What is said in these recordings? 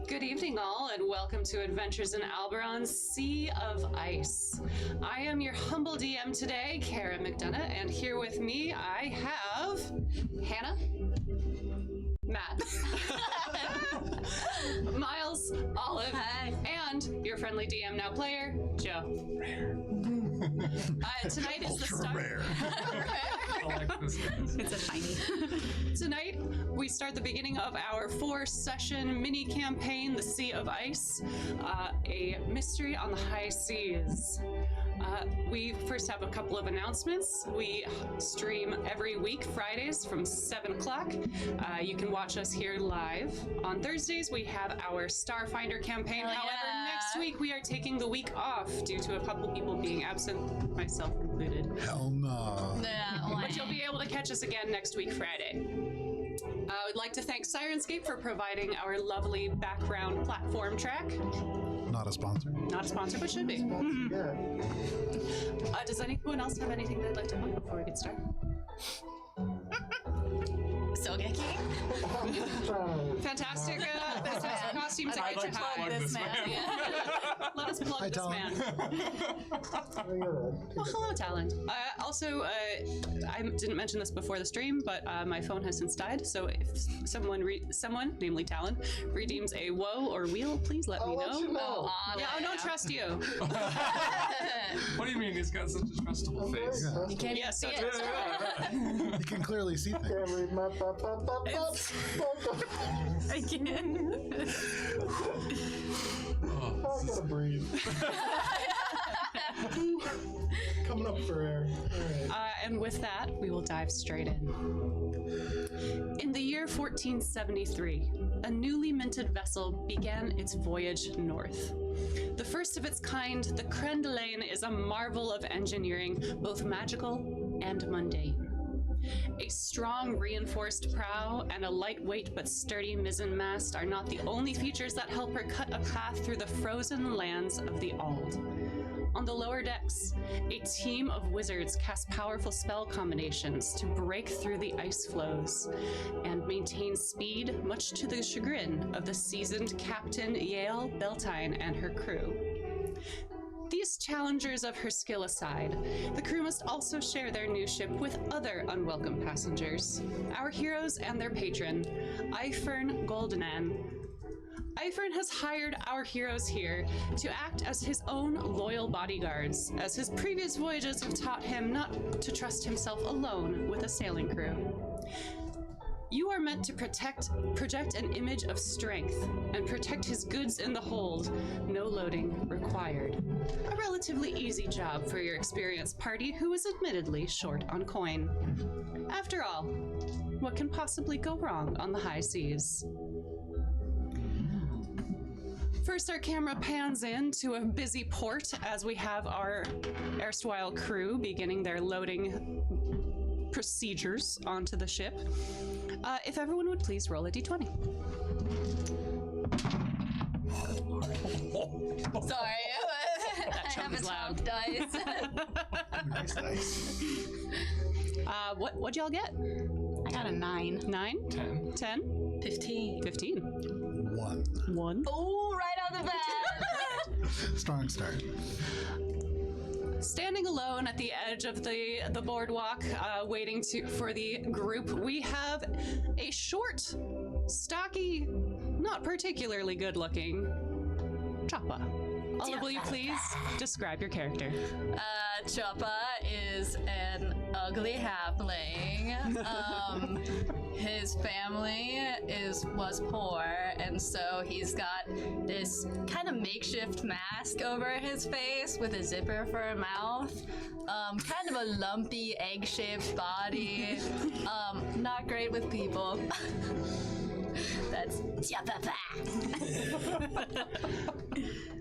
Good evening, all, and welcome to Adventures in Alberon's Sea of Ice. I am your humble DM today, Kara McDonough, and here with me I have Hannah, Matt, Miles, Olive, hi, and your friendly DM now player, Joe. Tonight is the start. Rare. it's a tiny. Tonight, we start the beginning of our 4-session mini campaign, The Sea of Ice, a mystery on the high seas. We first have a couple of announcements. We stream every week, Fridays from 7 o'clock. You can watch us here live. On Thursdays, we have our Starfinder campaign. Hell However, yeah. next week we are taking the week off due to a couple people being absent, myself included. Hell no. But you'll be able to catch us again next week, Friday. I would like to thank Sirenscape for providing our lovely background platform track. Not a sponsor. Not a sponsor, but should be. Does anyone else have anything they'd like to plug before we get started? Sogeki? Fantastic costume to I'd like to plug this man. Let us plug Hi, this Talon. man. Well, hello, Talon. Also, I didn't mention this before the stream, but my phone has since died. So if someone, namely Talon, redeems a woe or wheel, please let me know. Don't trust you. What do you mean? He's got such a trustable face. You can't even see it. You can clearly see things. I can. I gotta breathe. Coming up for air. All right. And with that, we will dive straight in. In the year 1473, a newly minted vessel began its voyage north. The first of its kind, the Crendelaine is a marvel of engineering, both magical and mundane. A strong, reinforced prow and a lightweight but sturdy mizzen mast are not the only features that help her cut a path through the frozen lands of the Ald. On the lower decks, a team of wizards cast powerful spell combinations to break through the ice floes and maintain speed, much to the chagrin of the seasoned Captain Yale Beltine and her crew. These challengers of her skill aside, the crew must also share their new ship with other unwelcome passengers, our heroes and their patron, Eifern Goldenan. Eifern has hired our heroes here to act as his own loyal bodyguards, as his previous voyages have taught him not to trust himself alone with a sailing crew. You are meant to project an image of strength and protect his goods in the hold, no loading required. A relatively easy job for your experienced party who is admittedly short on coin. After all, what can possibly go wrong on the high seas? First, our camera pans in to a busy port as we have our erstwhile crew beginning their loading procedures onto the ship. If everyone would please roll a d20. Sorry. I have a loud. dice. Nice. What'd y'all get? I got a 9. 9? 10. 10? 15. 15. 1. Oh, right on the bat. Strong start. Standing alone at the edge of the boardwalk, waiting for the group, we have a short, stocky, not particularly good-looking Choppa. Olive, will you please describe your character? Choppa is an ugly halfling. His family was poor, and so he's got this kind of makeshift mask over his face with a zipper for a mouth. Kind of a lumpy, egg-shaped body. Not great with people. That's Choppa.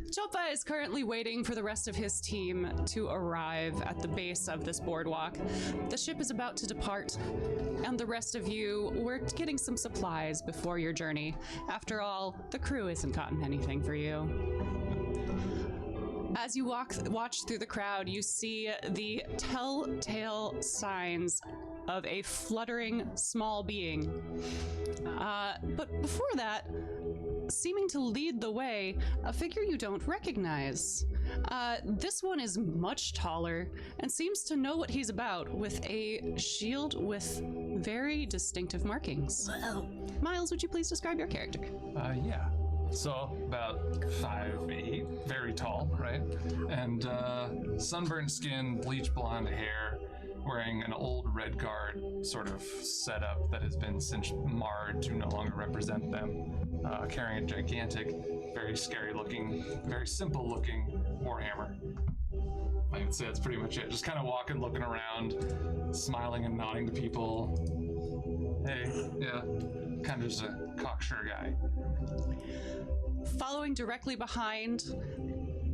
Choppa is currently waiting for the rest of his team to arrive at the base of this boardwalk. The ship is about to depart, and the rest of you were getting some supplies before your journey. After all, the crew hasn't gotten anything for you. As you watch through the crowd, you see the telltale signs of a fluttering small being. But before that, seeming to lead the way, a figure you don't recognize. This one is much taller and seems to know what he's about, with a shield with very distinctive markings. Miles, would you please describe your character? Yeah. So about 5'8", very tall, right? And sunburnt skin, bleach blonde hair, wearing an old red guard sort of setup that has been since marred to no longer represent them. Carrying a gigantic, very scary looking, very simple looking warhammer. I would say that's pretty much it. Just kind of walking, looking around, smiling and nodding to people. Hey, yeah, kind of just a cocksure guy. Following directly behind,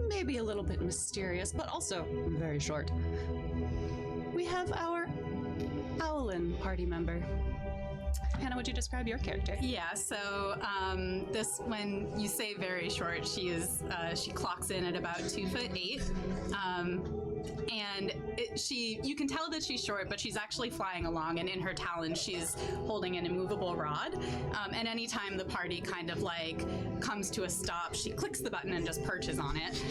maybe a little bit mysterious, but also very short, we have our Owlin party member. Hannah, would you describe your character? Yeah, so this, when you say very short, she clocks in at about 2'8", and you can tell that she's short, but she's actually flying along, and in her talons she's holding an immovable rod. And anytime the party kind of like comes to a stop, she clicks the button and just perches on it.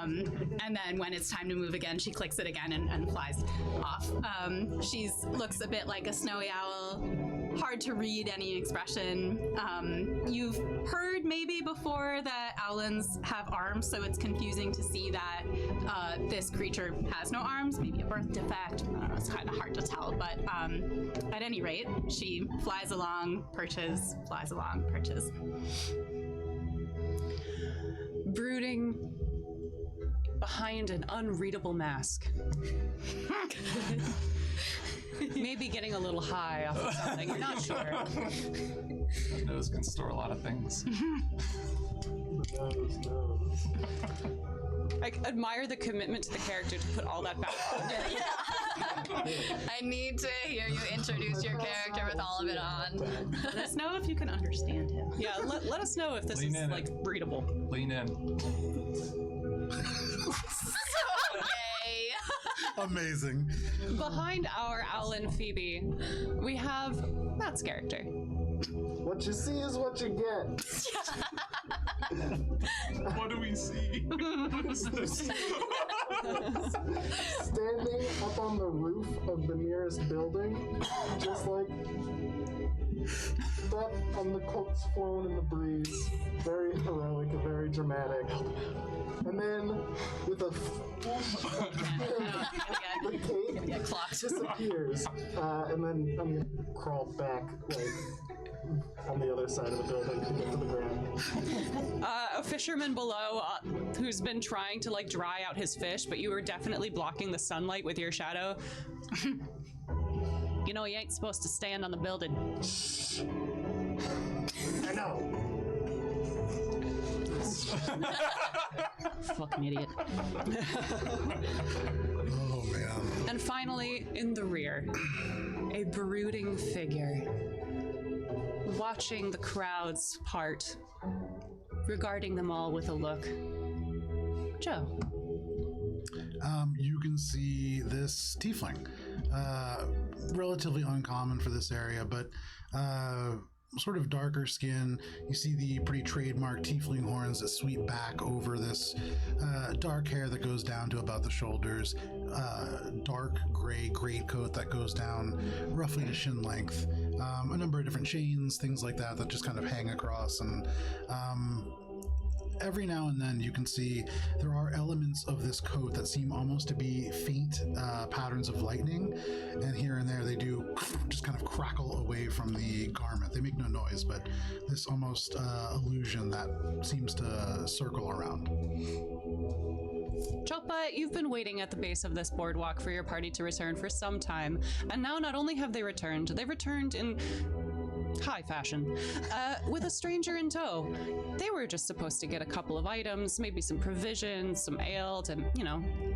And then when it's time to move again, she clicks it again and flies off. She looks a bit like a snowy owl. Hard to read any expression. You've heard maybe before that owlins have arms, so it's confusing to see that this creature has no arms, maybe a birth defect. I don't know, it's kind of hard to tell, but at any rate, she flies along, perches, flies along, perches. Brooding behind an unreadable mask. Maybe getting a little high off of something, you're not sure. That nose can store a lot of things. Nose. I admire the commitment to the character to put all that back on. I need to hear you introduce your character with all of it on. Let us know if you can understand him. Yeah, let us know if this Lean is in. like readable. Lean in. Okay. Amazing. Behind our Owlin Phoebe, we have Matt's character. What you see is what you get. What do we see? What is this? Standing up on the roof of the nearest building, just like that, and the coats flowing in the breeze. Very heroic, very dramatic. And then, with a the cape disappears, and then I'm gonna crawl back, like, on the other side of the building to get to the ground. A fisherman below who's been trying to like dry out his fish, but you were definitely blocking the sunlight with your shadow. You know, you ain't supposed to stand on the building. I know. Fucking idiot. Oh, man. And finally, in the rear, a brooding figure, watching the crowds part, regarding them all with a look. Joe. You can see this tiefling. Relatively uncommon for this area, but sort of darker skin. You see the pretty trademark tiefling horns that sweep back over this dark hair that goes down to about the shoulders. Dark gray greatcoat that goes down roughly to shin length. A number of different chains, things like that just kind of hang across. And every now and then you can see there are elements of this coat that seem almost to be faint patterns of lightning, and here and there they do just kind of crackle away from the garment. They make no noise, but this almost illusion that seems to circle around. Chopa, you've been waiting at the base of this boardwalk for your party to return for some time, and now not only have they've returned in high fashion, with a stranger in tow. They were just supposed to get a couple of items, maybe some provisions, some ale to,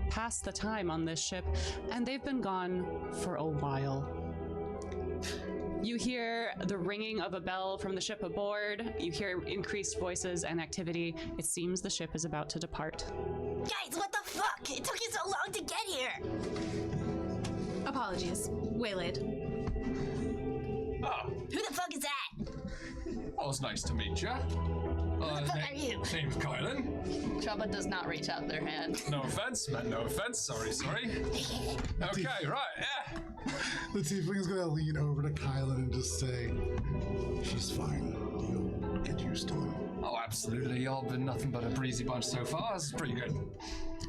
pass the time on this ship, and they've been gone for a while. You hear the ringing of a bell from the ship aboard. You hear increased voices and activity. It seems the ship is about to depart. Guys, what the fuck? It took you so long to get here. Apologies. Waylaid. Ah, Who the fuck is that? well, it's nice to meet you. Who the fuck are you? Name's Kylan. Choppa does not reach out their hand. No offense, meant no offense. Sorry. Okay, right, yeah. The tiefling's gonna lean over to Kylan and just say, "She's fine. You'll get used to them." Oh, absolutely. Y'all been nothing but a breezy bunch so far. This is pretty good.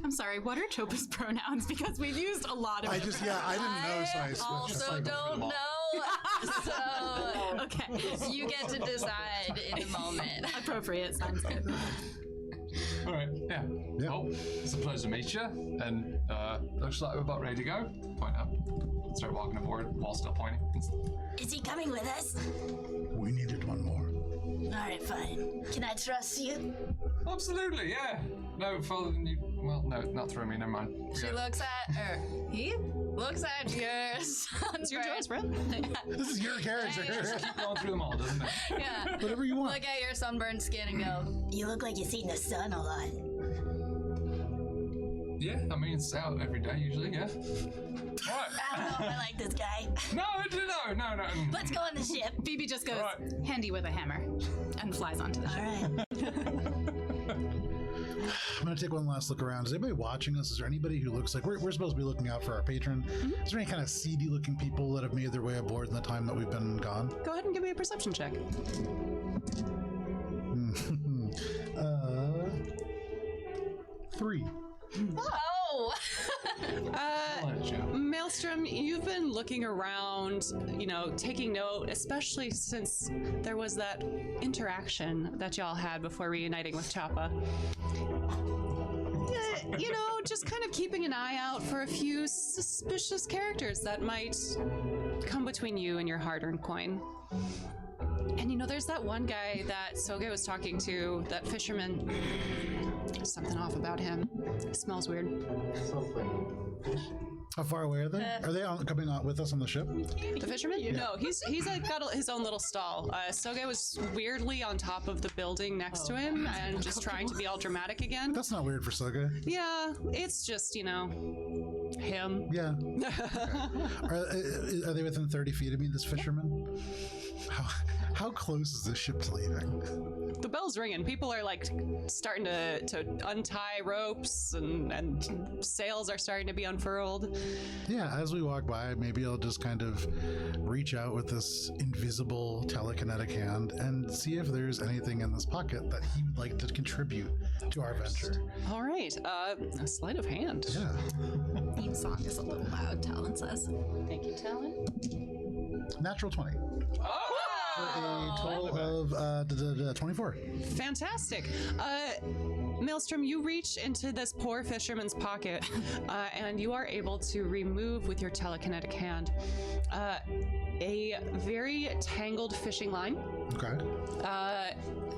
I'm sorry, what are Chopa's pronouns? Because we've used a lot of I didn't know, so I switched. Also don't know. So Okay. you get to decide in a moment. Appropriate, sounds good. All right, yeah. Yeah. Well, it's a pleasure to meet you. And looks like we're about ready to go. Point up. Start walking aboard while still pointing. Is he coming with us? We needed one more. Alright, fine. Can I trust you? Absolutely, yeah. No, following you. Well, no, not through me. Never mind. She looks at her. He looks at your son. It's your choice, bro. This is your character. Keep going through them all, doesn't it? Yeah. Whatever you want. Look at your sunburned skin and go, You look like you've seen the sun a lot. Yeah, I mean, it's out every day usually, yeah. Alright. I don't know if I like this guy. No. Let's go on the ship. Phoebe just goes, Alright. handy with a hammer, and flies onto the ship. Alright. I'm gonna take one last look around. Is anybody watching us? Is there anybody who looks like we're supposed to be looking out for our patron? Is there any kind of seedy looking people that have made their way aboard in the time that we've been gone? Go ahead and give me a perception check. 3. oh! Maelstrom, you've been looking around, taking note, especially since there was that interaction that y'all had before reuniting with Choppa. Just kind of keeping an eye out for a few suspicious characters that might come between you and your hard-earned coin. And there's that one guy that Soge was talking to, that fisherman. Something off about him. It smells weird. Something. How far away are they? Are they coming out with us on the ship? The fisherman? No, he's got his own little stall. Soge was weirdly on top of the building next to him and just trying to be all dramatic again. That's not weird for Soga. Yeah, it's just, him. Yeah. Are they within 30 feet of me, this fisherman? How close is this ship to leaving? The bell's ringing. People are starting to untie ropes and sails are starting to be unfurled. Yeah, as we walk by, maybe I'll just kind of reach out with this invisible telekinetic hand and see if there's anything in this pocket that he would like to contribute to our venture. All right, a sleight of hand. Yeah. Theme song is a little loud, Talon says. Thank you, Talon. Natural 20. For a total of 24. Fantastic. Maelstrom, you reach into this poor fisherman's pocket and you are able to remove with your telekinetic hand a very tangled fishing line. Okay.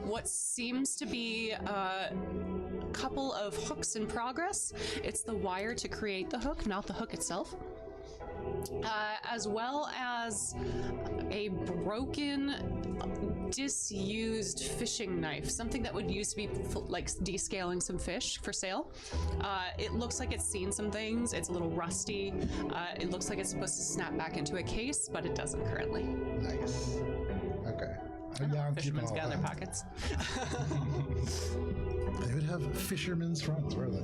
What seems to be a couple of hooks in progress. It's the wire to create the hook, not the hook itself. As well as a broken, disused fishing knife, something that would used to be descaling some fish for sale. It looks like it's seen some things. It's a little rusty. It looks like it's supposed to snap back into a case, but it doesn't currently. Nice. Okay. Yeah, I'm keeping Fishermen's all got in their that. pockets. They would have fishermen's friends, were they?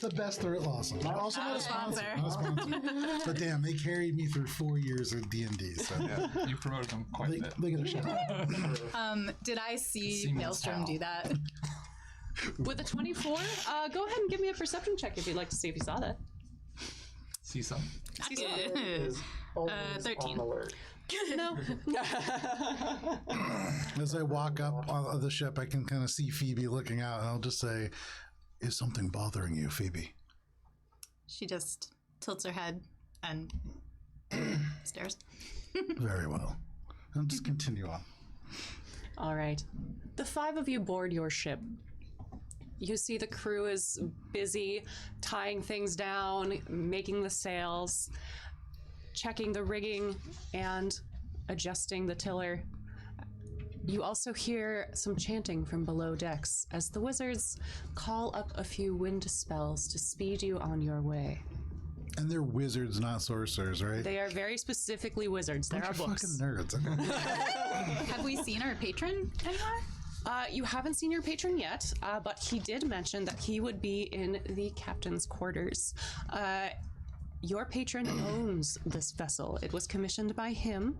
The best they're at Lawson. Also not a sponsor. Not a sponsor. But damn, they carried me through 4 years of D&D. So Yeah, you promoted them quite a bit. they get a shot. Did I see Seamless Maelstrom how. do that? With a 24, go ahead and give me a perception check if you'd like to see if you saw that. See some. Is always 13. on alert. No. As I walk up on the ship, I can kind of see Phoebe looking out, and I'll just say, "Is something bothering you, Phoebe?" She just tilts her head and stares. Very well. I'll just continue on. All right. The 5 of you board your ship. You see the crew is busy tying things down, making the sails, checking the rigging, and adjusting the tiller. You also hear some chanting from below decks as the wizards call up a few wind spells to speed you on your way. And they're wizards, not sorcerers, right? They are very specifically wizards. There are Bunch of books. fucking nerds. Have we seen our patron anywhere? You haven't seen your patron yet, but he did mention that he would be in the captain's quarters. Your patron owns this vessel. It was commissioned by him.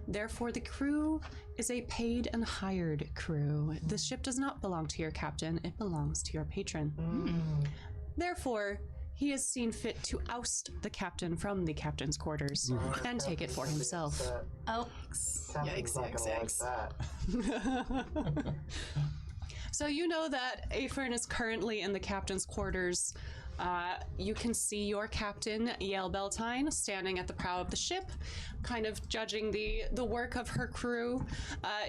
Therefore, the crew is a paid and hired crew. The ship does not belong to your captain. It belongs to your patron. Therefore, he has seen fit to oust the captain from the captain's quarters and take it for himself. Oh, Captain's not gonna like that. So you know that Aefern is currently in the captain's quarters. You can see your captain, Yael Beltine, standing at the prow of the ship, kind of judging the work of her crew.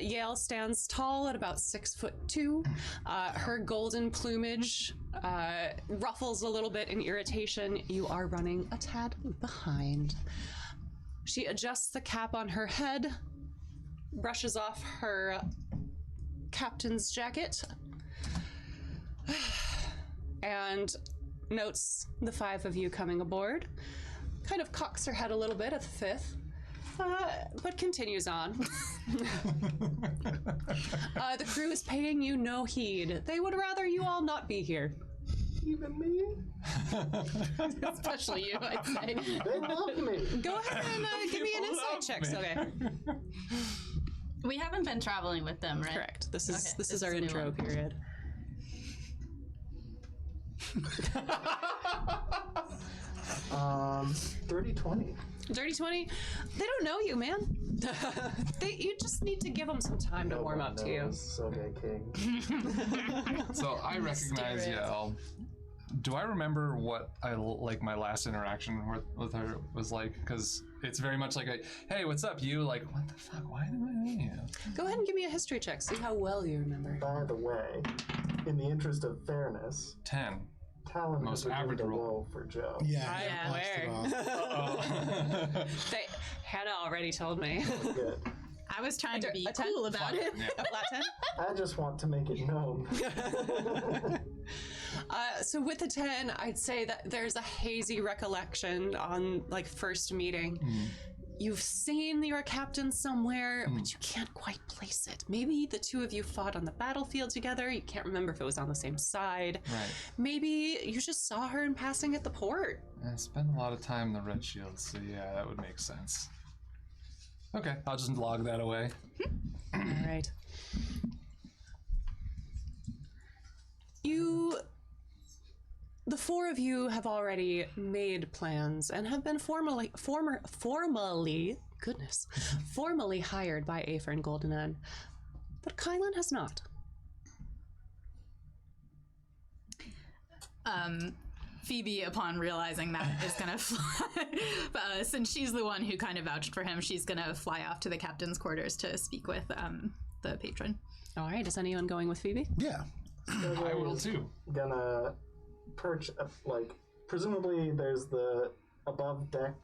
Yael stands tall at about 6'2". Her golden plumage ruffles a little bit in irritation. You are running a tad behind. She adjusts the cap on her head, brushes off her captain's jacket, and notes the five of you coming aboard, kind of cocks her head a little bit at the fifth, but continues on. The crew is paying you no heed. They would rather you all not be here. Even me? Especially you, I'd say. They love me. Go ahead and give me an People insight love check. me. Okay, we haven't been traveling with them, right? correct. This is Okay, this is our a new intro one. period. 30-20. Dirty 20. They don't know you, man. You just need to give them some time to warm up to you. Okay, King. So I recognize Yael. Do I remember what my last interaction with her was like? Because it's very much like hey, what's up, you? Like, what the fuck? Why do I know you? Go ahead and give me a history check. See how well you remember. By the way, in the interest of fairness, 10. Talon Most is average the roll. low for Joe. Yeah, I am passed it aware. off. Hannah already told me. Good. I was trying to be A 10? cool about it. Yeah. A flat 10? I just want to make it known. So with the 10, I'd say that there's a hazy recollection on first meeting. You've seen your captain somewhere, but you can't quite place it. Maybe the two of you fought on the battlefield together. You can't remember if it was on the same side. Right. Maybe you just saw her in passing at the port. I spent a lot of time in the Red Shield, so yeah, that would make sense. Okay, I'll just log that away. All right. The four of you have already made plans and have been formally hired by Aefern Goldenan, but Kylan has not. Phoebe, upon realizing that, is gonna fly. Since she's the one who kind of vouched for him, she's gonna fly off to the captain's quarters to speak with the patron. All right, is anyone going with Phoebe? Yeah. I will too. Gonna perch up, presumably there's the above deck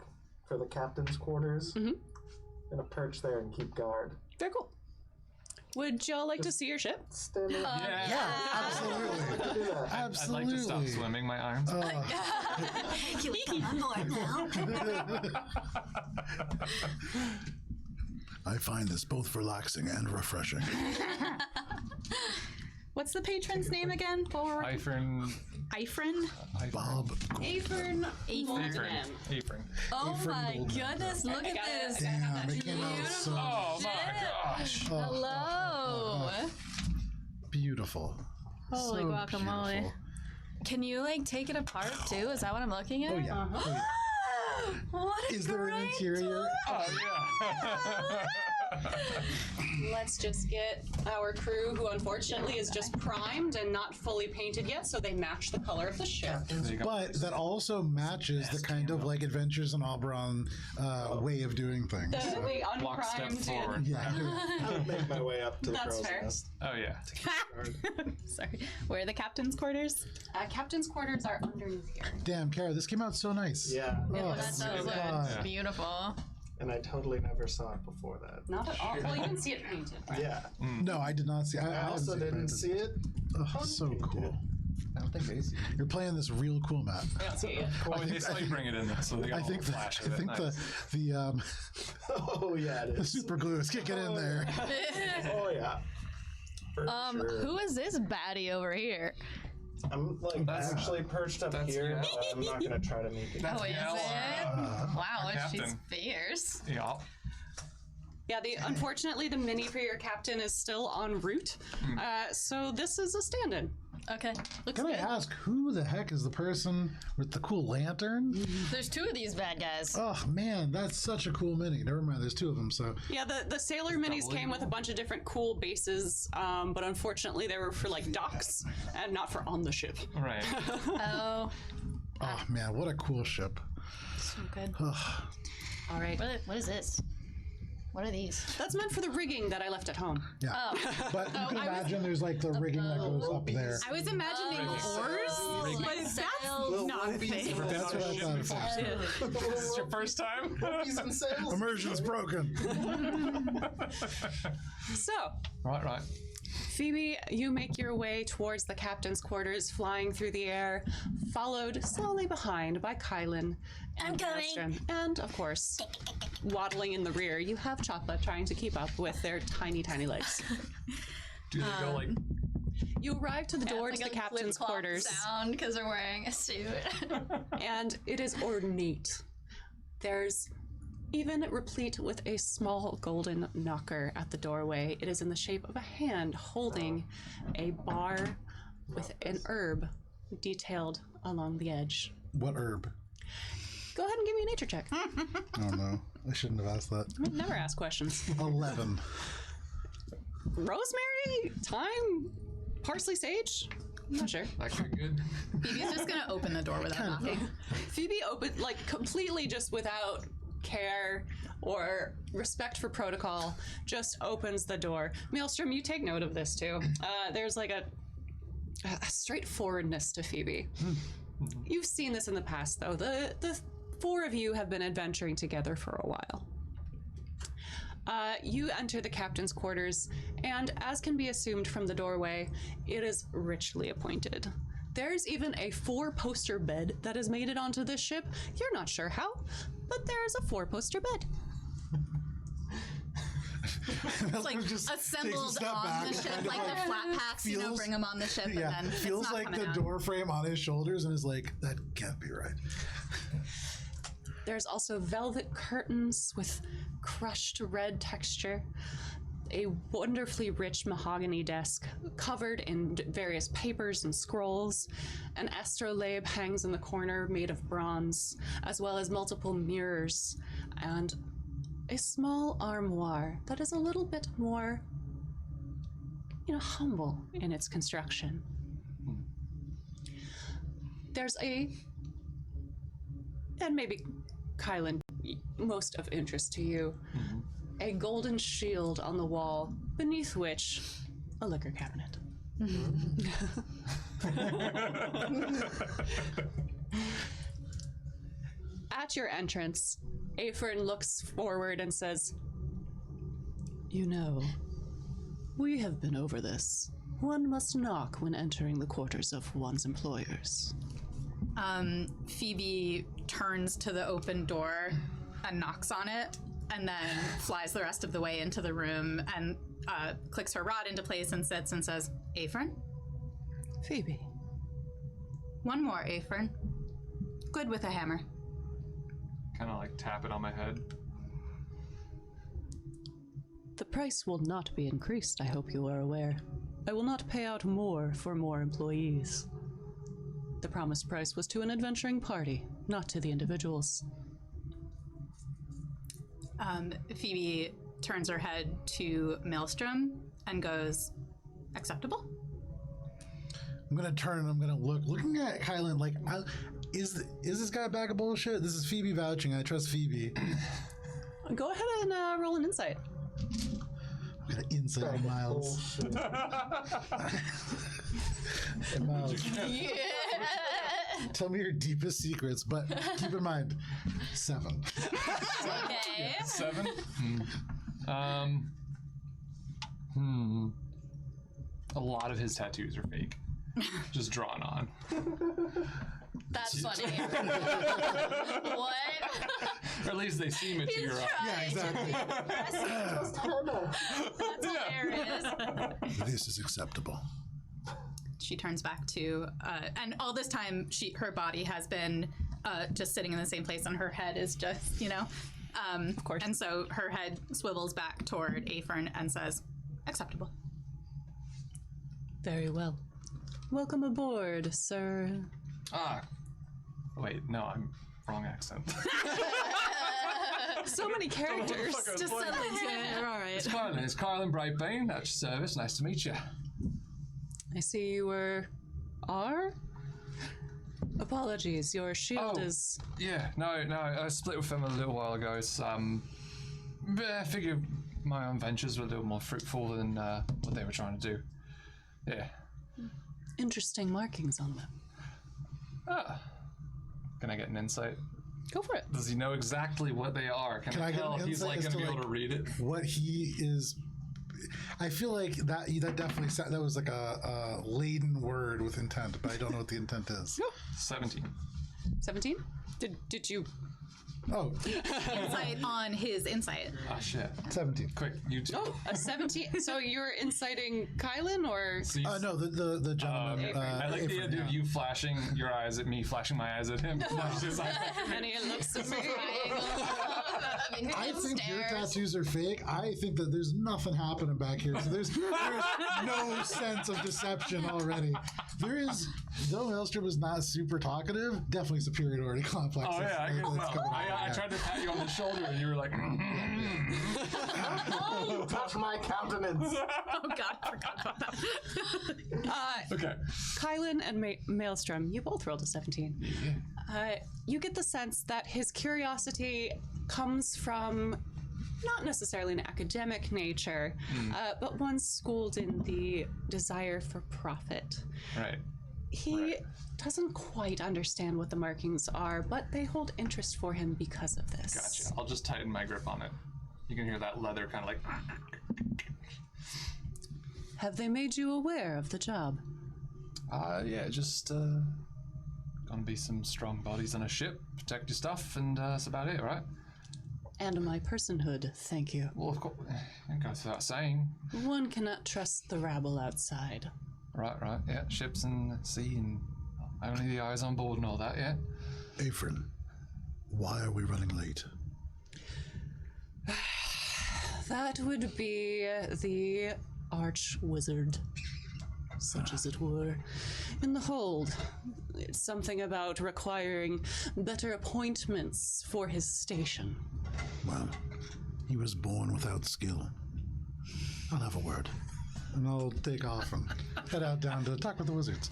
for the captain's quarters. Gonna perch there and keep guard. Very cool. Would y'all like to see your ship? Stand in. Yeah. Absolutely. Do that. I'd like to stop Absolutely. swimming my arms. Can we come on board now? I find this both relaxing and refreshing. What's the patron's name again? Eifern. Eifrin? Bob. Aefern Eifern. Eifern. Oh Eifern my Golden. goodness, look at this. Damn, it came out so Oh my gosh. Hello. beautiful. Holy So guacamole. beautiful. Can you take it apart too? Is that what I'm looking at? Oh yeah. Oh, yeah. What a Is there an great interior? Oh yeah. Let's just get our crew, who unfortunately is just primed and not fully painted yet, so they match the color of the ship. There you go. But that also matches the kind of Adventures in Oberon way of doing things. So, The Walk step unprimed. forward. yeah. I'll make my way up to the That's crow's fair. nest. Oh yeah. Sorry. Where are the captain's quarters? Captain's quarters are underneath here. Damn, Kara, this came out so nice. Yeah. Oh, That does my look God. beautiful. and I totally never saw it before that. Not at all. Well, you didn't see it painted, right? Yeah. No, I did not see. I also didn't see it. Oh, so cool. I don't think they see. You're playing this real cool map. I don't see it yet. Well, they saw you bring it in there, so they got I think a the, flash I of it. think Nice. the Oh yeah, it the is. super glue is kicking in there. Oh yeah. For sure. Who is this baddie over here? I'm like actually perched up that's here. Yell. But I'm not gonna try to make it. Oh, is Yell. it? Wow, she's captain. fierce. Yeah. Yeah, unfortunately, the mini for your captain is still en route. So this is a stand-in. Okay. Looks Can I good. ask who the heck is the person with the cool lantern? There's two of these bad guys. Oh man, that's such a cool mini. Never mind, there's two of them. So Yeah, the sailor minis came with a bunch of different cool bases, but unfortunately they were for like docks and not for on the ship. Right. Oh, oh man, what a cool ship. so good. All right. What is this? What are these? That's meant for the rigging that I left at home. Yeah, but you can imagine there's like the rigging that goes up there. I was imagining oars, but that's not a thing. That's what I thought. It was. This is your first time? Immersion's broken. So, Right. Phoebe, you make your way towards the captain's quarters, flying through the air, followed slowly behind by Kylan and I'm coming. Maelstrom. And, of course, waddling in the rear, you have Choppa trying to keep up with their tiny, tiny legs. Do they go like... You arrive to the door to the captain's quarters, Sound because they're wearing a suit. and it is ornate. There's even replete with a small golden knocker at the doorway. It is in the shape of a hand holding a bar with an herb detailed along the edge. What herb? Go ahead and give me a nature check. Oh no, I shouldn't have asked that. Never ask questions. 11. Rosemary? Thyme? Parsley? Sage? I'm not sure. That could be good. Phoebe's just gonna open the door without knocking. Phoebe opened, like, completely just without care or respect for protocol, just opens the door. Maelstrom, you take note of this too. There's like a straightforwardness to Phoebe. You've seen this in the past, though. The four of you have been adventuring together for a while. You enter the captain's quarters, and as can be assumed from the doorway, it is richly appointed. There's even a 4-poster bed that has made it onto this ship. You're not sure how, but there's a 4-poster bed. It's like assembled on the ship, like the flat packs, bring them on the ship, Yeah, and then feels it's not like coming the out. door frame on his shoulders and is like, that can't be right. There's also velvet curtains with crushed red texture, a wonderfully rich mahogany desk covered in various papers and scrolls. An astrolabe hangs in the corner made of bronze, as well as multiple mirrors, and a small armoire that is a little bit more, humble in its construction. There's and maybe Kylan, most of interest to you, a golden shield on the wall, beneath which a liquor cabinet. At your entrance, Aefern looks forward and says, we have been over this. One must knock when entering the quarters of one's employers. Phoebe turns to the open door and knocks on it, and then flies the rest of the way into the room and clicks her rod into place and sits and says, Aefern? Phoebe. One more, Aefern. Good with a hammer. Kind of like tap it on my head. The price will not be increased, I hope you are aware. I will not pay out more for more employees. The promised price was to an adventuring party, not to the individuals. Phoebe turns her head to Maelstrom and goes, acceptable? I'm gonna turn and I'm gonna looking at Kylan like, is this guy a bag of bullshit? This is Phoebe vouching. I trust Phoebe. Go ahead and roll an insight. I'm gonna insight Miles. And Miles. Tell me your deepest secrets, but keep in mind, 7. Okay. 7? A lot of his tattoos are fake. Just drawn on. That's funny. What? Or at least they seem it to your eye. Yeah, exactly. That's hilarious. This is acceptable. She turns back to, and all this time, her body has been just sitting in the same place, and her head is just, of course. And so her head swivels back toward Aphern and says, "Acceptable." Very well. Welcome aboard, sir. Wait, no, I'm wrong accent. So many characters. Just settle into it. All right. It's Carlin Brightbane at your service. Nice to meet you. I see you were... are? Apologies, your shield is... Yeah, no, I split with them a little while ago. It's, I figured my own ventures were a little more fruitful than what they were trying to do. Yeah. Interesting markings on them. Can I get an insight? Go for it. Does he know exactly what they are? Can I get tell an if he's insight like as going to to, be able to read it? What he is... I feel like that definitely that was like a laden word with intent, but I don't know what the intent is. 17. 17? Did you... Oh, Insight on his insight. Ah, shit. 17. Quick, you two. Oh, a 17? So you're inciting Kylan, or... So you- No, the gentleman. I like the Aphron, idea of you flashing your eyes at me, flashing my eyes at him. Flash his eyes back at me. And he looks at me. I think your tattoos are fake. I think that there's nothing happening back here. So there's no sense of deception already. Though Maelstrom is not super talkative, definitely superiority complex. Oh yeah, I can that's tell. coming out, I yeah. tried to pat you on the shoulder, and you were like, Touch my countenance. Oh God, I forgot about that. okay. Kylan and Maelstrom, you both rolled a 17. You get the sense that his curiosity comes from not necessarily an academic nature, but one schooled in the desire for profit. Right. He doesn't quite understand what the markings are, but they hold interest for him because of this. Gotcha. I'll just tighten my grip on it. You can hear that leather kind of like. Have they made you aware of the job? Yeah, just gonna be some strong bodies on a ship, protect your stuff, and that's about it, right? And my personhood, thank you. Well, of course, it goes without saying. One cannot trust the rabble outside. Right, yeah, ships and sea and only the eyes on board and all that, yeah. Aphron, why are we running late? That would be the arch wizard, such as it were, in the hold. It's something about requiring better appointments for his station. Well, he was born without skill. I'll have a word. And I'll take off and head out down to talk with the wizards.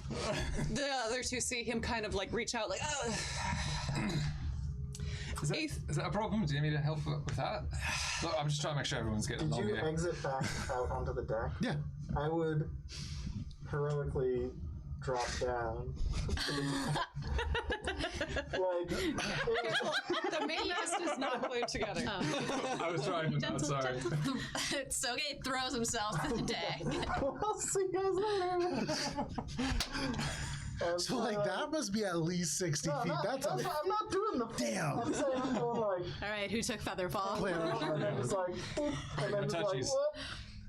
The other two see him kind of like reach out like, Is that a problem? Do you need me to help with that? Look, I'm just trying to make sure everyone's getting Did along you here. exit back out onto the deck? Yeah. I would heroically drop down. Like, the main mast is not glued together. I was trying to not, sorry. Soge throws himself to the deck. I'll see you guys later. And, So, that must be at least 60 feet. That's I'm not doing the Damn. I'm saying I'm going like, All right, who took Featherfall? and then just like, boop, and then just like, Touchies. whoop.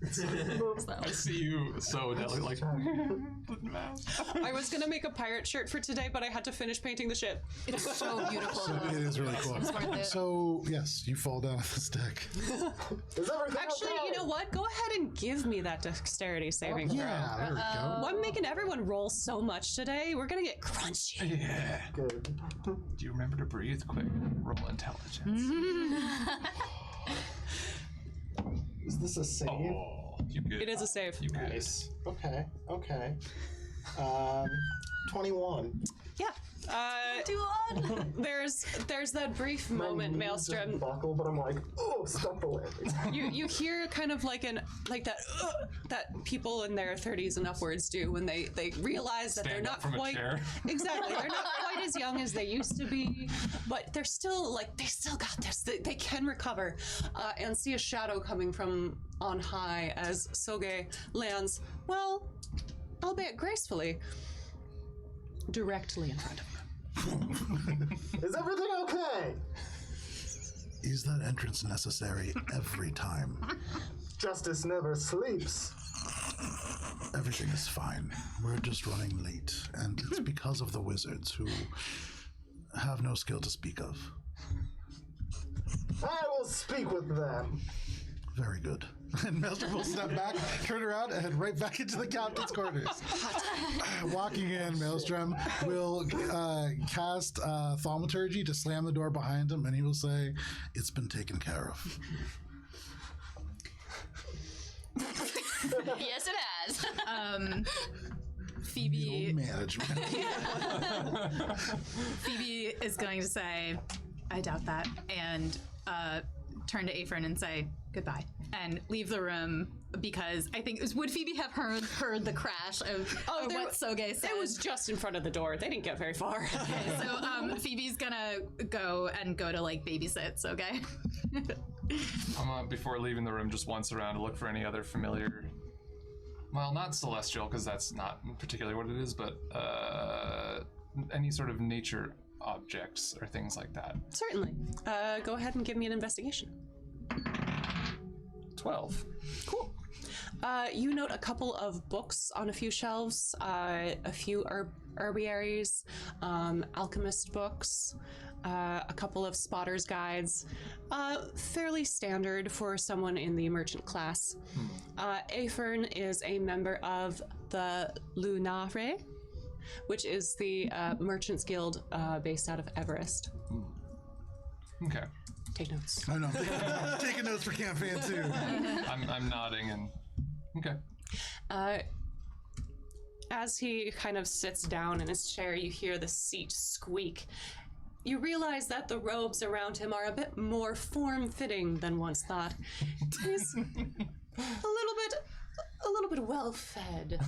I see you so delicate, like. I was gonna make a pirate shirt for today, but I had to finish painting the ship. It's so beautiful. So it is really cool. worth it. So, yes, you fall down this deck. Is everything Actually, okay? you know what? Go ahead and give me that dexterity saving throw. Yeah, there we go. Well, I'm making everyone roll so much today. We're gonna get crunchy. Yeah. Good. Do you remember to breathe quick? Roll intelligence. Is this a save? Oh, you good. It is a save. You good. Okay. 21. Yeah. There's that brief moment, My knees just Maelstrom. buckle, but I'm like, oh, stop the landing. You hear kind of like that people in their 30s and upwards do when they realize that they're Stand not up from a quite chair. exactly they're not quite as young as they used to be, but they're still like they still got this. They can recover, and see a shadow coming from on high as Soge lands. Well, albeit gracefully, directly in front of them. Is everything okay? Is that entrance necessary every time? Justice never sleeps. Everything is fine. We're just running late, and it's because of the wizards who have no skill to speak of. I will speak with them. Very good. And Maelstrom will step back, turn around, and head right back into the captain's quarters. Walking in, Maelstrom will cast Thaumaturgy to slam the door behind him, and he will say, "It's been taken care of." Yes, it has. Phoebe Management. Phoebe is going to say, I doubt that, and turn to Afrin and say goodbye and leave the room because I think would Phoebe have heard the crash of what Soge said? It was just in front of the door. They didn't get very far. So Phoebe's gonna go to like babysit Soge. I'm before leaving the room, just once around to look for any other familiar. Well, not celestial, because that's not particularly what it is, but any sort of nature objects or things like that. Certainly. Go ahead and give me an investigation. 12. Cool. You note a couple of books on a few shelves, a few herbiaries, alchemist books, a couple of spotter's guides, fairly standard for someone in the merchant class. Afern is a member of the Lunare, which is the Merchants Guild based out of Everest. Okay. Take notes. I know. Taking notes for campaign 2. I'm nodding and. Okay. As he kind of sits down in his chair, you hear the seat squeak. You realize that the robes around him are a bit more form-fitting than once thought. He's a little bit well-fed.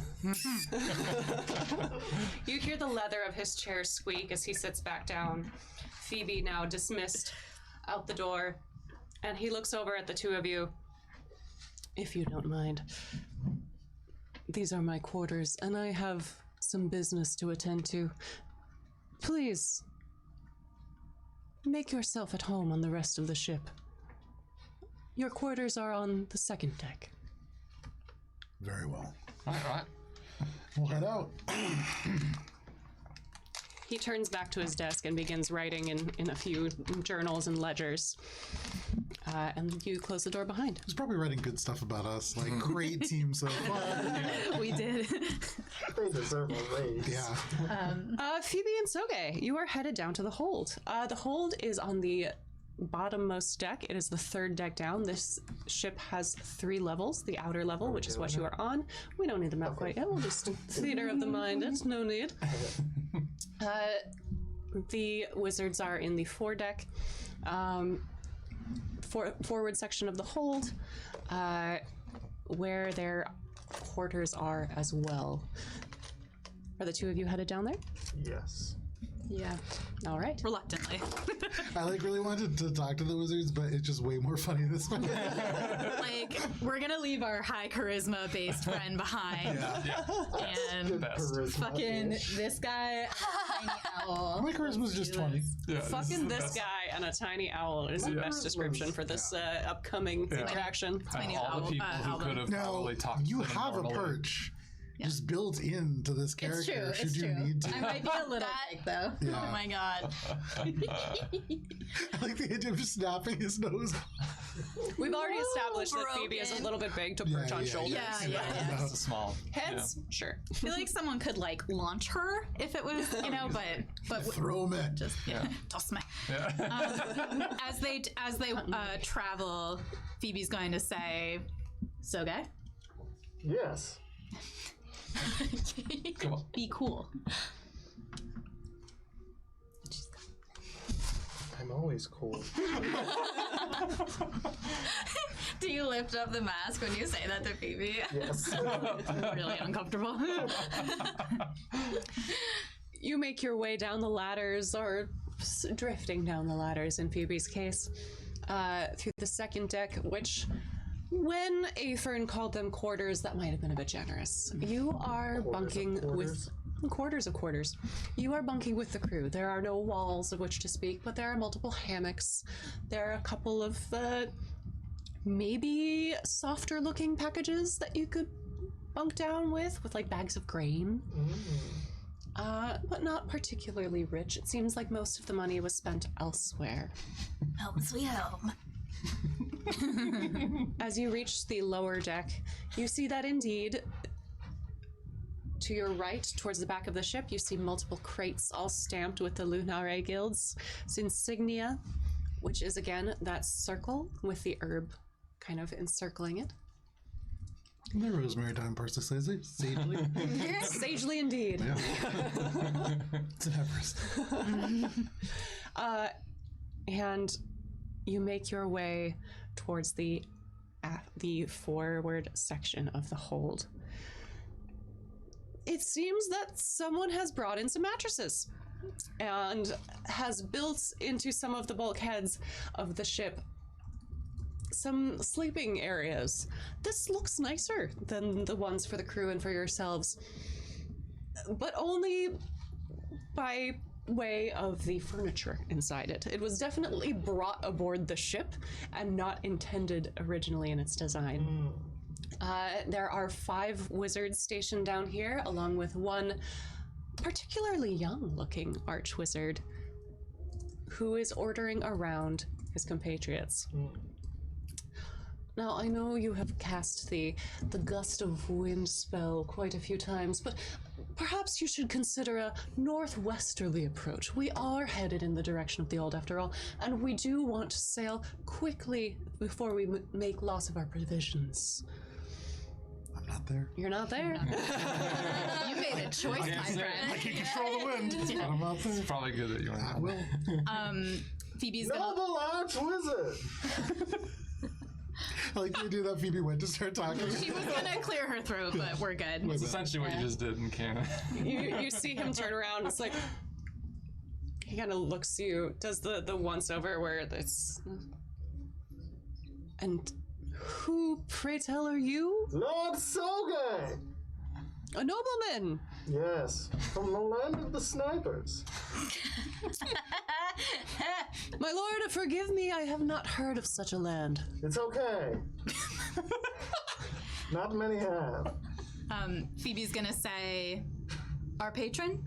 You hear the leather of his chair squeak as he sits back down. Phoebe, now dismissed, out the door, and he looks over at the two of you. If you don't mind, these are my quarters, and I have some business to attend to. Please, make yourself at home on the rest of the ship. Your quarters are on the second deck. Very well. All right. We'll head out. He turns back to his desk and begins writing in a few journals and ledgers. And you close the door behind. He's probably writing good stuff about us. Like, great team so far. We did. They deserve a raise. Yeah. Phoebe and Soge, you are headed down to the hold. The hold is on the bottommost deck. It is the third deck down. This ship has 3 levels. The outer level, which is what you are on. We don't need the map quite yet. We'll just theater of the mind. It's no need. The wizards are in the foredeck, forward section of the hold, where their quarters are as well. Are the two of you headed down there? Yes. Yeah. All right. Reluctantly. I really wanted to talk to the wizards, but it's just way more funny this way. Like, we're gonna leave our high charisma based friend behind. And Best. fucking this guy, tiny owl. My charisma's just 20. Yeah, Fucking this best. guy and a tiny owl is the best description for this upcoming interaction. Tiny All owl. the people who album. could have Now, probably talked you to them have a normally. perch just built into this It's character true. should It's you true. need to. I might be a little big though. Yeah. Oh my god. I like the idea of just snapping his nose. We've already established that Phoebe is a broken. little bit big to perch on shoulders. Yeah. It's a small. Heads, sure. I feel like someone could like launch her if it was, but Throw him in. just toss me. Yeah. As they travel, Phoebe's going to say, Soge, Yes. Come on. be cool. I'm always cool. Do you lift up the mask when you say that to Phoebe? Yes. Really uncomfortable. You make your way down the ladders, or drifting down the ladders in Phoebe's case, through the second deck, which, when Aethern called them quarters, that might have been a bit generous. You are bunking with quarters of quarters. You are bunking with the crew. There are no walls of which to speak, but there are multiple hammocks. There are a couple of maybe softer looking packages that you could bunk down with like bags of grain. But not particularly rich. It seems like most of the money was spent elsewhere. Home sweet home. As you reach the lower deck, you see that indeed, to your right, towards the back of the ship, you see multiple crates all stamped with the Lunare Guild's insignia, which is again that circle with the herb kind of encircling it. The rosemary thyme parsley sagely. Sagely indeed. Yeah. It's an Everest. And you make your way towards the forward section of the hold. It seems that someone has brought in some mattresses and has built into some of the bulkheads of the ship some sleeping areas. This looks nicer than the ones for the crew and for yourselves, but only by way of the furniture inside it. It was definitely brought aboard the ship and not intended originally in its design. There are 5 wizards stationed down here, along with one particularly young-looking archwizard who is ordering around his compatriots. Now, I know you have cast the gust of wind spell quite a few times, but perhaps you should consider a northwesterly approach. We are headed in the direction of the Old, after all, and we do want to sail quickly before we make loss of our provisions. I'm not there. You're not there? You made a choice, my I friend. can't control the wind. But I'm out there. It's probably good that you I went. will. Phoebe's gonna. Noble Archwizard! I like you do that. Phoebe went to start talking. She was gonna clear her throat, but we're good. It's essentially what you just did in canon. You see him turn around. It's like he kind of looks you, does the once over where it's. And who, pray tell, are you? Lord Sogai! A nobleman. Yes, from the land of the snipers. My lord, forgive me. I have not heard of such a land. It's okay. Not many have. Phoebe's gonna say, our patron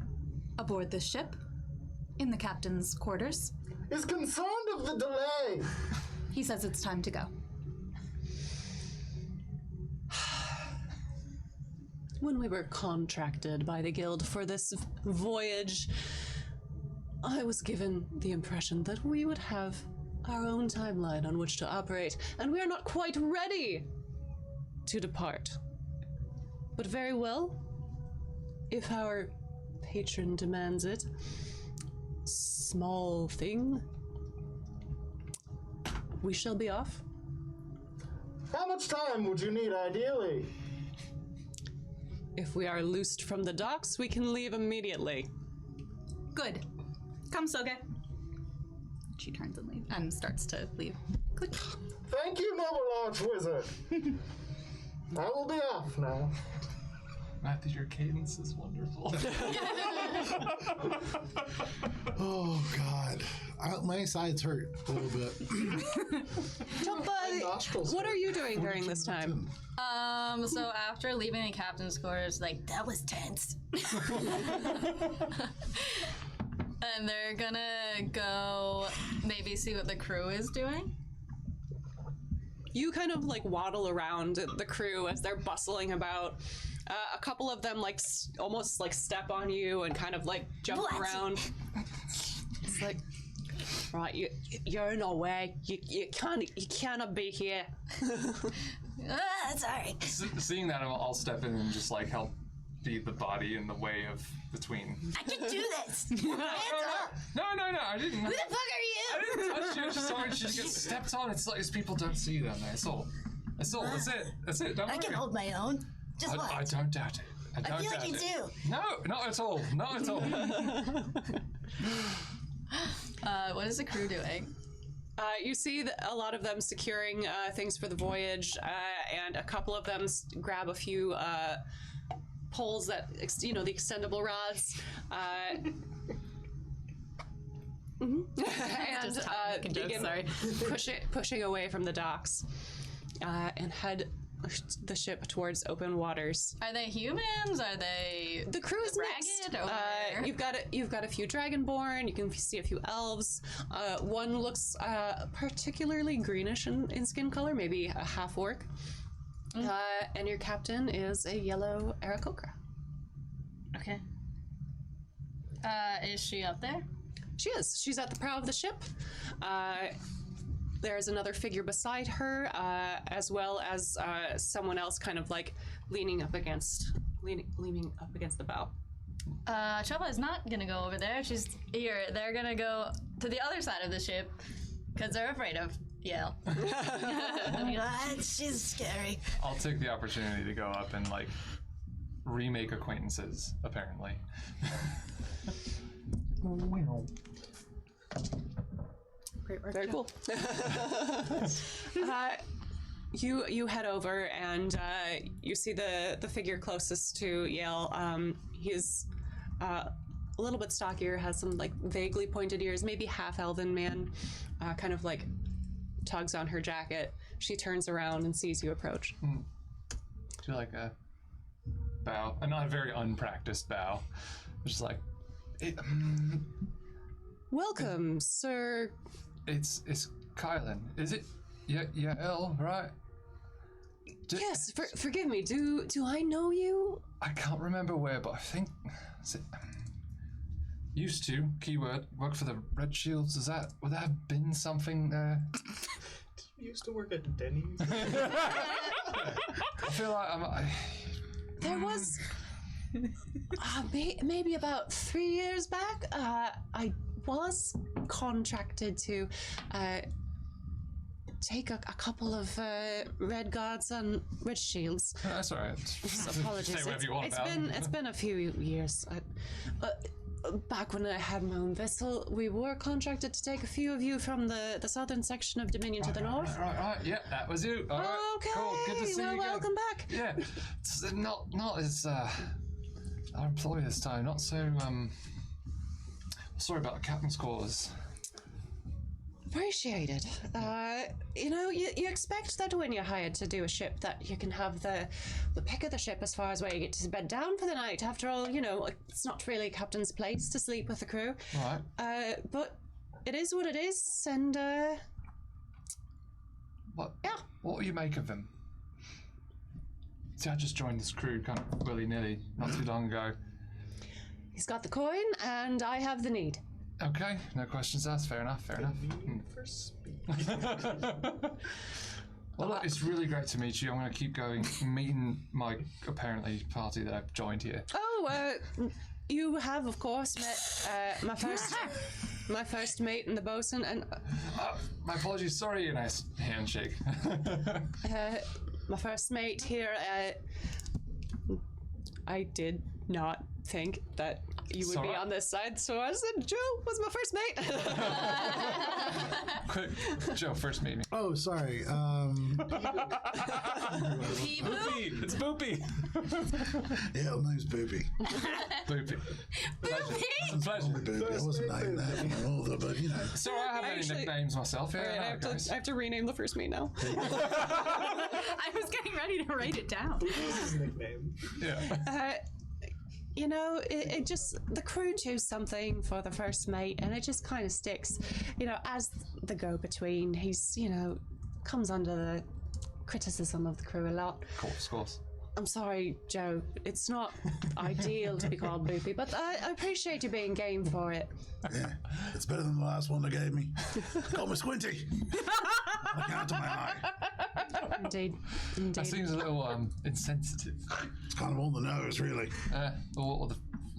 aboard this ship in the captain's quarters. Is concerned of the delay. He says it's time to go. When we were contracted by the guild for this voyage, I was given the impression that we would have our own timeline on which to operate, and we are not quite ready to depart. But very well, if our patron demands it, small thing, we shall be off. How much time would you need ideally? If we are loosed from the docks, we can leave immediately. Good. Come, Soge. She turns and leaves and starts to leave. Good. Thank you, noble Archwizard. I will be off now. Matthew, your cadence is wonderful. Oh God, my sides hurt a little bit. Jumpa, what are you doing during this time? So after leaving the captain's quarters, like, That was tense. and they're gonna go maybe see what the crew is doing. You kind of like waddle around the crew as they're bustling about. A couple of them like almost like step on you and kind of like jump What? around. It's like, right, you're in our way. You cannot be here. Sorry. Seeing that, I'll step in and just like help be the body in the way of between. I can do this. Hands up. No, I didn't. Who the fuck are you? I didn't touch you. Sorry, she gets stepped on. It's like these people don't see you down there. That's all. That's it. Don't I worry. can hold my own. Just watch. I don't doubt it. I feel like you do. No, not at all. Not at all. What is the crew doing? You see a lot of them securing things for the voyage, and a couple of them grab a few poles that, the extendable rods. And begin pushing away from the docks and head the ship towards open waters. Are they humans? Are they The crew is mixed. ragged? Or You've got a few dragonborn. You can see a few elves. One looks particularly greenish in skin color, maybe a half orc. And your captain is a yellow Aarakocra. Okay. Is she up there? She is. She's at the prow of the ship. There's another figure beside her, as well as someone else kind of like leaning up against the bow. Choppa is not gonna go over there. She's here. They're gonna go to the other side of the ship because they're afraid of Yale. She's scary. I'll take the opportunity to go up and like remake acquaintances. Apparently. Great work. Very cool. You head over and you see the figure closest to Yale. He's a little bit stockier, has some like vaguely pointed ears, maybe half elven man. Kind of like tugs on her jacket. She turns around and sees you approach. Do like a bow, and not a very unpracticed bow. Just like, Welcome, sir. it's Kylan. Is it? Yeah, Elle, right? Yes, forgive me. Do I know you? I can't remember where, but I think is it, used to keyword work for the Red Shields. Would that have been something there? Did you used to work at Denny's? I feel like There was maybe about 3 years back. I was contracted to take a couple of red guards on red shields. That's all right. Apologies. Say whatever you want about It's been a few years. Back when I had my own vessel, we were contracted to take a few of you from the southern section of Dominion to the north. Right. Yeah, that was you. All right. Okay. Cool. Good to see you again. Welcome back. Yeah. It's not as our employee this time. Not so sorry about the captain's quarters. Appreciated. You expect that when you're hired to do a ship that you can have the pick of the ship as far as where you get to bed down for the night. After all, it's not really a captain's place to sleep with the crew. Right. But it is what it is, and What? yeah. What do you make of them? See, I just joined this crew kind of willy-nilly not too long ago. He's got the coin, and I have the need. Okay, no questions asked. Fair enough. For speed. Well, look, it's really great to meet you. I'm going to keep going, meeting my apparently party that I've joined here. Oh, you have, of course, met my first mate in the bosun, and My apologies. Sorry, a nice handshake. my first mate here. I did not think that you would be on this side, so I said Joe was my first mate. Quick, Joe, first meet me. Oh, sorry. Boopy! It's Boopy! Yeah, name's Boopy. Boopy. Pleasure. Only Boopy. I wasn't named that when I was older, but So I have any Actually- nicknames myself. Yeah, I have to rename the first mate now. I was getting ready to write it down. What's his nickname? Yeah. It just, the crew choose something for the first mate, and it just kind of sticks. As the go-between, he's, comes under the criticism of the crew a lot. Of course. I'm sorry, Joe. It's not ideal to be called Boopy, but I appreciate you being game for it. Yeah, it's better than the last one they gave me. Call me Squinty. Looking out to my eye. Indeed. That seems a little insensitive. It's kind of on the nose, really. Or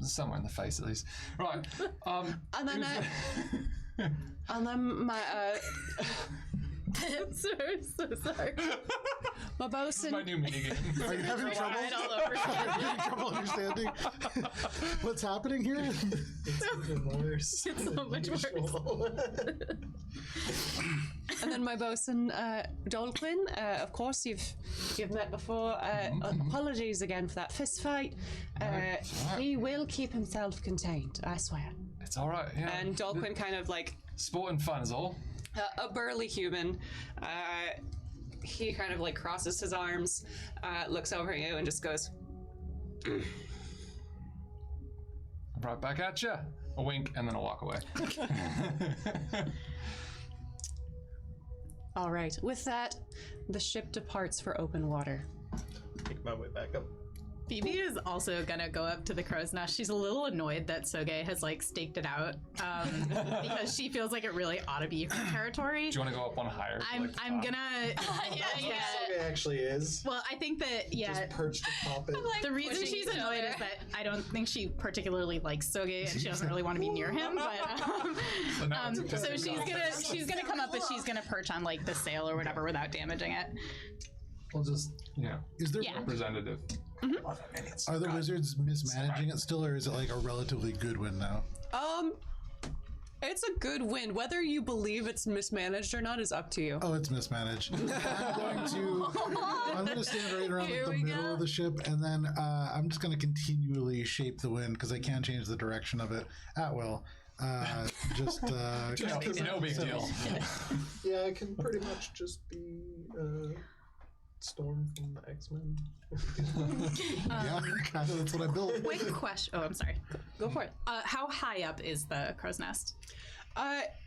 somewhere in the face, at least. Right. And then, and then my so sorry. my This is bosun. my new minigame. Are you having trouble? Are you having trouble understanding what's happening here? It's even worse. It's so much worse. And then my bosun, Dolquin. Of course, you've met before. Apologies again for that fist fight. He will keep himself contained, I swear. It's all right. Yeah. And Dolquin kind of like Sport and fun is all. a burly human. He kind of like crosses his arms, looks over at you, and just goes, Right back at you. A wink and then a walk away. "All right." With that, the ship departs for open water. Make my way back up. Phoebe is also gonna go up to the crow's nest. She's a little annoyed that Soge has like staked it out because she feels like it really ought to be her territory. Do you want to go up one higher? I'm gonna yeah. It actually is. Well, I think that Just perched atop it. the reason pushing she's each annoyed other. is that I don't think she particularly likes Soge and she doesn't really want to be near him. But so she's gonna come up, but she's gonna perch on like the sail or whatever without damaging it. We'll just, Is there Yeah. representative. are the wizards mismanaging it still, or is it like a relatively good win now? It's a good win. Whether you believe it's mismanaged or not is up to you. Oh, it's mismanaged. I'm going to stand right around Here the we middle go. of the ship, and then I'm just going to continually shape the wind because I can change the direction of it at will. No big deal. Yeah, I can pretty much just be Storm from the X-Men. Yeah, kind of. That's what I built. Quick question. Oh, I'm sorry. Go for it. How high up is the crow's nest?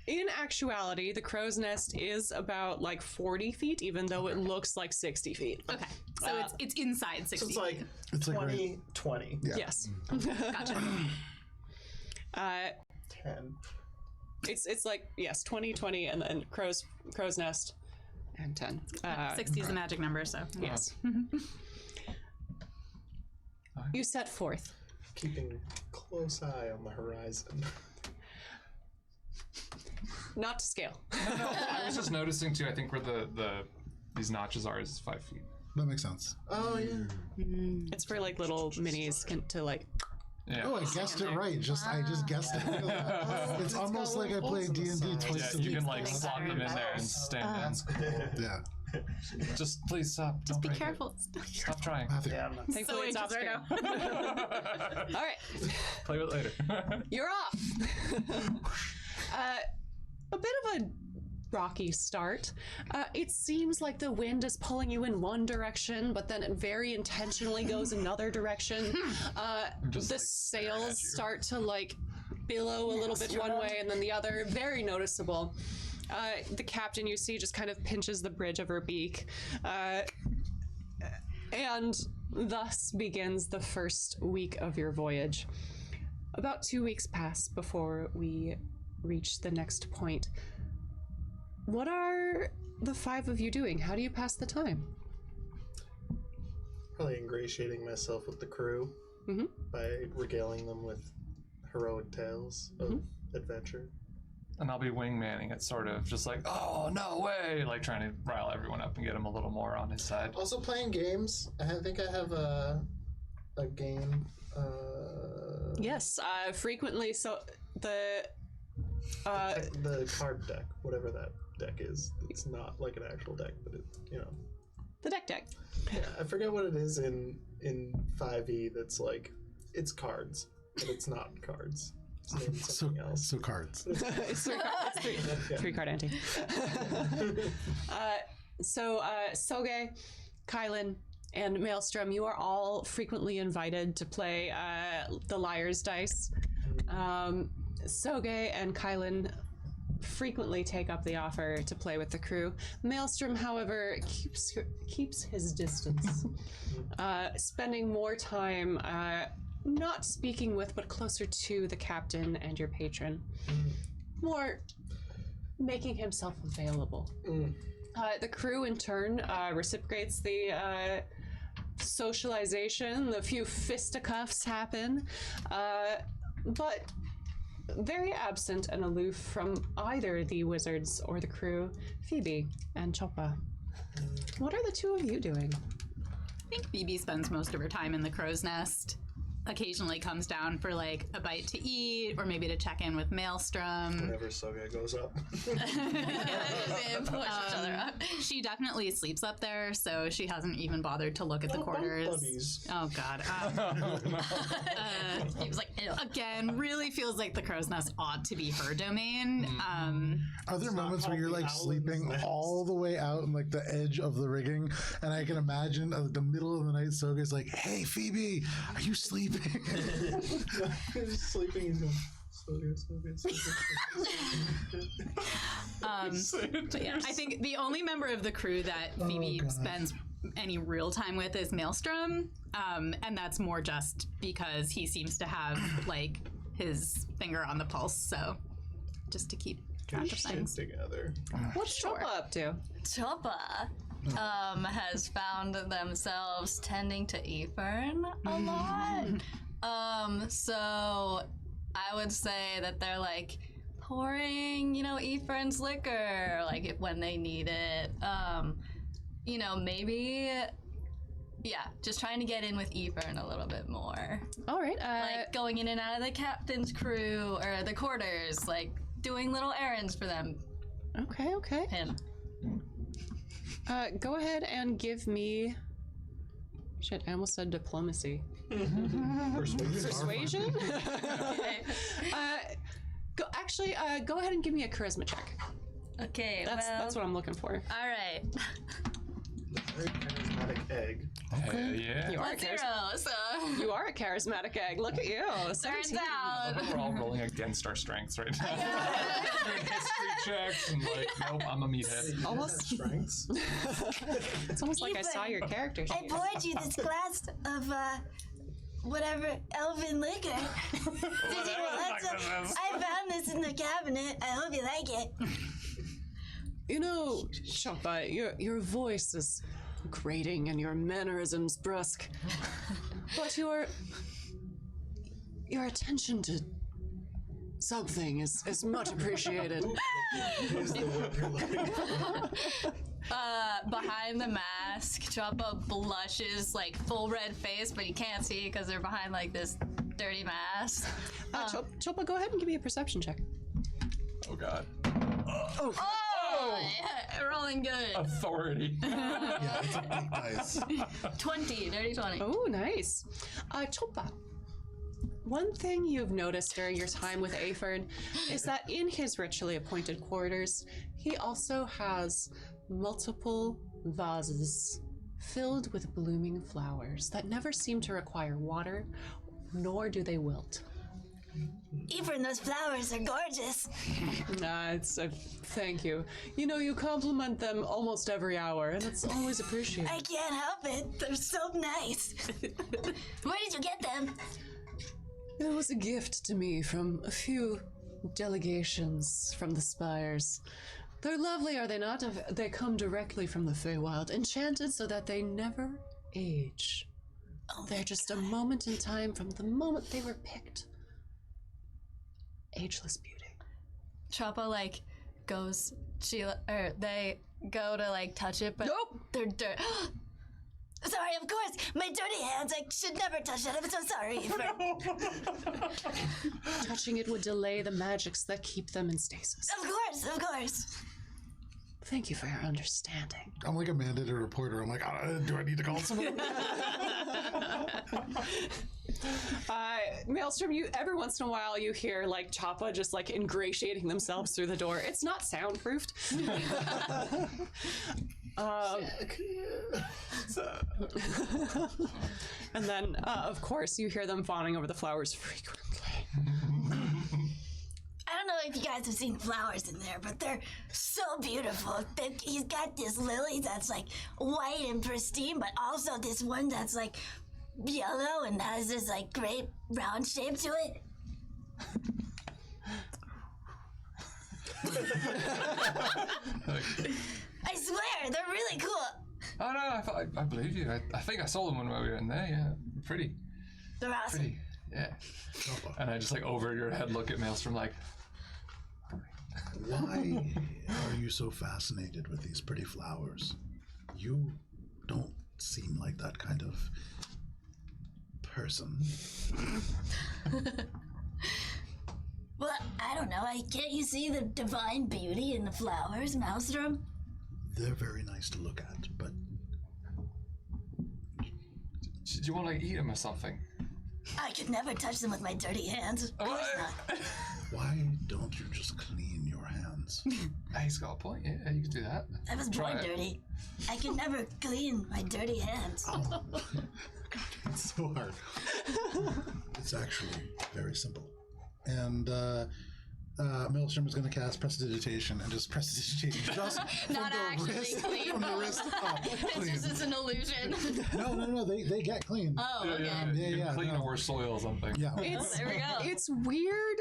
In actuality, the crow's nest is about like 40 feet, even though it looks like 60 feet. Okay, so it's inside 60. So it's like It's like 20, 20, Yeah. Yes. Gotcha. 10. It's like, yes, 20, 20, and then crow's nest, and 10. 60 is the magic number, so Yes. You set forth. Keeping close eye on the horizon. Not to scale. I was just noticing too, I think where these notches are is 5 feet. That makes sense. Oh, yeah. It's for like little minis to like. Yeah. Oh, I guessed it right. I just guessed it. It's almost like I play D&D twice a You week. can like slot them in there and stand down. Yeah. Just please stop. Don't be break it. careful. Stop trying. I think Thankfully, it's off screen. All right, Play with it later. you're off. A bit of a rocky start. It seems like the wind is pulling you in one direction, but then it very intentionally goes another direction. Just, The like, sails start to like billow a little bit one way and then the other. Very noticeable. The captain, you see, just kind of pinches the bridge of her beak. And thus begins the first week of your voyage. About 2 weeks pass before we reach the next point. What are the five of you doing? How do you pass the time? Probably ingratiating myself with the crew by regaling them with heroic tales of adventure. And I'll be wingmanning it, sort of just like, oh, no way, like trying to rile everyone up and get him a little more on his side. Also playing games. I think I have a game. Yes, frequently. So the card deck, whatever that deck is. It's not like an actual deck, but the deck. Yeah, I forget what it is in 5e. That's like it's cards, but it's not cards. It's named something else. So cards. It's three card ante. Soge, Kylan, and Maelstrom, you are all frequently invited to play the Liar's Dice. Soge and Kylan frequently take up the offer to play with the crew. Maelstrom, however, keeps his distance, spending more time not speaking with, but closer to the captain and your patron. More making himself available. The crew, in turn, reciprocates the socialization. The few fisticuffs happen, but very absent and aloof from either the wizards or the crew. Phoebe and Choppa, what are the two of you doing? I think Phoebe spends most of her time in the crow's nest. Occasionally comes down for like a bite to eat or maybe to check in with Maelstrom. Whenever Soga goes up. Push each other up. She definitely sleeps up there, so she hasn't even bothered to look at the quarters. Buddies. Oh God. He was like, ew. Again, really feels like the crow's nest ought to be her domain. Are there moments where called you're the like Owl's sleeping Nest. all the way out in like the edge of the rigging, and I can imagine at the middle of the night, Soga's like, "Hey, Phoebe, are you sleeping?" He's sleeping. He's going, Soga. But yeah, I think the only member of the crew that Phoebe spends any real time with is Maelstrom, and that's more just because he seems to have like his finger on the pulse, so just to keep track of things. Together. What's Choppa up to? Choppa has found themselves tending to Ephern a lot. So I would say that they're like pouring, Ephern's liquor, like when they need it. Maybe, just trying to get in with Ephern a little bit more. All right. Like going in and out of the captain's crew or the quarters, like doing little errands for them. Okay. Him. Go ahead and give me. Shit, I almost said diplomacy. Persuasion? Okay. Go ahead and give me a charisma check. Okay, That's what I'm looking for. all right. Very charismatic egg. Yeah. You are, One zero, so you are a charismatic egg. Look at you. turns 17. out. We're all rolling against our strengths right now. Doing history checks and like, nope, I'm a meathead. Almost. Strengths. It's almost like I saw your character I sheet. poured you this glass of whatever elven liquor. Did you want some? I found this in the cabinet. I hope you like it. You know, Choppa, your voice is grating and your mannerisms brusque, but your attention to something is much appreciated. Is the word you're looking for. Behind the mask, Choppa blushes like full red face, but you can't see because they're behind like this dirty mask. Choppa, go ahead and give me a perception check. Oh god. Oh, rolling good. Authority. Yeah, it's a big dice. 20, dirty 20. Oh, nice. Choppa, one thing you've noticed during your time with Ephern is that in his ritually appointed quarters, he also has multiple vases filled with blooming flowers that never seem to require water, nor do they wilt. Ephern, those flowers are gorgeous. Thank you. You know, you compliment them almost every hour, and it's always appreciated. I can't help it. They're so nice. Where did you get them? It was a gift to me from a few delegations from the spires. They're lovely, are they not? They come directly from the Feywild, enchanted so that they never age. They're just a moment in time from the moment they were picked. Ageless beauty. Choppa like goes, they go to like touch it, but Nope. they're dirt. Sorry, of course. My dirty hands. I should never touch that. I'm so sorry, Ephern. Touching it would delay the magics that keep them in stasis. Of course. Thank you for your understanding. I'm like a mandated reporter. I'm like, do I need to call someone? Maelstrom, every once in a while you hear like Choppa just like ingratiating themselves through the door. It's not soundproofed. And then, of course, you hear them fawning over the flowers frequently. I don't know know if you guys have seen flowers in there, but they're so beautiful. He's got this lily that's like white and pristine, but also this one that's like yellow and has this like great round shape to it. I swear, they're really cool. Oh no, I believe you. I think I saw them when we were in there. Yeah, pretty. They're awesome. Pretty. Yeah. And I just like over your head look at Maelstrom like. Why are you so fascinated with these pretty flowers? You don't seem like that kind of person. Well, I don't know. Can't you see the divine beauty in the flowers, Maelstrom? They're very nice to look at, but Do you want to like eat them or something? I could never touch them with my dirty hands. Of course not. why don't you just clean your hands? He's got a point. Yeah, you could do that. I was Try born it. dirty. I could never clean my dirty hands. Oh, it's so hard. It's actually very simple. And Maelstrom is going to cast Prestidigitation and just prestidigitate just Not from the actually wrist, clean. from the wrist up. This is an illusion. No, they get clean. Oh, okay. You can clean no. over soil or something. Yeah. There we go. It's weird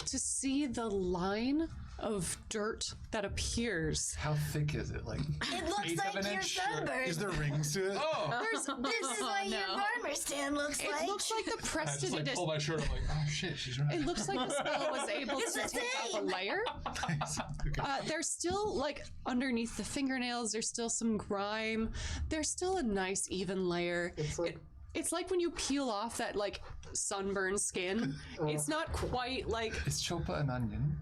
to see the line of dirt that appears. How thick is it? Like It looks eighth of like an your inch? sunburn. Is there rings to it? Oh! This is what your no. farmer stand looks It like. looks like the I just like prestidigitation. pull my shirt. I'm like, oh shit, she's right. It looks like the spell was able It's to the take off a same. layer. There's still, like, underneath the fingernails, there's still some grime. There's still a nice, even layer. It's like It's like when you peel off that, like, sunburned skin. It's not quite like... Is Chopa an onion?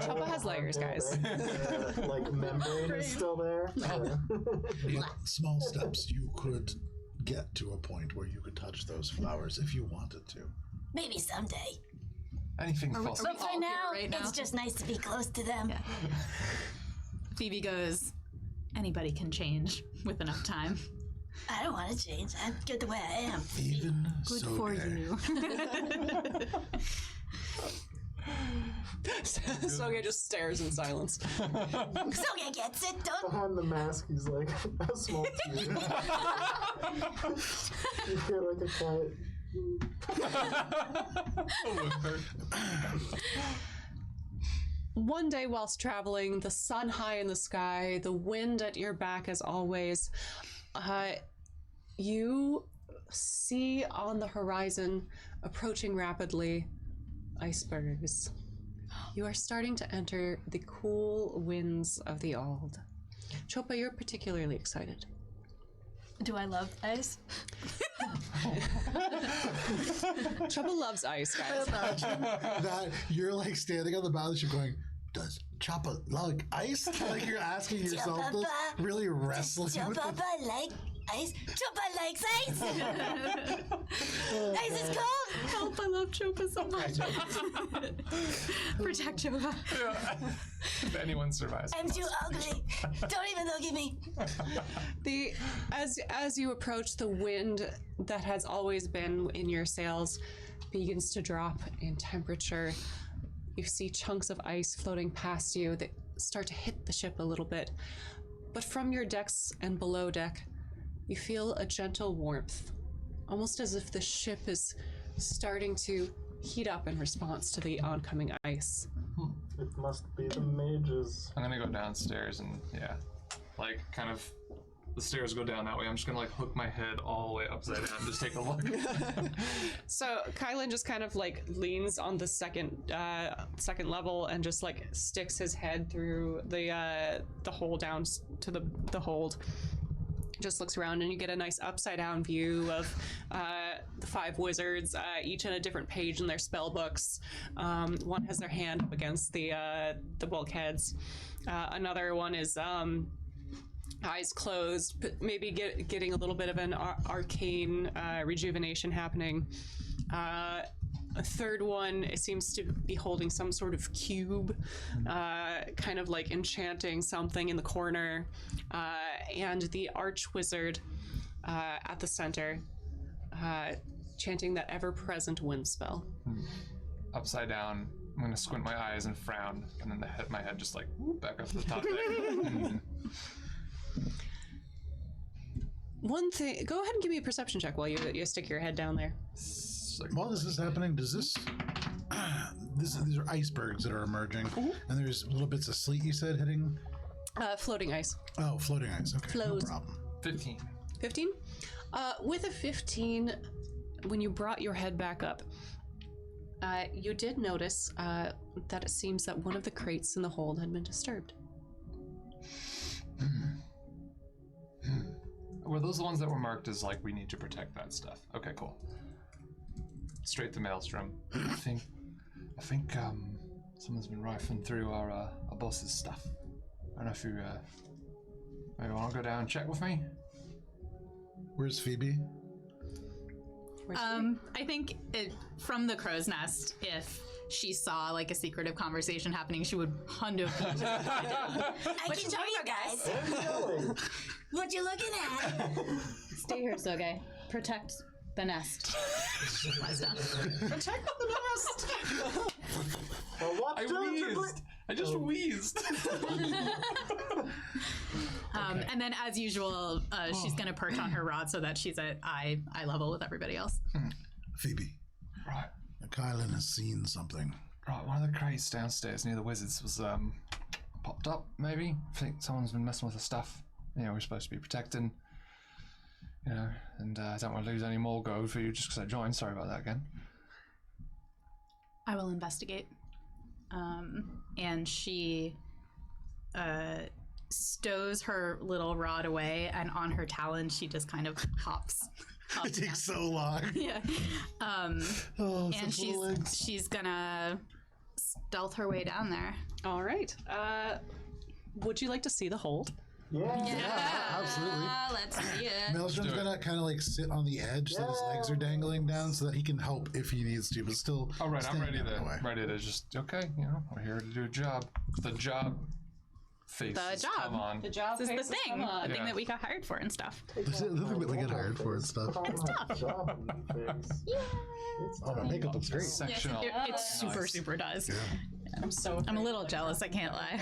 Choppa has layers, guys. Like membrane is still there. With small steps, you could get to a point where you could touch those flowers if you wanted to. Maybe someday. Anything's possible. But for all here now, right now? it's just nice to be close to them. Phoebe goes, anybody can change with enough time. I don't want to change. I'm good the way I am. Even Good so for gay. you. Soga just stares in silence. Soga gets it. Don't. Behind the mask, he's like a small tear. You hear like a quiet. One day whilst traveling, the sun high in the sky, the wind at your back as always, you see on the horizon, approaching rapidly, icebergs. You are starting to enter the cool winds of the Ald. Chopa, you're particularly excited. Do I love ice? Chopa loves ice, guys. Imagine that you're like standing on the bow of the ship going, does Choppa like ice? Like you're asking yourself this, really wrestling with it. Choppa like ice. Choppa likes ice. Ice is cold. Help, I love Chopa so much. Protect Chopa. If anyone survives. I'm too ugly. Don't even look at me. As you approach, the wind that has always been in your sails begins to drop in temperature. You see chunks of ice floating past you that start to hit the ship a little bit. But from your decks and below deck, you feel a gentle warmth, almost as if the ship is starting to heat up in response to the oncoming ice. It must be the mages. I'm gonna go downstairs and like kind of the stairs go down that way. I'm just gonna like hook my head all the way upside down and just take a look. So Kylan just kind of like leans on the second level and just like sticks his head through the hole down to the hold. Just looks around and you get a nice upside down view of the 5 wizards, each in a different page in their spell books. One has their hand up against the bulkheads. Another one is eyes closed, but maybe getting a little bit of an arcane rejuvenation happening. A third one seems to be holding some sort of cube, kind of like enchanting something in the corner. And the arch wizard at the center, chanting that ever-present wind spell. Upside down, I'm gonna squint my eyes and frown, and then my head just like whoop, back up to the top there. One thing, go ahead and give me a perception check while you stick your head down there. While this is happening, does this... these are icebergs that are emerging, and there's little bits of sleet, you said, hitting... Floating ice. Oh, floating ice. Okay, no problem. 15. 15? With a 15, when you brought your head back up, you did notice that it seems that one of the crates in the hold had been disturbed. Were those the ones that were marked as like we need to protect that stuff? Okay, cool. Straight to Maelstrom. I think someone's been rifling through our boss's stuff. I don't know if you maybe want to go down and check with me. Where's Phoebe? I think from the crow's nest, if she saw like a secretive conversation happening, she would 100%. I can show you guys. What you looking at? Stay here, Soge. Protect the nest. Protect the nest! Well, what I just wheezed. And then, as usual, she's going to perch on her rod so that she's at eye level with everybody else. Phoebe. Right. Kylan has seen something. Right, one of the crates downstairs near the wizards was popped up, maybe. I think someone's been messing with the stuff. You know, we're supposed to be protecting. You know, and I don't want to lose any more gold for you just because I joined. Sorry about that again. I will investigate. And she stows her little rod away, and on her talon, she just kind of hops It takes so long. Yeah. And she's gonna stealth her way down there. All right. Would you like to see the hold? Yeah. Absolutely. Let's see it. Maelstrom's gonna kind of like sit on the edge so his legs are dangling down so that he can help if he needs to, but still. All right, I'm staying ready out of the way. to just okay. You know, we're here to do a job. The job. Face. The job. Come on. The job This is the faces thing. come on. The thing Yeah. that we got hired for and stuff. The thing that they get hired for and stuff. Oh, the makeup looks great. Sectional. It super does. Yeah. I'm a little jealous, I can't lie.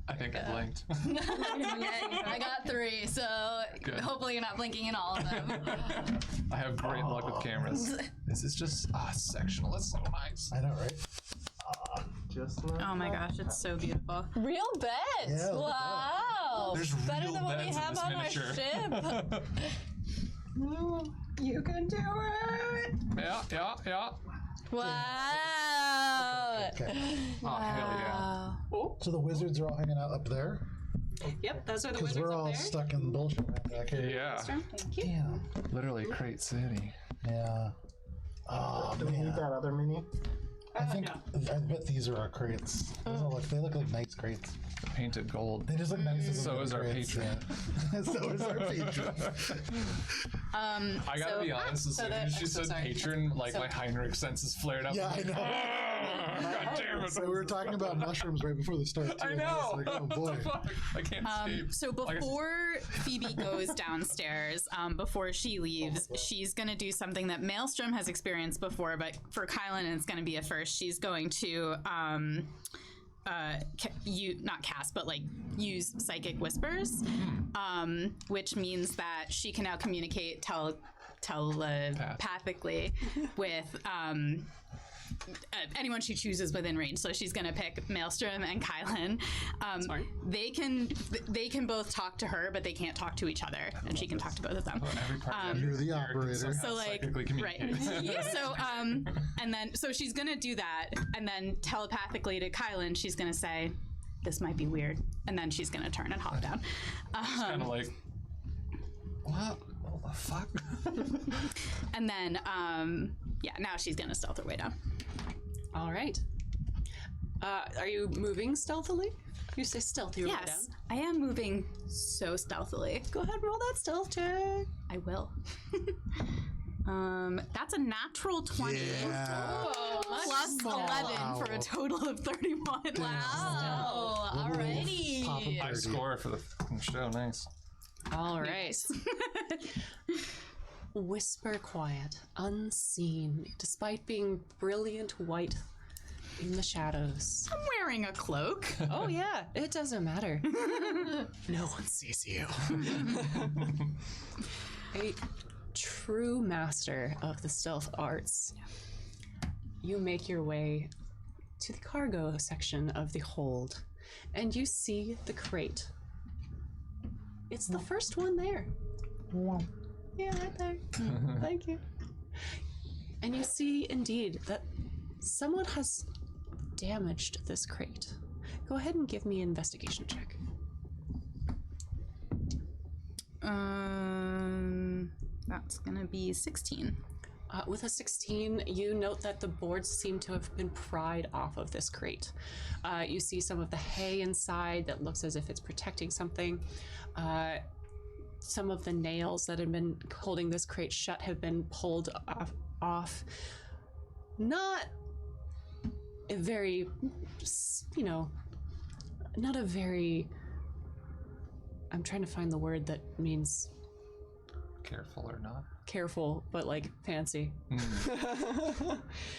I think I blinked. I got 3, so Good. hopefully you're not blinking in all of them. I have great luck with cameras. This is just sectional. That's so nice. I know, right? Just like Oh my gosh, it's so beautiful. Real beds. Yeah, look at Wow. There's Better real than what we beds in have this on our miniature. ship. You can do it! Yeah. Wow. Okay. Oh, hell yeah. So the wizards are all hanging out up there? Yep, those are the Because wizards we're up all there. stuck in bullshit right back here. Yeah. Thank you. Damn. Literally Crate City. Yeah. Oh, Do we need man. that other mini? I bet these are our crates. They look like nice crates. Painted gold. They just look nice as So is our crates, patron. yeah. So is our patron. I gotta be honest, as soon as she said patron, like my Heinrich senses flared up. Yeah, I know. God damn it. So we were talking about mushrooms right before the start, too. I know. Like, oh, boy. What the fuck? I can't escape. So before Phoebe goes downstairs, before she leaves, she's going to do something that Maelstrom has experienced before, but for Kylan it's going to be a first. She's going to not cast, but like use psychic whispers, which means that she can now communicate telepathically with anyone she chooses within range. So she's going to pick Maelstrom and Kylan. They can both talk to her, but they can't talk to each other, and she can talk to both of them. Every part You're the operator. So like, right? So and then so she's gonna do that, and then telepathically to Kylan, she's gonna say, "This might be weird," and then she's gonna turn and hop down. kind of like, what the fuck? And then now she's gonna stealth her way down. All right. Are you moving stealthily? You say stealthy right Yes, I am moving so stealthily. Go ahead and roll that stealth check. I will. That's a natural 20. Yeah. Plus 11 for a total of 31. Wow. Alrighty. Pop 'em I 30. score for the fucking show. Nice. All right. whisper quiet, unseen, despite being brilliant white in the shadows. I'm wearing a cloak. Oh yeah, it doesn't matter. No one sees you. A true master of the stealth arts. You make your way to the cargo section of the hold, and you see the crate. It's the first one there. Yeah, right there. Thank you. And you see indeed that someone has damaged this crate. Go ahead and give me an investigation check. That's gonna be 16. With a 16, you note that the boards seem to have been pried off of this crate. You see some of the hay inside that looks as if it's protecting something. Some of the nails that had been holding this crate shut have been pulled off. Not a very, not a very, I'm trying to find the word that means Careful or not? careful, but like fancy. You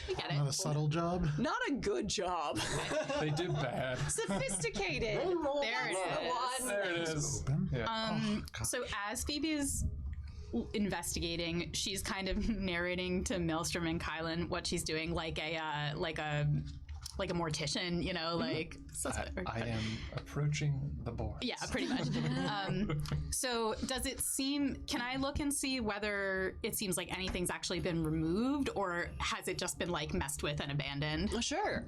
get it. Not a subtle job. Not a good job. They did bad. Sophisticated. There it is. There it is. Open. Yeah. So as Phoebe's investigating, she's kind of narrating to Maelstrom and Kylan what she's doing, like a mortician, like I am approaching the board. yeah, pretty much. So does it seem? Can I look and see whether it seems like anything's actually been removed, or has it just been like messed with and abandoned? Sure.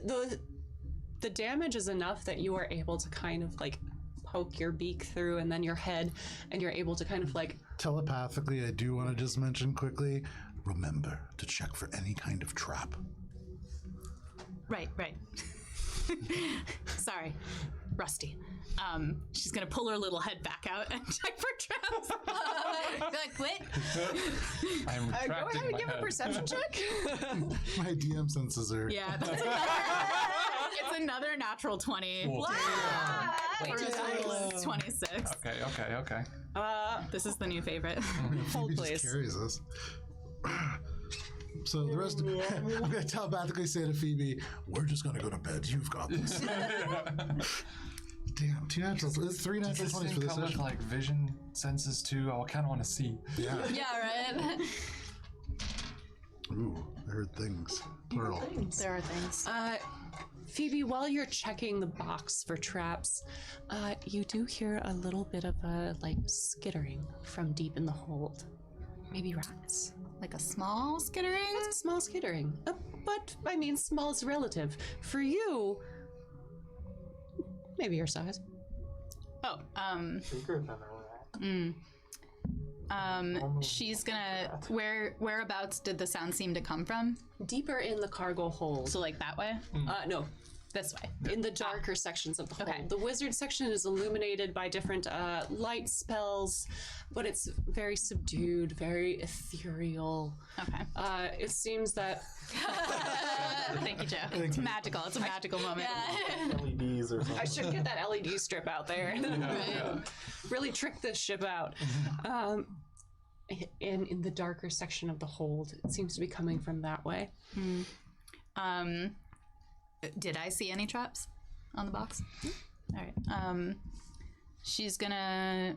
The damage is enough that you are able to kind of like poke your beak through and then your head, and you're able to kind of like Telepathically, I do want to just mention quickly, remember to check for any kind of trap. Right. Sorry, rusty. She's gonna pull her little head back out and check for traps. Like, quit. I'm go retracting ahead and my give a head. perception check. My DM senses are. Yeah, that's it's another natural 20. Cool. Versus 26. Okay. This is the new favorite. Hold, Phoebe just please. carries us. So the rest of I'm going to telepathically say to Phoebe, we're just going to go to bed. You've got this. Damn, 2 naturals. It's 3 Does natural this 20s thing for this come with session. like vision senses too? I kind of want to see. Yeah. Yeah, right. Ooh, I heard things. Plural. There are things. Phoebe, while you're checking the box for traps, you do hear a little bit of a like skittering from deep in the hold. Maybe rats. Like a small skittering? It's a small skittering, but I mean, small is relative. For you, maybe your size. Oh, Bigger than a rat. she's gonna. Whereabouts did the sound seem to come from? Deeper in the cargo hold. So like that way? No, This way. in the darker sections of the hold. Okay. The wizard section is illuminated by different light spells, but it's very subdued, very ethereal. Okay. It seems that Thank you, Joe. It's magical. It's a magical moment. LEDs or something. I should get that LED strip out there. Really trick this ship out. In the darker section of the hold, it seems to be coming from that way. Did I see any traps on the box? All right. She's gonna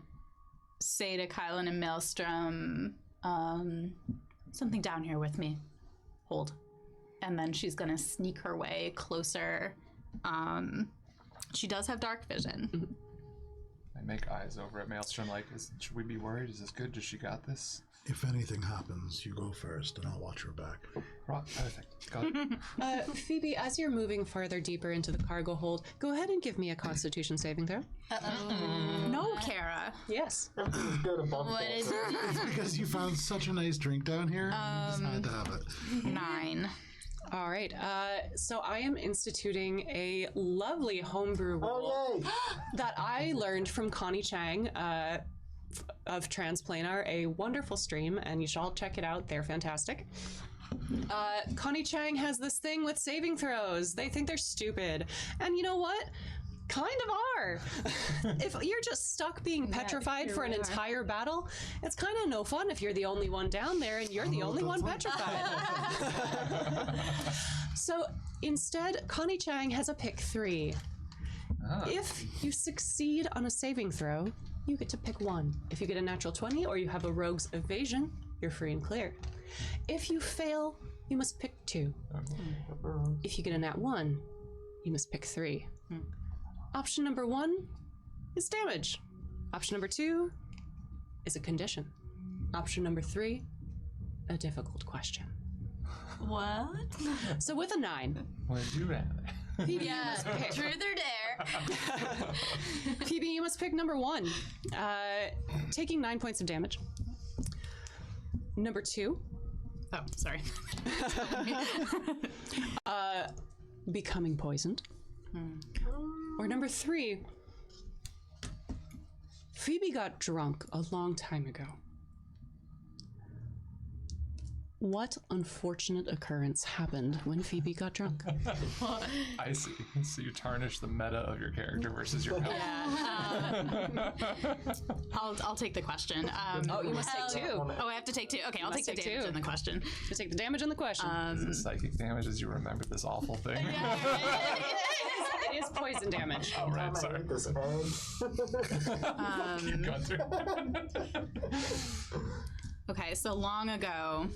say to Kylan and Maelstrom, something down here with me. Hold. And then she's gonna sneak her way closer. She does have dark vision. I make eyes over at Maelstrom like, should we be worried? Is this good? Does she got this? If anything happens, you go first, and I'll watch your back. Right, perfect. Got it. Phoebe, as you're moving farther deeper into the cargo hold, go ahead and give me a Constitution saving throw. No, Kara. Yes. Everything's good above What that. is it? Because you found such a nice drink down here, you just had to have it. 9. All right. So I am instituting a lovely homebrew rule Oh, yay! that I learned from Connie Chang of Transplanar, a wonderful stream, and you should all check it out. They're fantastic. Connie Chang has this thing with saving throws. They think they're stupid. And you know what? kind of are. If you're just stuck being petrified for an entire battle, it's kind of no fun if you're the only one down there and you're the only one petrified. So instead, Connie Chang has a pick 3. If you succeed on a saving throw, you get to pick 1. If you get a natural 20 or you have a rogue's evasion, you're free and clear. If you fail, you must pick 2. If you get a nat 1, you must pick 3. Option number 1 is damage. Option number 2 is a condition. Option number 3, a difficult question. What? So with a 9, Would you rather? Phoebe, Yeah, truth or dare. Phoebe, you must pick number 1. Taking 9 points of damage. Number 2, Oh, sorry. becoming poisoned. Or number 3, Phoebe got drunk a long time ago. What unfortunate occurrence happened when Phoebe got drunk? I see. So you tarnish the meta of your character versus your health. I'll take the question. Oh, you must take 2. Oh, I have to take 2. Okay, I'll take the take damage 2. and the question. You take the damage and the question. Is it psychic damage as you remember this awful thing? It is poison damage. Oh, right, I sorry. ate this egg. Keep going through. Okay, so long ago,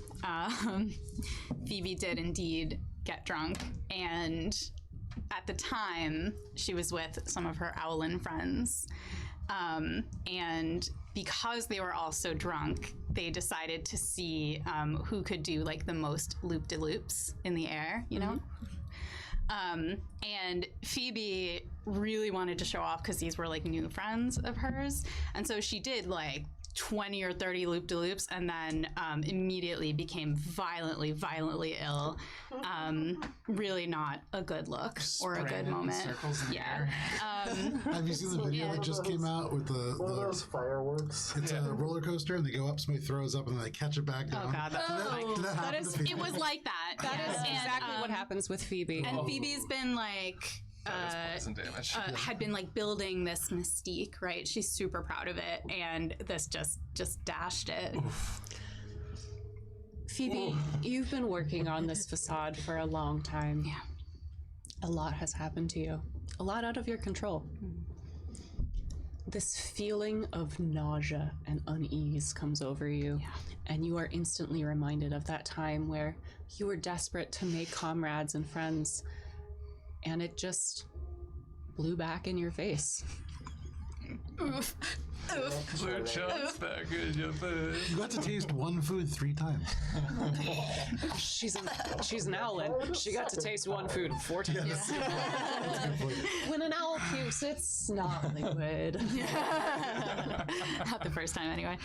Phoebe did indeed get drunk, and at the time, she was with some of her Owlin friends. And because they were all so drunk, they decided to see who could do like the most loop-de-loops in the air, you know? And Phoebe really wanted to show off because these were like new friends of hers. And so she did like 20 or 30 loop-de-loops and then immediately became violently ill. Really not a good look or a good moment. Circles in the Yeah. air. Have you seen the video that just came out with One of those the fireworks. it's a roller coaster and they go up, somebody throws up, and then they catch it back down. Oh God, Did that happen to Phoebe? it was like that. That is And, exactly what happens with Phoebe. And Phoebe's been like Poison damage. had been like building this mystique, right? She's super proud of it, and this just dashed it. Phoebe, you've been working on this facade for a long time. Yeah. A lot has happened to you. A lot out of your control. This feeling of nausea and unease comes over you, and you are instantly reminded of that time where you were desperate to make comrades and friends, and it just blew back in your face. Blue chunks back in your face. You got to taste one food 3 times. She's an owlin. She got to taste one food 4 times. When an owl pukes, it's not liquid. Not the first time, anyway.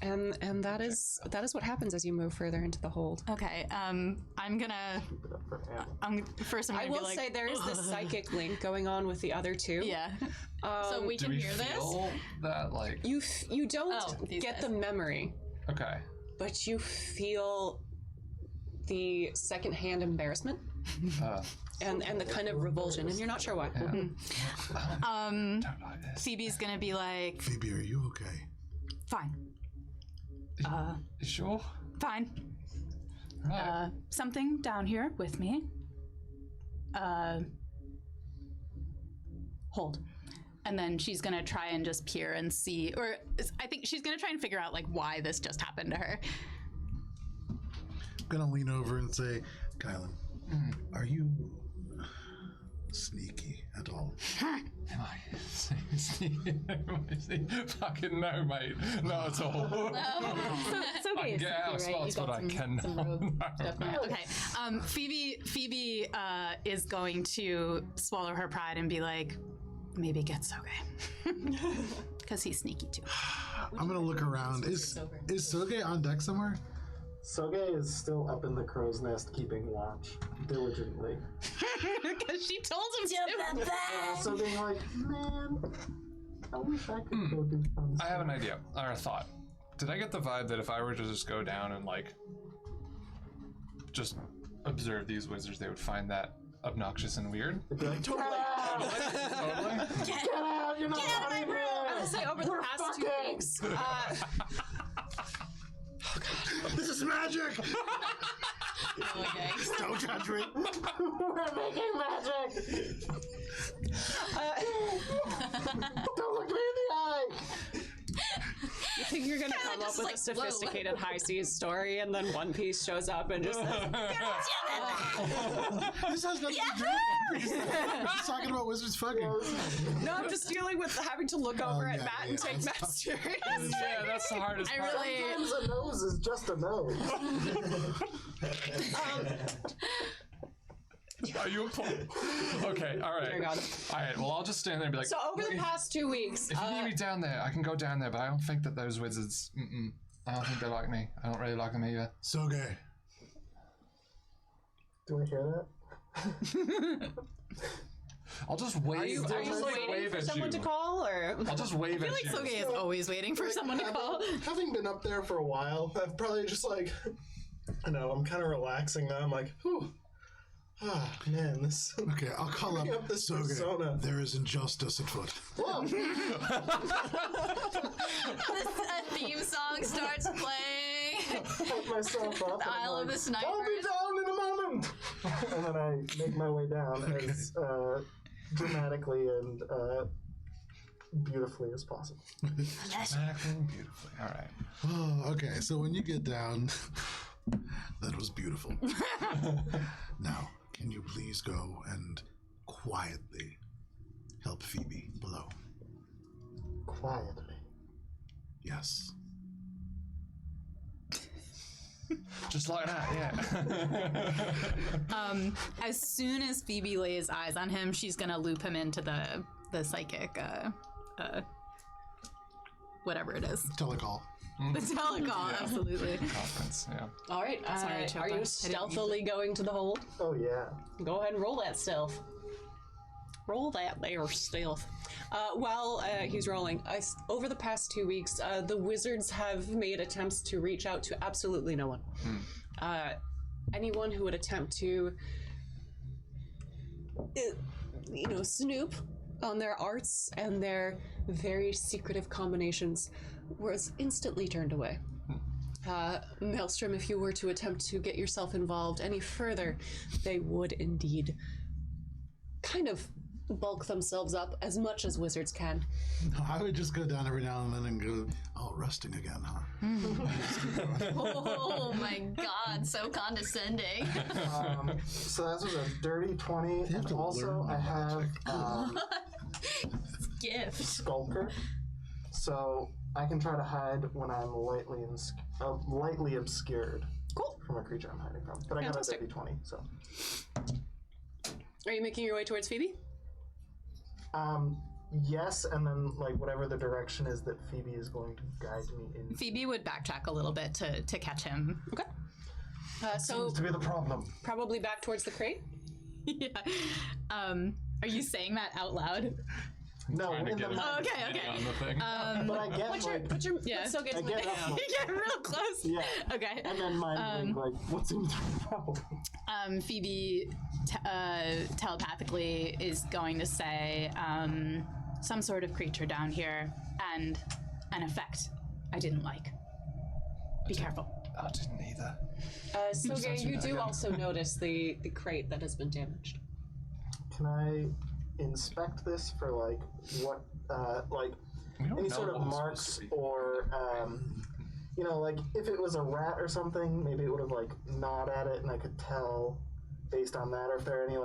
And that is what happens as you move further into the hold. Okay. I'm gonna. First, I'm I gonna will be like, say there is this psychic link going on with the other 2. yeah. So we Do can we hear this. feel that, like... You don't Oh, these get guys. the memory, Okay. but you feel the secondhand embarrassment and the kind of revulsion, and you're not sure why. Don't like this. Phoebe's gonna be like, Phoebe, are you okay? fine, You sure? fine. Right. Something down here with me. Hold. And then she's gonna try and just peer and see, or I think she's gonna try and figure out like why this just happened to her. I'm gonna lean over and say, Kylan, are you sneaky at all? Am I sneaky? Fucking no, mate. Not at all. So I can get out of spots, but I cannot. Okay. Phoebe is going to swallow her pride and be like, maybe get Soge. Because he's sneaky too. I'm gonna look around. Is Soge on deck somewhere? Soge is still up in the crow's nest keeping watch diligently. Because she told him Jump to. the bed. Also being like, man, I wish I could go do fun I have an stuff." idea, or a thought. Did I get the vibe that if I were to just go down and, like, just observe these wizards, they would find that obnoxious and weird. Totally. Totally. Get out! You're not funny, I would say over the past 2 weeks, This is magic! Okay. Don't judge me. We're making magic! Don't look me in the eye! you think you're gonna come up just with like, a sophisticated high seas story, and then One Piece shows up and just says, This has nothing to do with He's talking about wizards fucking. "No, I'm just dealing with having to look over at yeah, Matt and yeah, take Matt serious." Yeah, that's the hardest part. Sometimes a nose is just a nose. Are you a Okay, all right. Dear God. All right, well, I'll just stand there and be like, So over the past 2 weeks, if you need me down there, I can go down there, but I don't think that those wizards, I don't think they like me. I don't really like them either. So gay. Do I hear that? I'll just wave. are you I'll just waiting wave for at someone you. to call, or I'll just wave I at feel like you. Soge is always waiting for someone to call. Having been up there for a while, I've probably just like, I know, I'm kind of relaxing now. I'm like, whew. Ah, man, this. Okay, I'll call Bring up this persona. There is injustice afoot. Whoa! A theme song starts playing. Pick myself up. The Isle of the I'll be Snipers. down in a moment! And then I make my way down as dramatically and beautifully as possible. Dramatically and beautifully. All right. Oh, okay, so when you get down, that was beautiful. Now, can you please go and quietly help Phoebe below? Quietly. Yes. Just like that, yeah. As soon as Phoebe lays eyes on him, she's gonna loop him into the psychic, whatever it is. Telecall. The telecall, absolutely. Conference, yeah. all right? Sorry, are Chopa. I you didn't stealthily going to the hold? Oh, yeah. Go ahead and roll that stealth. Roll that there stealth. While he's rolling, over the past 2 weeks, the wizards have made attempts to reach out to absolutely no one. Anyone who would attempt to, snoop on their arts and their very secretive combinations was instantly turned away. Maelstrom, if you were to attempt to get yourself involved any further, they would indeed kind of bulk themselves up as much as wizards can. I would just go down every now and then and go, oh, resting again, huh? Oh my god, so condescending. So that was a dirty 20, and to also learn I have Gift. Skulker, so I can try to hide when I'm lightly obscured. Cool. From a creature I'm hiding from. But I got a Fantastic. dirty 20, so. Are you making your way towards Phoebe? Yes, and then whatever the direction is that Phoebe is going to guide me in. Phoebe would backtrack a little bit to catch him. Okay. So Seems to be the problem. probably back towards the crate. Yeah. Are you saying that out loud? No, Trying to in get the it. mind. Okay, okay. On the thing. But I get Put your Yeah. so get I get up, You get real close. yeah. Okay. And then mind what seems to be the problem? Phoebe telepathically is going to say some sort of creature down here and an effect I didn't like. Be careful. I didn't either. Soge, you do also notice the crate that has been damaged. Can I inspect this for what We don't any know sort of what it's marks supposed to be. or if it was a rat or something, maybe it would have gnawed at it and I could tell based on that, or if there are any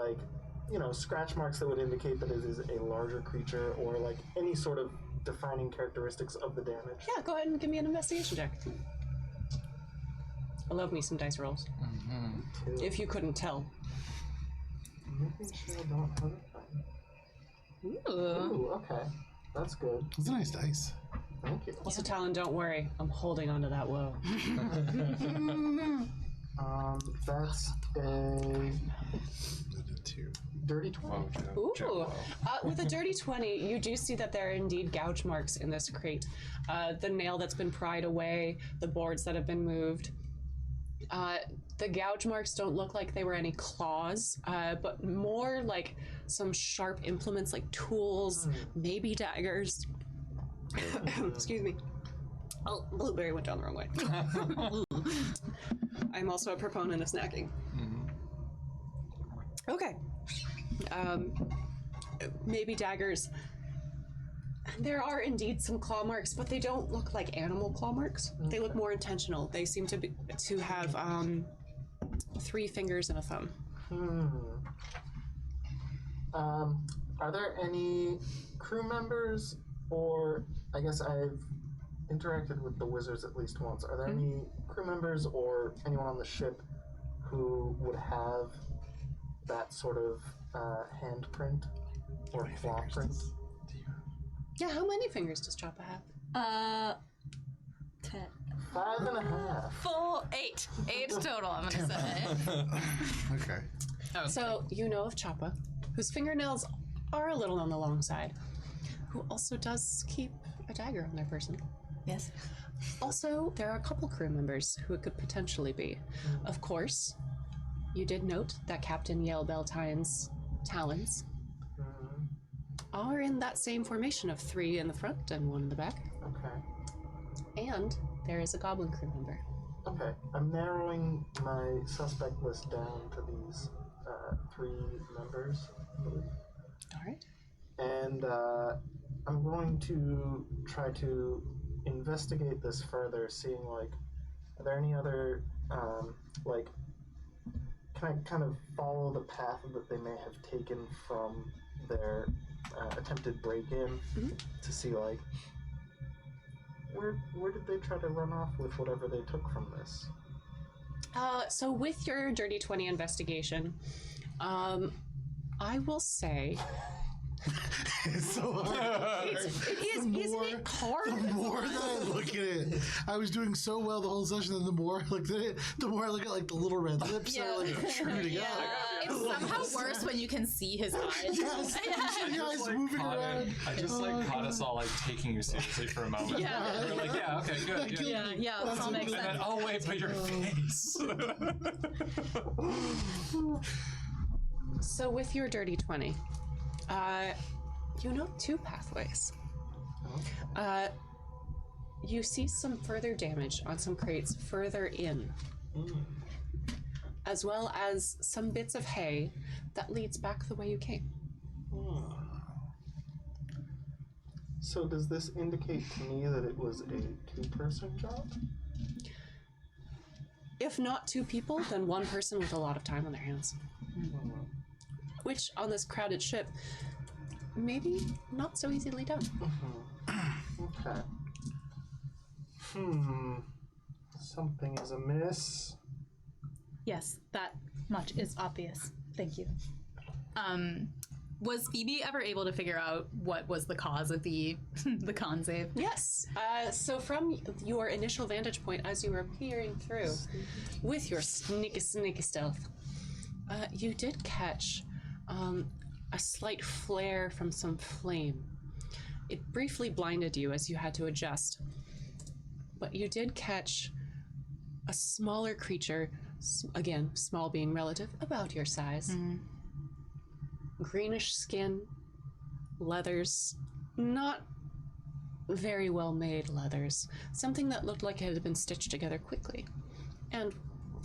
scratch marks that would indicate that it is a larger creature, or any sort of defining characteristics of the damage. Yeah, go ahead and give me an investigation check. I love me some dice rolls. If you couldn't tell. Making sure I don't hurt it. Ooh, okay. That's good. It's a nice dice. Thank you. Also, Talon, don't worry. I'm holding onto that woe. That's a Two. dirty 20. Ooh. With a dirty 20, you do see that there are indeed gouge marks in this crate. The nail that's been pried away, the boards that have been moved. The gouge marks don't look like they were any claws, but more like some sharp implements like tools, maybe daggers. Excuse me. Oh, blueberry went down the wrong way. I'm also a proponent of snacking. Okay. Maybe daggers. There are indeed some claw marks, but they don't look like animal claw marks. They look more intentional. They seem to have 3 fingers and a thumb. Are there any crew members, or I guess I've interacted with the wizards at least once. Are there any crew members or anyone on the ship who would have that sort of handprint or claw print? Yeah, how many fingers does Choppa have? 10. 5.5. Full 8. 8 total, I'm gonna say. Okay. So you know of Choppa, whose fingernails are a little on the long side, who also does keep a dagger on their person. Yes. Also, there are a couple crew members who it could potentially be. Of course, you did note that Captain Yale Beltine's talons are in that same formation of 3 in the front and 1 in the back. Okay. And there is a goblin crew member. Okay. I'm narrowing my suspect list down to these 3 members, I believe. All right. And I'm going to try to investigate this further, seeing, like, are there any other, like, can I kind of follow the path that they may have taken from their attempted break-in to see, like, where did they try to run off with whatever they took from this? So with your Dirty 20 investigation, I will say... It's so hard. Isn't it hard? The more that I look at it, I was doing so well the whole session, and the more I looked at it, the more I look at, like, the little red lips that are, like, protruding out. It's somehow worse when you can see his eyes. Yes, the eyes moving around. I just caught us all taking you seriously for a moment. Yeah. We're like, yeah, okay, good. Yeah, that all makes And then, sense. oh wait, but your face. So with your Dirty 20, you know 2 pathways. You see some further damage on some crates further in, as well as some bits of hay that leads back the way you came. So does this indicate to me that it was a 2-person job? If not 2 people, then 1 person with a lot of time on their hands. Which, on this crowded ship, maybe not so easily done. Okay. Something is amiss. Yes, that much is obvious. Thank you. Was Phoebe ever able to figure out what was the cause of the the con save? Yes. So from your initial vantage point, as you were peering through, with your sneaky stealth, you did catch a slight flare from some flame. It briefly blinded you as you had to adjust, but you did catch a smaller creature, again, small being relative, about your size. Greenish skin, leathers, not very well made leathers, something that looked like it had been stitched together quickly, and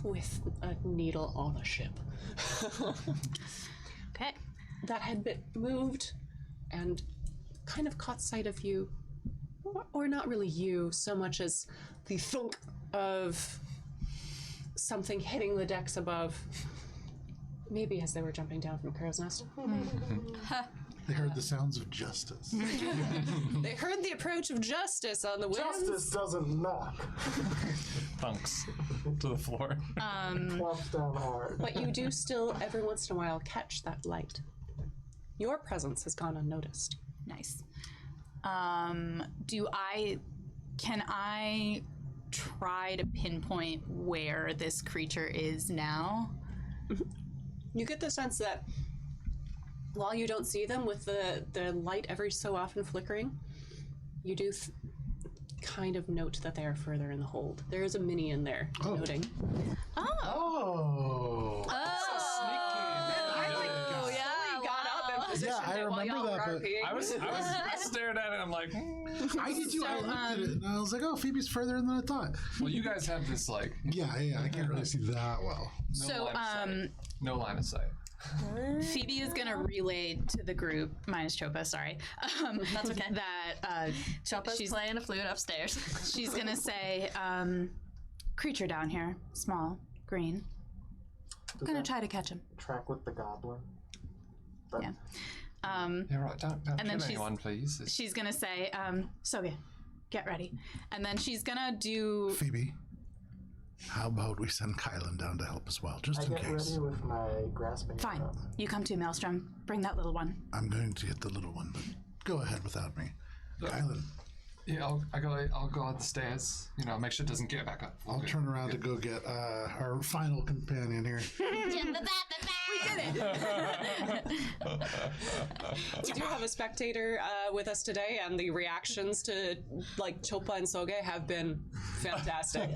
with a needle on a ship. Okay. That had been moved and kind of caught sight of you, or not really you, so much as the thunk of something hitting the decks above, maybe as they were jumping down from Crow's Nest. They heard the sounds of justice. They heard the approach of justice on the winds. Justice doesn't knock. Thunks to the floor. Plops down hard. But you do still, every once in a while, catch that light. Your presence has gone unnoticed. Nice. Can I try to pinpoint where this creature is now? You get the sense that while you don't see them with the light every so often flickering, you do kind of note that they are further in the hold. There is a mini in there noting. Oh. Yeah, I remember that, but I stared at it. I'm like, I did too. I looked at it and I was like, "Oh, Phoebe's further in than I thought." well, you guys have this like Yeah, I can't really see that well. no line of sight. Phoebe is gonna relay to the group, minus Chopa, sorry. That's okay. That Chopa's she's playing a flute upstairs. she's gonna say, creature down here, small, green. Does Gonna that try to catch him. track with the goblin? Yeah. Yeah, right. Don't And then kill anyone, please. She's gonna say, Soga, get ready. And then she's gonna do. Phoebe, how about we send Kylan down to help as well, just I in get case? ready with my grasping. Fine. up. You come too, Maelstrom. Bring that little one. I'm going to get the little one, but go ahead without me. Kylan, Yeah, I'll go up the stairs. You know, make sure it doesn't get back up. I'll turn around to go get our final companion here. We did it! We do have a spectator with us today, and the reactions to like Chopa and Soge have been fantastic.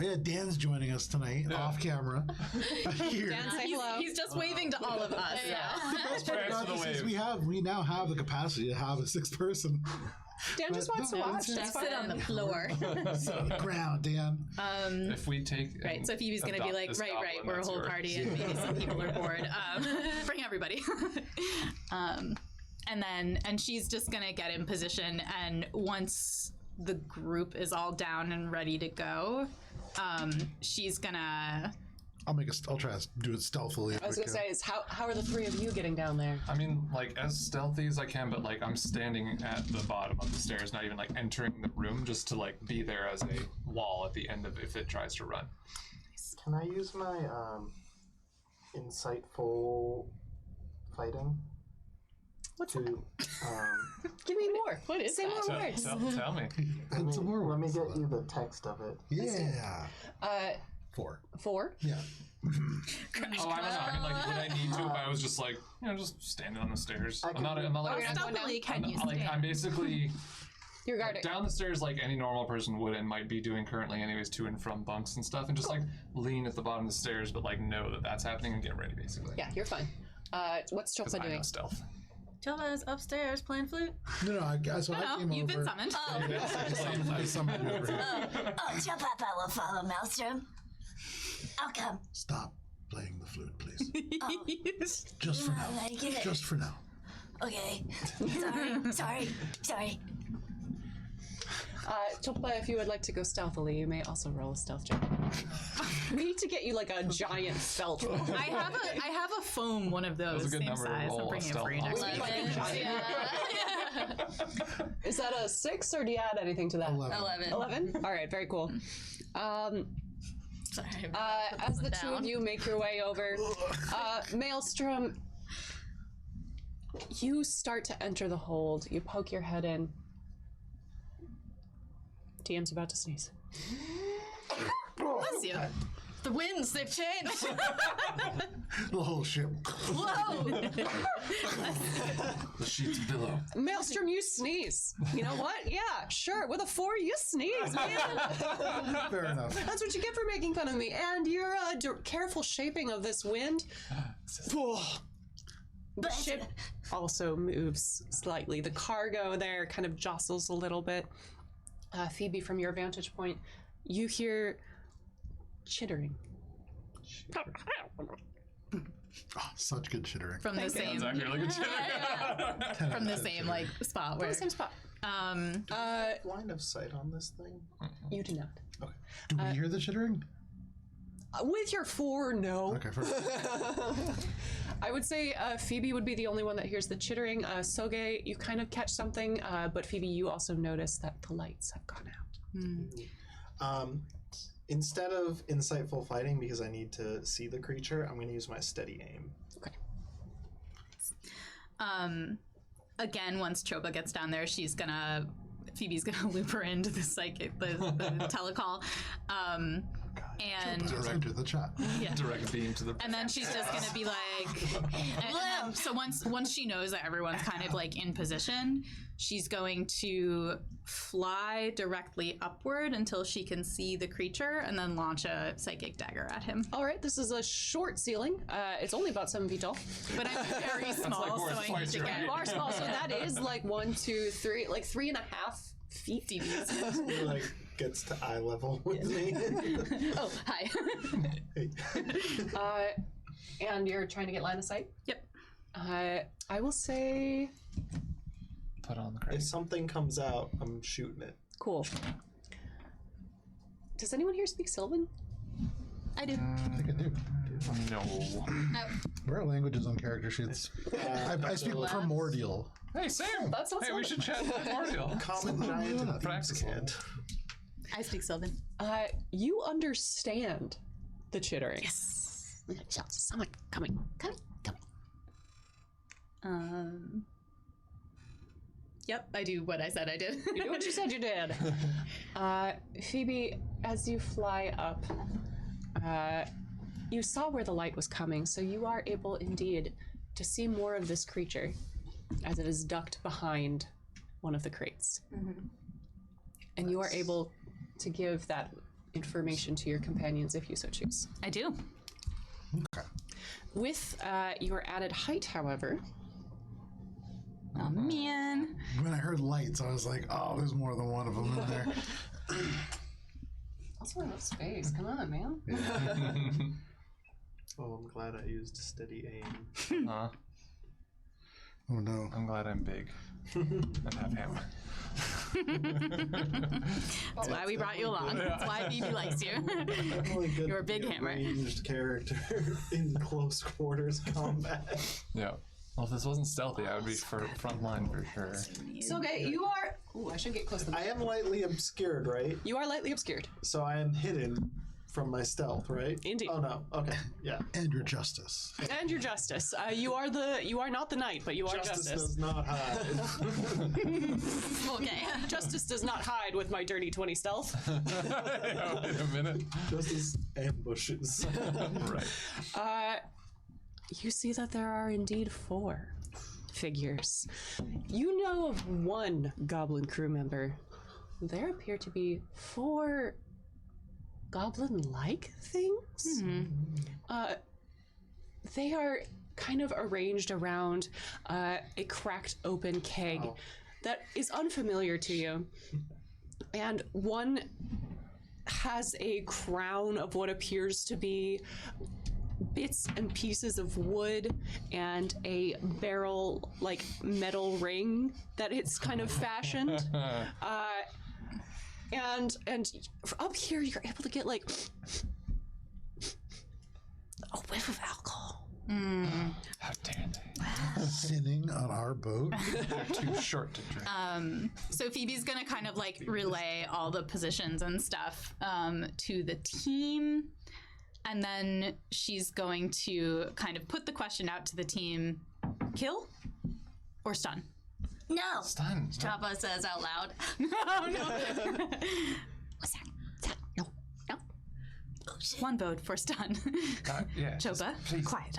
Yeah, Dan's joining us tonight, off camera. Here. Dan, say hello. He's just waving to all of us. Best part Transfer about the this is wave. we now have the capacity to have a sixth person. Dan just wants to watch. That's Sit on the floor. Sit on the ground, Dan. If we take Right, so Phoebe's gonna be adopt like, this right, goblin, we're a that's whole yours. party and maybe some people are bored. Bring everybody. And she's just gonna get in position, and once the group is all down and ready to go, she's gonna. I'll try to do it stealthily. I was gonna say, is how are the three of you getting down there? I mean, like as stealthy as I can, but like I'm standing at the bottom of the stairs, not even like entering the room, just to like be there as a wall at the end of if it tries to run. Can I use my insightful fighting? What's to Give me more. What is Say that? more words. Tell me. And some more let me ones. get you the text of it. Yeah. 4. 4. Yeah. Oh, I don't know. I mean, like, would I need to if I was just like, you know, just standing on the stairs? I'm not like, Stealthily, can you like, I'm stand? basically You're guarding. down the stairs like any normal person would and might be doing currently anyways, to and from bunks and stuff, and just like lean at the bottom of the stairs, but like know that that's happening and get ready basically. Yeah, you're fine. What's Because Chopa I know doing? stealth. Chopa's upstairs playing flute. No, I came You've over. been summoned. I summoned you over here. Oh, Chopapa will follow Maelstrom. I'll come. Stop playing the flute, please. Yes. Just for now. I get it. Just for now. Okay. Sorry. Chopa, if you would like to go stealthily, you may also roll a stealth check. We need to get you like a giant felt. I have a foam one of those, That's a good same number to size. roll I'm a bringing it stealth for you next roll. week. Is that a 6 or do you add anything to that? 11. 11? All right, very cool. Sorry. As the two of you make your way over, Maelstrom, you start to enter the hold. You poke your head in. TM's about to sneeze. Bless you. The winds, they've changed. The whole ship. Whoa! The sheets billow. Maelstrom, you sneeze. You know what? Yeah, sure. With a 4, you sneeze, man. Fair enough. That's what you get for making fun of me. And your careful shaping of this wind. The ship also moves slightly. The cargo there kind of jostles a little bit. Phoebe, from your vantage point, you hear chittering. Oh, such good chittering. From the same, That's actually really good. from the same like spot where. Same spot. Line of sight on this thing? You do not. Do we hear the chittering? With your 4, no. Okay, perfect. I would say Phoebe would be the only one that hears the chittering. Soge, you kind of catch something, but Phoebe, you also notice that the lights have gone out. Instead of insightful fighting, because I need to see the creature, I'm going to use my steady aim. Okay. Again, once Chopa gets down there, Phoebe's gonna loop her into the psychic, the telecall. And Just enter the chat. Direct beam to the. and then she's just gonna be like, so once she knows that everyone's kind of like in position, she's going to fly directly upward until she can see the creature, and then launch a psychic dagger at him. All right, this is a short ceiling. It's only about 7 feet tall. But I'm very small, worth so I need twice to your get You are small, so that is like 1, 2, 3, like 3.5 feet. It like gets to eye level with me. Oh, hi. And you're trying to get line of sight? Yep. I will say Put on the If crate. something comes out, I'm shooting it. cool. Does anyone here speak Sylvan? I do. I think I do. No. Where are languages on character sheets? I speak primordial. Hey, Sam. That's not Hey, we should chat primordial. Common giant and Practical. hand. I speak Sylvan. You understand the chittering. Yes. Someone coming. Yep, I do what I said I did. You do what you said you did. Phoebe, as you fly up, you saw where the light was coming, so you are able indeed to see more of this creature as it is ducked behind one of the crates. And you are able to give that information to your companions if you so choose. I do. Okay. With your added height, however, Oh man. When I heard lights, I was like, oh, there's more than one of them in there. also enough space. Come on, man. Oh, I'm glad I used steady aim. Huh? Oh no. I'm glad I'm big. And have hammer. That's why we brought you along. That's why Phoebe likes you. Really good You're a to big be hammer. Ranged character in close quarters combat. Yeah. Well, if this wasn't stealthy, I would be frontline for sure. So okay, you are. Ooh, I should get close to the. I am lightly obscured, right? You are lightly obscured. So I am hidden from my stealth, right? Indeed. Oh no. Okay. Yeah. And your justice. And your justice. You are not the knight, but you are Justice justice. does not hide. Okay. Justice does not hide with my dirty 20 stealth. Yeah, wait a minute. Justice ambushes. Right. You see that there are indeed 4 figures. You know of one goblin crew member. There appear to be 4 goblin-like things. They are kind of arranged around a cracked open keg that is unfamiliar to you. And one has a crown of what appears to be bits and pieces of wood and a barrel like metal ring that it's kind of fashioned. And up here you're able to get like a whiff of alcohol. How dare they? Sinning on our boat. They're too short to drink. So Phoebe's gonna kind of like relay all the positions and stuff to the team. And then she's going to kind of put the question out to the team: kill or stun? No. Stun. Choppa says out loud. Oh no! What's that? No. No. Oh, shit. One vote for stun. Yeah. just Chopa, please. quiet.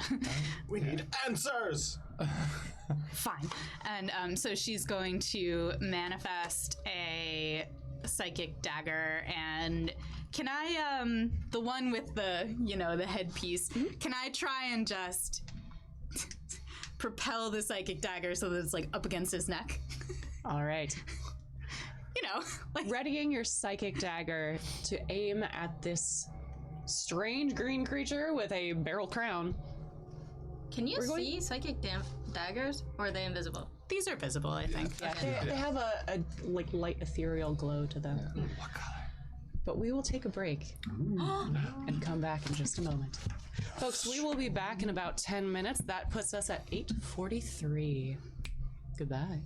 We need answers. Fine. And so she's going to manifest a psychic dagger. And can I, the one with the, the headpiece, can I try and just propel the psychic dagger so that it's like up against his neck? All right. Like Readying your psychic dagger to aim at this strange green creature with a barrel crown. Can you We're going- see psychic daggers, or are they invisible? these are visible, I think. Yeah, they have a like light ethereal glow to them. What color? But we will take a break and come back in just a moment. Folks, we will be back in about 10 minutes. That puts us at 8:43. Goodbye.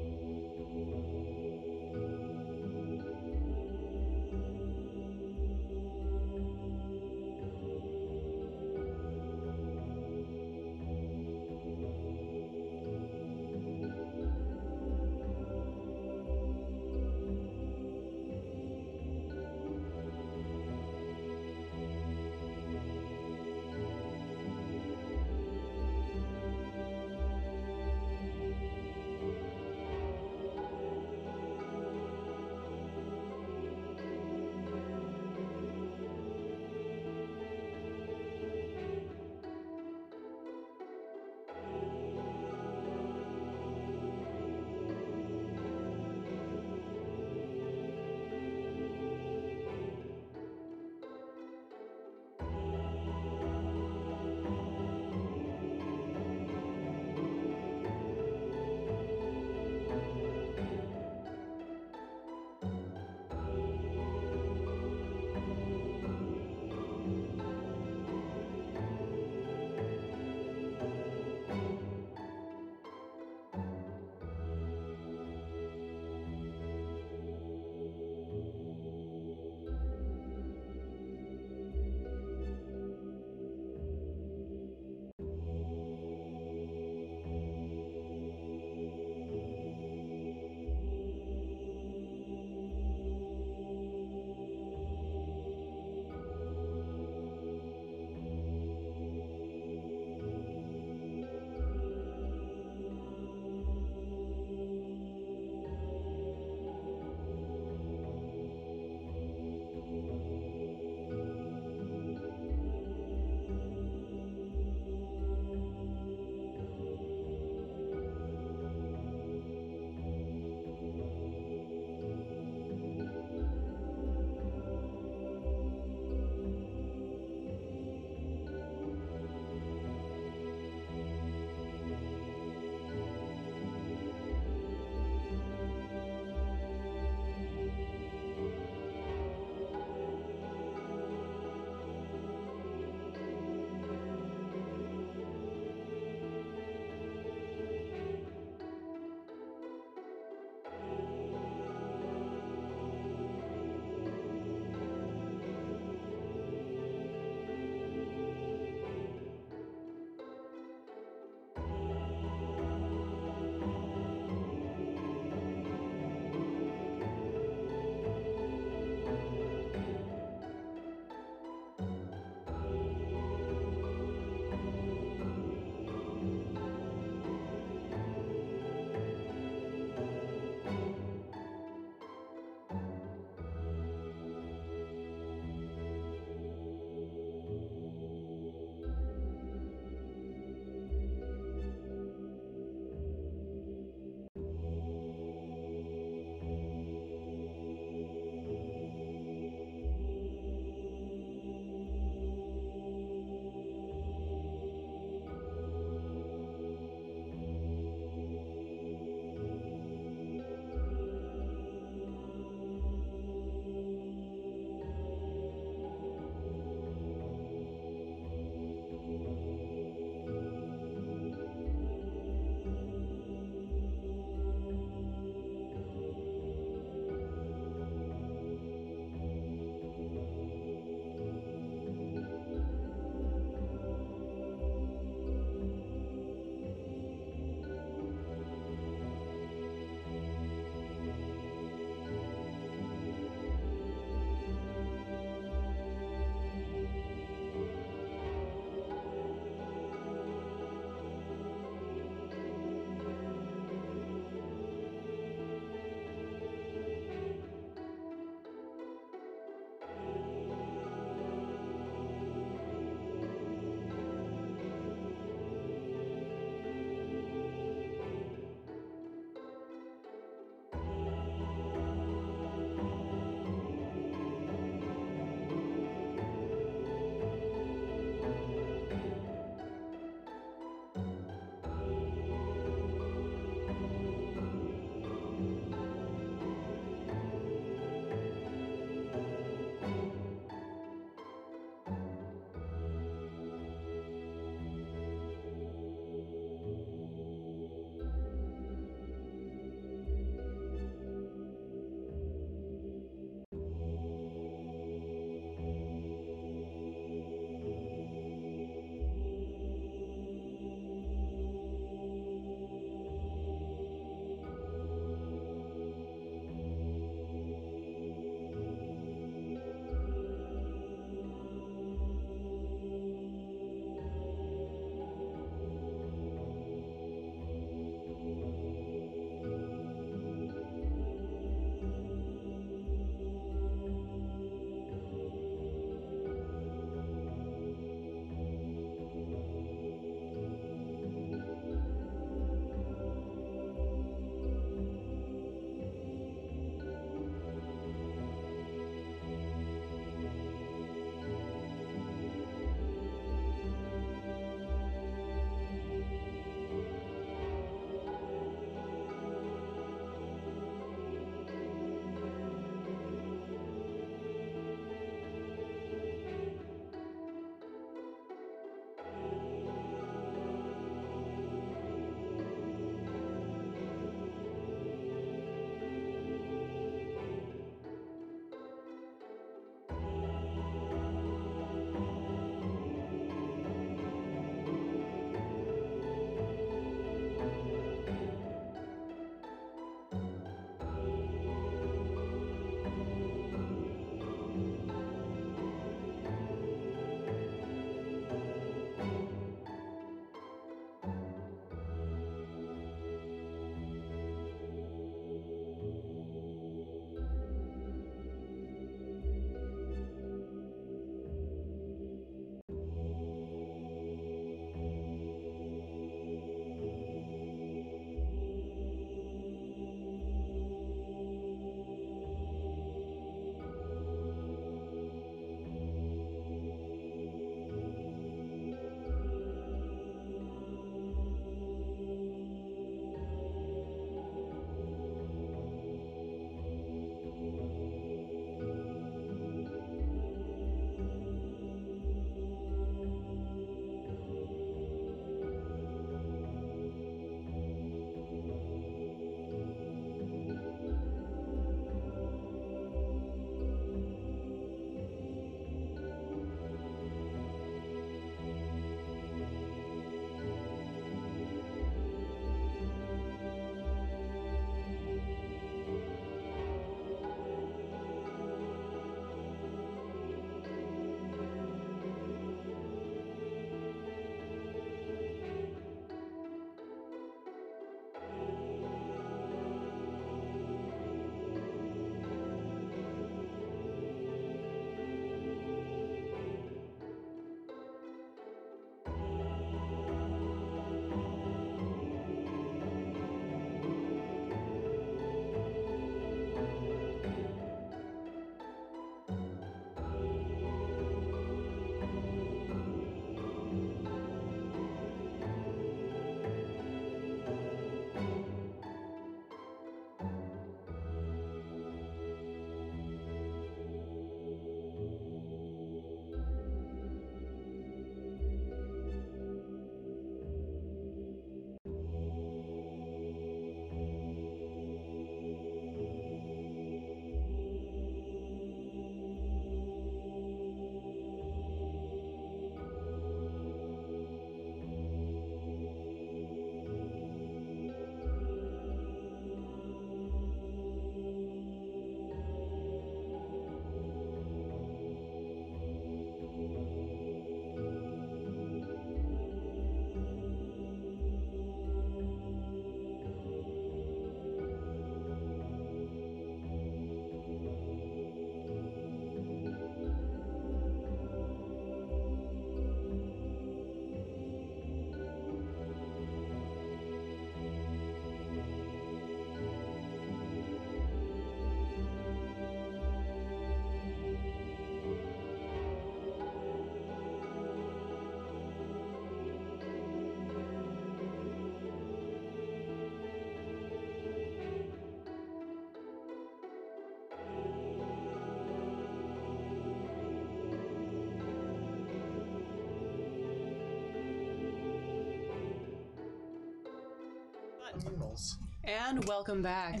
communals. And welcome back.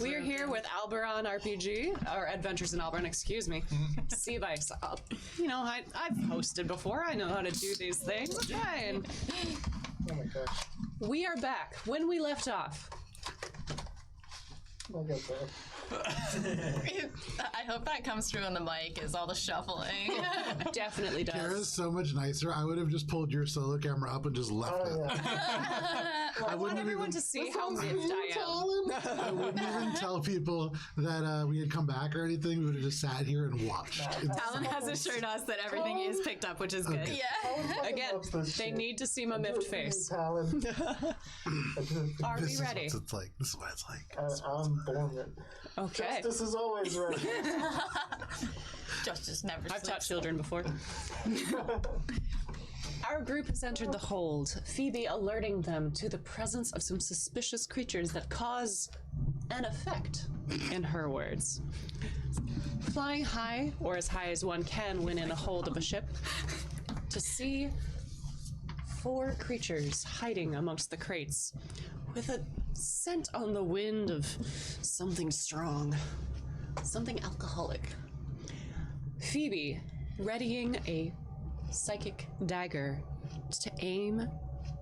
We are here with Alberon RPG, or Adventures in Alberon, excuse me. Sea Vice. I've hosted before. I know how to do these things. Fine. Oh my gosh. We are back. When we left off, I'll get there. I hope that comes through on the mic, is all the shuffling. definitely Kara's does. so much nicer. I would have just pulled your solo camera up and just left it. I want everyone to see how miffed I am. I wouldn't even tell people that we had come back or anything. We would have just sat here and watched. Talon has assured us that everything is picked up, which is good. Yeah. Again, they need to see my miffed face. Are we This is ready? what it's like. This is what it's like. I'm born ready. Okay. Justice is always ready. Justice never I've sleeps. taught children before. Our group has entered the hold, Phoebe alerting them to the presence of some suspicious creatures that cause an effect, in her words. Flying high, or as high as one can when in a hold of a ship, to see 4 creatures hiding amongst the crates, with a scent on the wind of something strong, something alcoholic. Phoebe, readying a psychic dagger to aim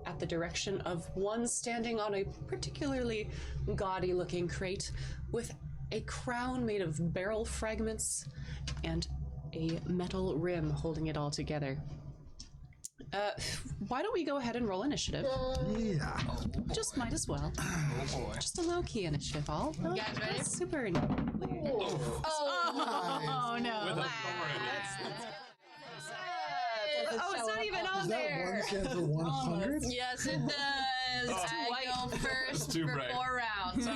at the direction of one standing on a particularly gaudy looking crate with a crown made of barrel fragments and a metal rim holding it all together. Why don't we go ahead and roll initiative? Yeah. Just might as well. Oh boy. Just a low-key initiative, all. You guys ready? Super. Oh no. With authority. Oh, it's not even on Is that there. one stand for 100? Yes, it does. I go first too for bright. 4 rounds.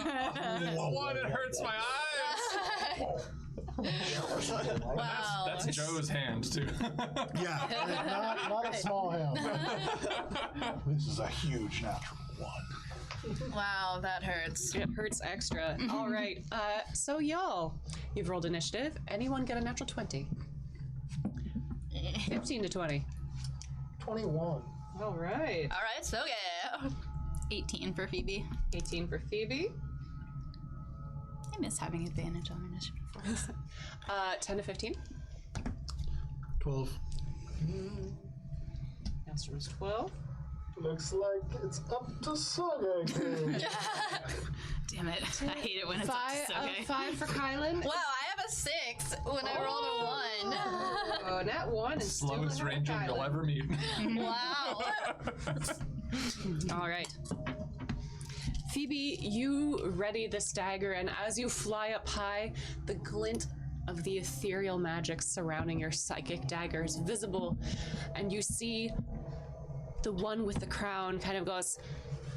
What? It hurts my eyes. Wow. That's Joe's hand too. Yeah. Not a small hand. This is a huge natural one. Wow, that hurts. It hurts extra. All right. So y'all, you've rolled initiative. Anyone get a natural 20? 15 to 20. 21. All right. All right, so yeah. 18 for Phoebe. 18 for Phoebe. I miss having advantage on initiative rolls. 10 to 15. 12. Master's 12. Looks like it's up to Saga again. Damn it. I hate it when it's okay. 5 for Kylan. Wow, I have a 6 when I rolled a 1. Oh, nat 1 and Slowest still ranger Kylan. you'll ever meet. Wow. All right. Phoebe, you ready this dagger, and as you fly up high, the glint of the ethereal magic surrounding your psychic dagger is visible, and you see the one with the crown kind of goes,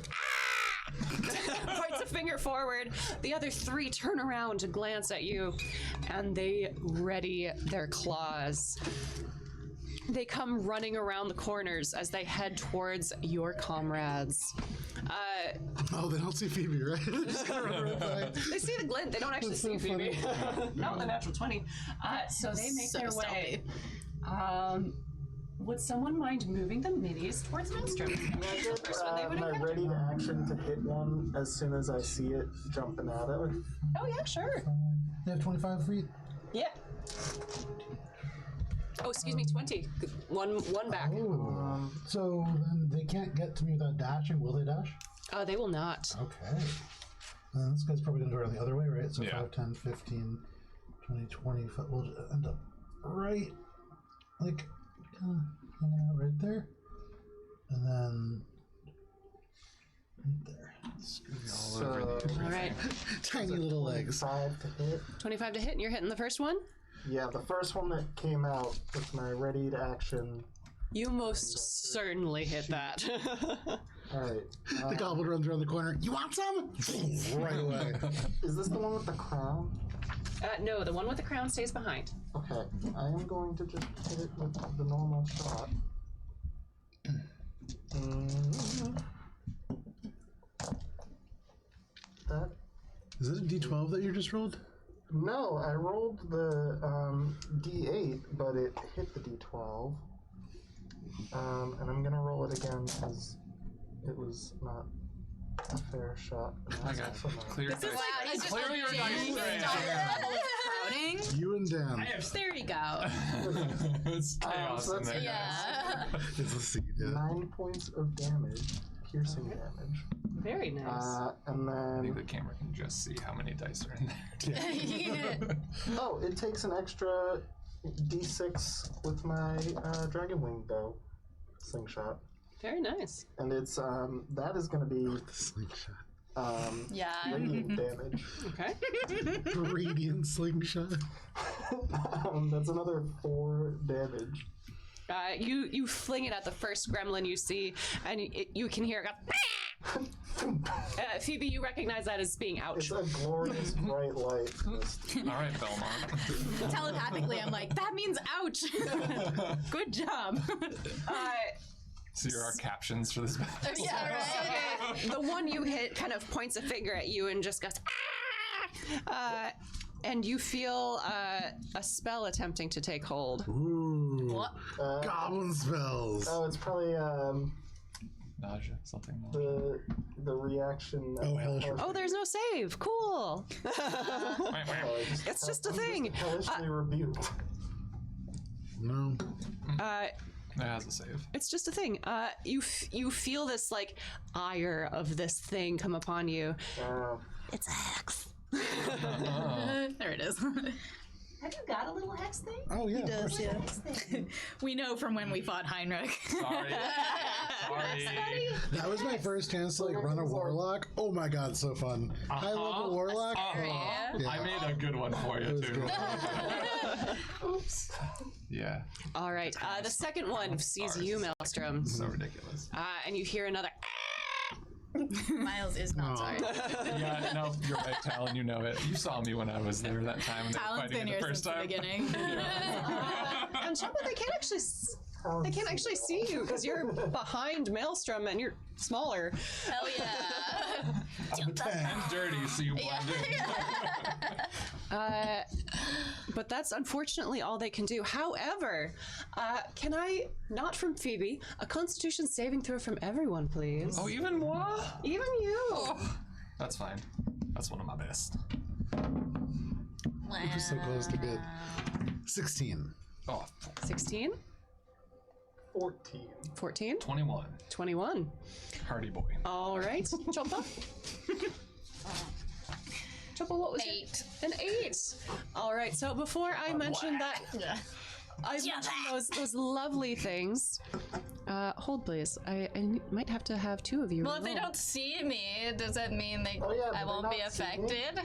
ah! Points a finger forward. The other 3 turn around to glance at you, and they ready their claws. They come running around the corners as they head towards your comrades. Oh, they don't see Phoebe, right? Just gonna run real quick. They see the glint. They don't actually see Phoebe. Not the natural 20. So they make So their stealthy. way. Would someone mind moving the minis towards Maelstrom? Am I ready to action to hit one as soon as I see it jumping at it? Oh, yeah, sure. They have 25 feet. Yeah. Oh, excuse me, 20. One back. Ooh. So then they can't get to me without dashing. Will they dash? They will not. Okay. This guy's probably going to go around the other way, right? So Yeah. 5, 10, 15, 20, 20. We'll end up right, like, kind of hanging out right there. And then right there. So, All right. Tiny little legs. 5 to hit. 25 to hit, and you're hitting the first one? Yeah, the first one that came out with my ready to action. You most certainly hit that. Alright. The goblin runs around the corner. You want some? Right away. Is this the one with the crown? No, the one with the crown stays behind. Okay, I am going to just hit it with the normal shot. That Is it a D12 that you just rolled? no, I rolled the D8, but it hit the D12. And I'm gonna roll it again because it was not a fair shot. I got clear dice. It's Clearly your dice tray. level of crowding. You and Dan. There you go. It's chaos so in there. Yeah. It's a seed. Yeah. 9 points of damage, piercing damage. Very nice. And I think then, the camera can just see how many dice are in there. oh, it takes an extra d6 with my dragon wing bow slingshot. Very nice. And it's, that is going to be Slingshot. Yeah. radiant damage. Okay. Radiant slingshot. That's another 4 damage. You fling it at the first gremlin you see, and you can hear it go. Phoebe, you recognize that as being ouch. It's a glorious bright light. All right, Belmont. Telepathically, I'm like, that means ouch. Good job. So here are captions for this battle. Yeah, right? The one you hit kind of points a finger at you and just goes, ah! And you feel a spell attempting to take hold. Ooh. What? Goblin spells. Oh, it's probably Nausea, something. the reaction. Oh, hellish. Oh, there's no save. Cool. It's just a thing. Hellishly rebuked. No. It has a save. It's just a thing. You feel this like ire of this thing come upon you. It's a hex. There it is. Have you got a little hex thing? Oh yeah. Does, yeah. We know from when we fought Heinrich. Sorry. Sorry. That was my first chance to like run a warlock. Oh my god, so fun. High level warlock. Yeah. Yeah. I made a good one for you, too. Oops. Yeah. All right. The second one sees you, Maelstrom, So ridiculous. and you hear another. Miles is not sorry. Yeah, no, you're right, Talon. You know it. You saw me when I was there that time. When they were Talon's fighting been it here the first since the time. beginning. And Chopper, they can't actually see you because you're behind Maelstrom and you're smaller. Hell yeah. I'm dirty, so you blend in. But that's unfortunately all they can do. However, can I, not from Phoebe, a Constitution saving throw from everyone, please? Oh, even moi? Even you. That's fine. That's one of my best. We're so close to good. 16. Oh, 16, 14. 14, 21. 21. Hardy boy. All right, Chopper. Chopper, what was it? 8. An 8. All right, so before I mentioned that, I mentioned those lovely things. Hold, please. I might have to have 2 of you. Well, if they roll. don't see me, does that mean Oh, yeah, I but won't they're be not seeing affected?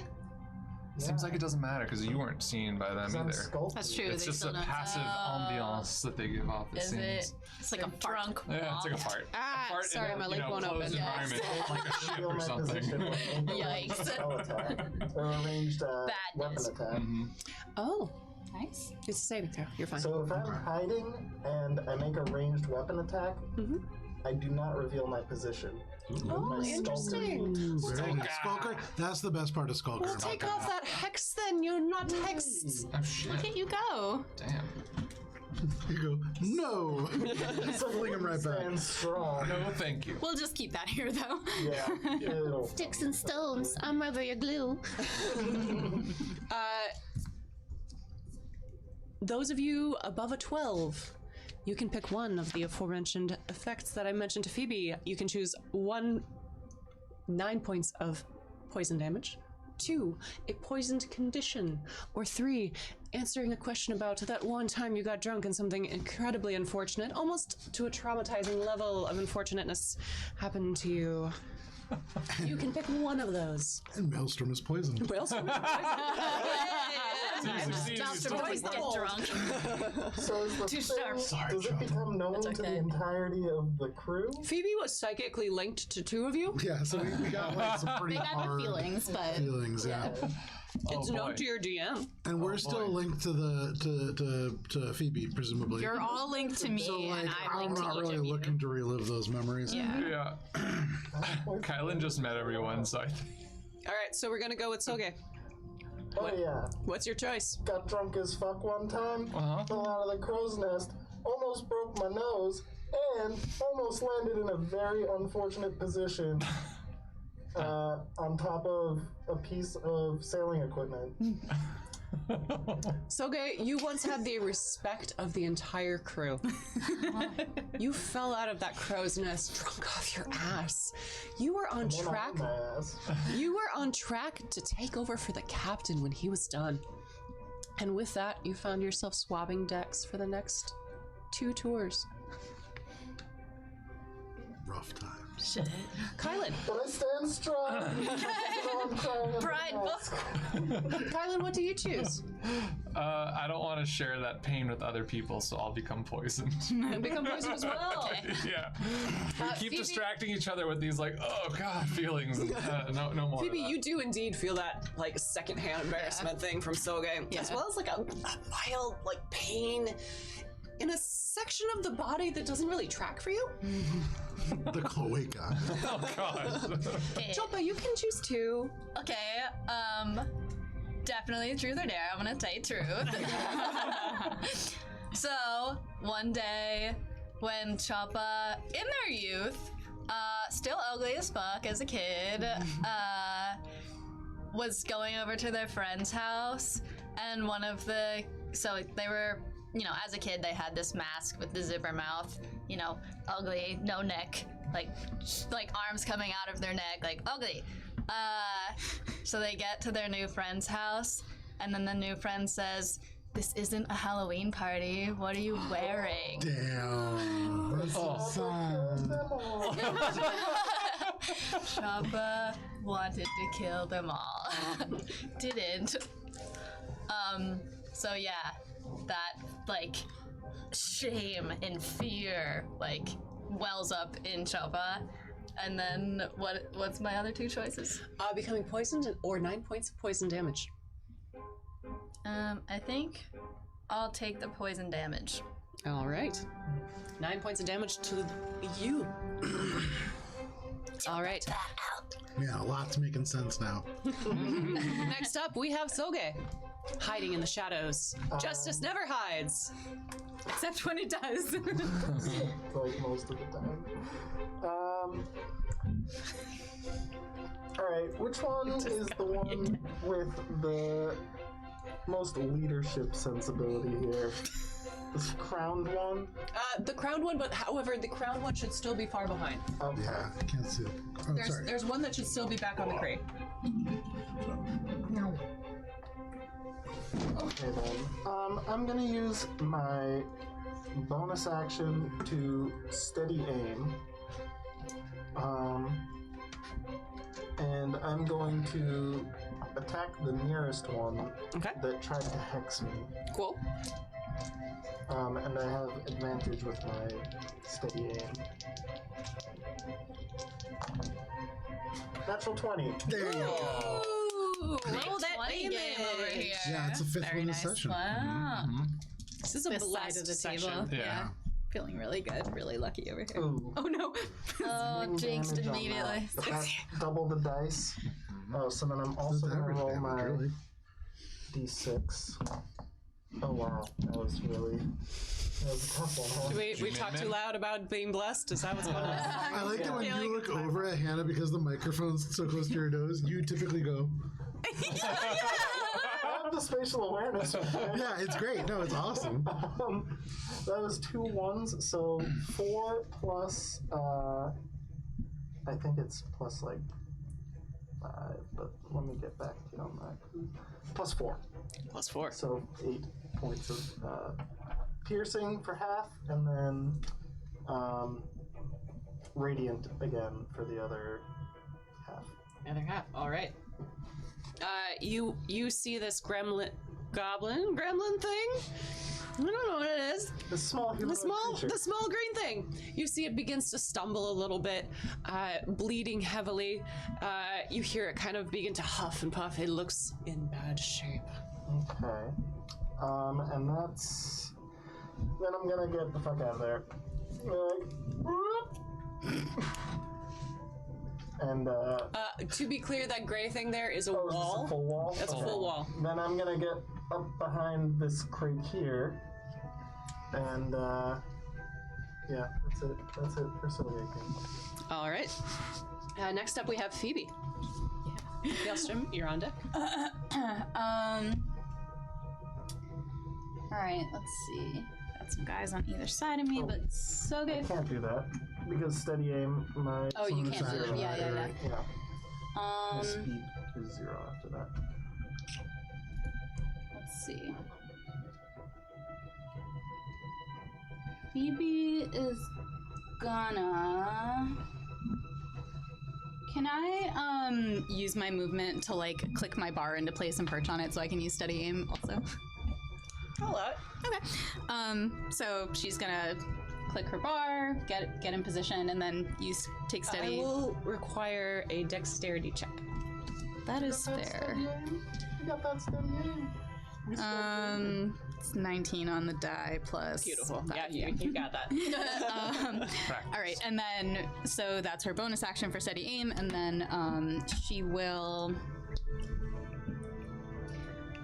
Seems like it doesn't matter because you weren't seen by them I'm either. sculpted. That's true. It's they just still a don't. passive ambiance that they give off. It Is seems. it? It's like a drunk. Yeah, it's like a fart. Ah, A fart sorry, in my a, link won't closed open. environment, like a ship Feel or my something. position when making Yikes. a spell attack or a ranged weapon Badness. attack. Oh, Nice. it's a saving throw. You're fine. So if I'm hiding and I make a ranged weapon attack, I do not reveal my position. Oh, My interesting. Very nice. Skulker. That's the best part of Skulker. Well, take off that hex then. You're not hexed. Oh shit! Look at you go. Damn. You go, no. Just fling him right back. Stand strong. No, thank you. We'll just keep that here, though. Yeah. It'll- Sticks and stones. I'm over your glue. Those of you above a 12, you can pick one of the aforementioned effects that I mentioned to Phoebe. You can choose 9 points of poison damage, 2, a poisoned condition, or 3, answering a question about that one time you got drunk and something incredibly unfortunate, almost to a traumatizing level of unfortunateness, happened to you. You can pick one of those. And Maelstrom is poisoned. Maelstrom is Stop to always get drunk. So is the Too thing, sharp. Sorry, does it Chopper. become known to the okay. entirety of the crew? Phoebe was psychically linked to 2 of you. Yeah, so we got like some pretty They got hard the feelings, but feelings, yeah. It's Oh, known boy. to your DM. And we're still boy. linked to to Phoebe, presumably. you're all linked to me, so like and I'm I'm linked not to each really of you. looking to relive those memories. Yeah. Yeah. Kylan just met everyone, so I think. All right, so we're gonna go with Soge. Oh yeah. What's your choice? Got drunk as fuck one time, Uh-huh. fell out of the crow's nest, almost broke my nose, and almost landed in a very unfortunate position on top of a piece of sailing equipment. Soge, you once had the respect of the entire crew. You fell out of that crow's nest drunk off your ass. You were on track. My ass. You were on track to take over for the captain when he was done. And with that, you found yourself swabbing decks for the next 2 tours. Rough times. Shit. Kylan, But I stand strong. Pride book. Kylan, what do you choose? I don't want to share that pain with other people, so I'll become poisoned. And become poisoned as well. Yeah. We keep Phoebe- distracting each other with these, like, oh god, feelings. No more. Phoebe, of that. you do indeed feel that like secondhand embarrassment thing from Soge, as well as like a mild like pain in a section of the body that doesn't really track for you. The cloaca. Oh god. Chopa, you can choose 2. Okay, definitely truth or dare. I'm gonna say truth. So, one day, when Choppa, in their youth, still ugly as fuck as a kid, was going over to their friend's house, and so they were, as a kid, they had this mask with the zipper mouth, ugly, no neck, like arms coming out of their neck, like ugly. So they get to their new friend's house, and then the new friend says, "This isn't a Halloween party. What are you wearing?" Damn. That's so sad. Choppa wanted to kill them all. Didn't. So yeah, that, shame and fear, wells up in Choppa. And then what's my other 2 choices? Becoming poisoned or 9 points of poison damage. I think I'll take the poison damage. All right. 9 points of damage to you. All right. Yeah, lots making sense now. Next up, we have Soge. Hiding in the shadows. Justice never hides. Except when it does. Like most of the time. Alright, which one is the one with the most leadership sensibility here? This crowned one? The crowned one, but however, the crowned one should still be far behind. Okay. Yeah, I can't see it. Oh, sorry. There's one that should still be back on the crate. Okay then. I'm gonna use my bonus action to steady aim. And I'm going to attack the nearest one that tried to hex me. Cool. And I have advantage with my steady aim. Natural 20. There you go. Ooh, roll that 20 damage. game over here. Yeah, it's a 5th Very one nice. session. Wow. This is a This side blessed of the session. table. Yeah. Feeling really good, really lucky over here. Ooh. Oh no. Oh, jinxed Damage on immediately. that. But that's double the dice. Oh, so then I'm That's also going to average roll damage, my really. d6. Oh wow, that was a tough one, huh? We talk too loud about being blessed? Is that what's going on? I like that when you look over at Hannah because the microphone's so close to your nose, you typically go, I have the spatial awareness. yeah, it's great. No, it's awesome. That was 2 1s, so 4 plus, I think it's plus 5, but let me get back to you on that. Plus 4. Plus 4. So 8 points of piercing for half, and then radiant again for the other half. Other half. All right. You see this gremlin thing? I don't know what it is. The small human creature. The small green thing. You see it begins to stumble a little bit, bleeding heavily. You hear it kind of begin to huff and puff. It looks in bad shape. Okay. And that's... Then I'm gonna get the fuck out of there. And, To be clear, that gray thing there is a oh, is this wall. a full wall? That's a Okay. full wall. Then I'm gonna get up behind this crate here. And, yeah, that's it. That's it for Sylvia King. All right. Next up, we have Phoebe. Maelstrom, you're on deck. Alright, let's see. Got some guys on either side of me, but so I good. can't do that because steady aim. My Oh, you Bonus can't do action, it. Yeah. yeah. My Um, speed is 0 after that. let's see. Phoebe is gonna. Can I use my movement to like click my bar into place and perch on it so I can use steady aim also? I'll allow it. Okay. So she's gonna click her bar, get in position, and then take I steady. will require a dexterity check. That is fair. You got that steady aim. It's 19 on the die plus. Beautiful. 5. Yeah, you got that. All right, and then so that's her bonus action for steady aim, and then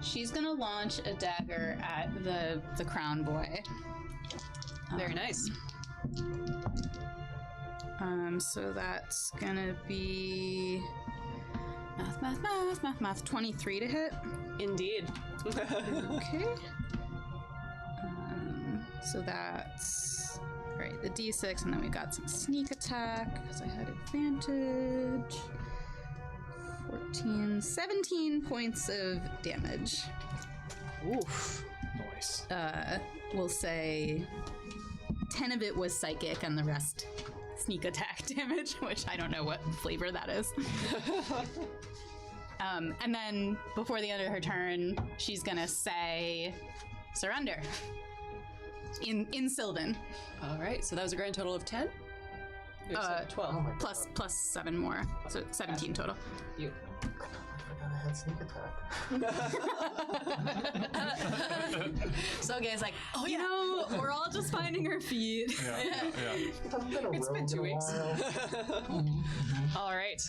she's gonna launch a dagger at the crown boy. Very nice. So that's gonna be math 23 to hit. Indeed. Okay. So that's all right. The D6, and then we got some sneak attack because I had advantage. 17 points of damage. Oof. Nice. We'll say 10 of it was psychic, and the rest sneak attack damage, which I don't know what flavor that is. And then before the end of her turn, she's gonna say, "Surrender." In Sylvan. All right, so that was a grand total of 10? 12. Oh my god. Plus 7 more, so 17 total. You. I forgot I had sneak attack. So Gay's like, oh You know, we're all just finding our feet. Yeah. It's been 2 weeks. While. All right.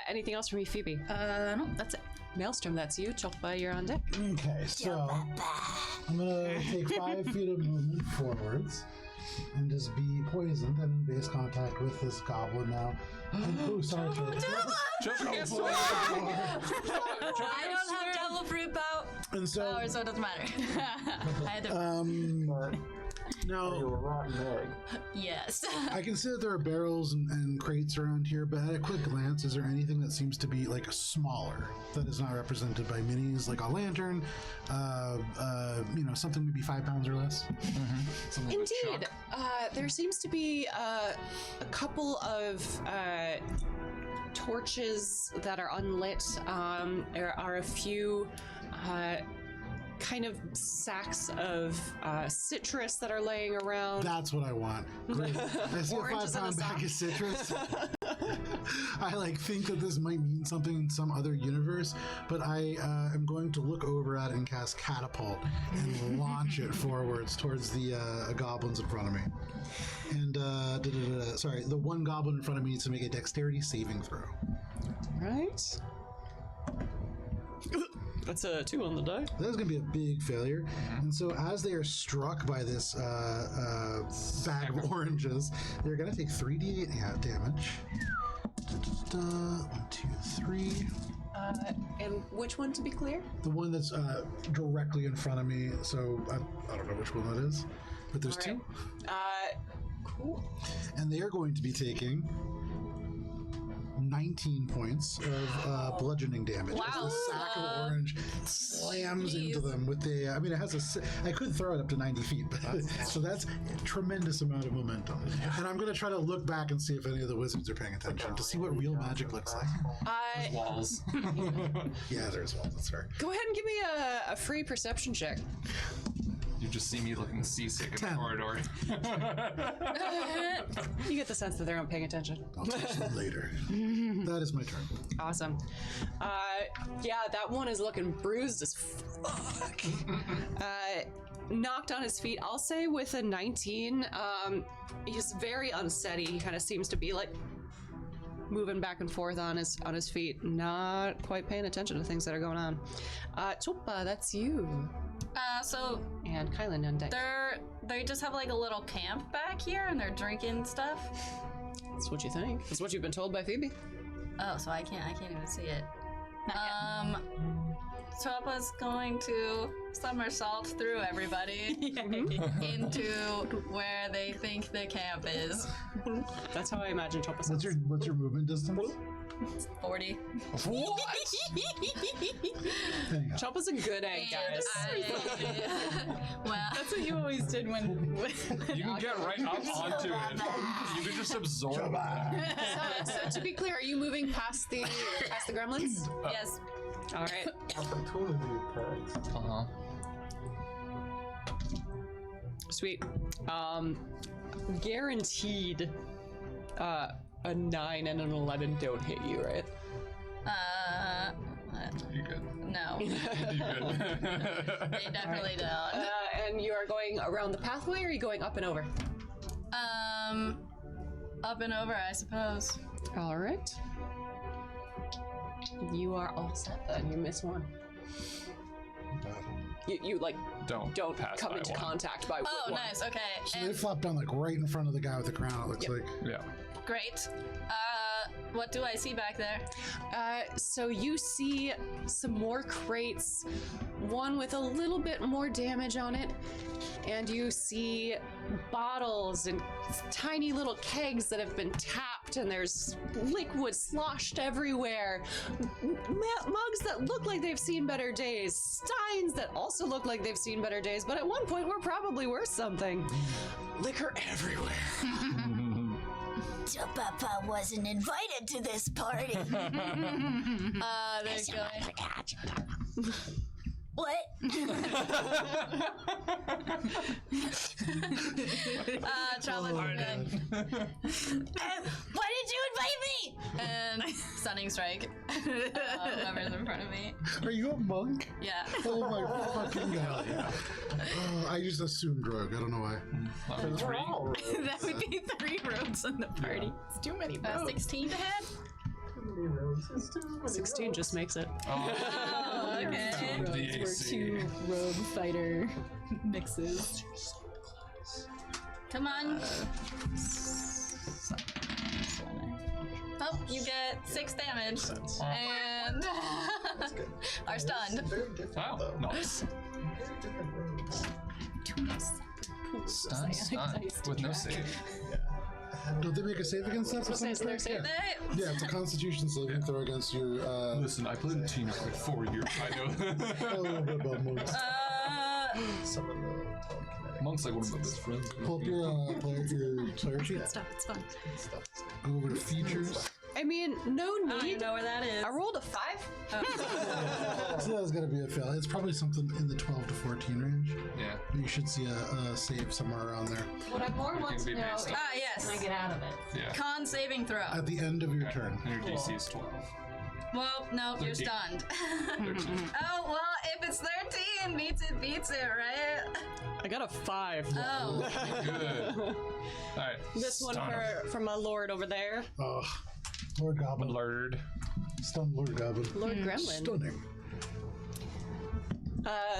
Anything else from you, Phoebe? No, that's it. Maelstrom, that's you. Choppa, you're on deck. Okay, so I'm gonna take 5 feet of movement forwards and just be poisoned and in base contact with this goblin now. Oh, sorry, Joker gets to I don't have double fruit And so, power, so it doesn't matter. I had to, But now you were rotten egg. yes. I can see that there are barrels and crates around here, but at a quick glance, is there anything that seems to be like smaller that is not represented by minis, like a lantern, something maybe 5 pounds or less? Indeed. There seems to be a couple of torches that are unlit. There are a few kind of sacks of citrus that are laying around. That's what I want. Great. I see a Oranges in a 5-pound bag sock. of citrus. I think that this might mean something in some other universe, but I am going to look over at it and cast catapult and launch it forwards towards the goblins in front of me. And sorry, the one goblin in front of me needs to make a dexterity saving throw. Right. That's a 2 on the die. That's going to be a big failure. And so as they are struck by this bag of oranges, they're going to take 3d8 damage. 1, 2, 3. And which one, to be clear? The one that's directly in front of me, so I don't know which one that is, but there's All right. 2. Cool. And they are going to be taking 19 points of bludgeoning damage. Wow. As the sack of orange slams into them with the. It has I could throw it up to 90 feet, but so that's a tremendous amount of momentum. And I'm going to try to look back and see if any of the wizards are paying attention to see what real magic looks like. walls. Yeah, there's one. That's right. Go ahead and give me a free perception check. You just see me looking seasick in the 10. corridor. You get the sense that they aren't paying attention. I'll touch them later. That is my turn. Awesome. Yeah, that one is looking bruised as fuck. Knocked on his feet. I'll say with a 19. He's very unsteady. He kind of seems to be like moving back and forth on his feet, not quite paying attention to things that are going on. Choppa, that's you. So And Kylan on deck. they just have like a little camp back here, and they're drinking stuff. That's what you think. That's what you've been told by Phoebe. Oh, so I can't even see it. Choppa's going to somersault through everybody into where they think the camp is. That's how I imagine Choppa What's your movement distance? 40. What? Hang on. Choppa's a good egg, guys. Well, That's what you always did when You can get right up onto it. You can just absorb that. So to be clear, are you moving past the gremlins? yes. All right. Opportunity attacks. Uh-huh. Sweet. Guaranteed. A 9 and an 11 don't hit you, right? You good. No. You good. They definitely don't. And you are going around the pathway, or are you going up and over? Up and over, I suppose. All right. You are all set then. You miss one. You like Don't pass come by into one. contact by Oh, one. nice. Okay. So they And flop down like right in front of the guy with the crown. It looks like. Yeah. great. What do I see back there? So you see some more crates, one with a little bit more damage on it, and you see bottles and tiny little kegs that have been tapped, and there's liquid sloshed everywhere. Mugs that look like they've seen better days, steins that also look like they've seen better days, but at one point were probably worth something. Liquor everywhere. Papa wasn't invited to this party. They're going. What? Choppa's going. Why did you invite me? And stunning strike. Whoever's in front of me. Are you a monk? Yeah. Oh my fucking god! I just assumed rogue. I don't know why. We're all rogues. that would be 3 rogues in the party. It's too many rogues. 16 to hit. 16 just makes it. Oh, okay. The We're AC. 2 rogue fighter mixes. Come on. Oh, you get 6 damage and are stunned. Very different, Wow, though. nice. Stun, with no save. Don't they make a save against that? For some Is there reason? save? Yeah. Yeah, it's a Constitution saving throw against your. Listen, I played in team for like 4 years. I know. A little bit about monks. Some of the telekinetic Monk's like one of my best friends. Pull up your player sheet. Stuff, it's fun. stuff. Go over to features. I mean, no I don't even need. know where that is. I rolled a 5. So that's gonna be a fail. It's probably something in the 12 to 14 range. Yeah. But you should see a save somewhere around there. What I more want can to be know based is on- Yes. can I get out of it? Yeah. Con saving throw. At the end of your turn. And your DC is 12. Well, no, you're 13. stunned. 13. Oh, well, if it's 13, beats it, right? I got a 5. Oh. Good. Alright. This one stun him. for my lord over there. Oh, Lord Goblin. Blurred. Stun Lord Goblin. Lord Gremlin. Stunning.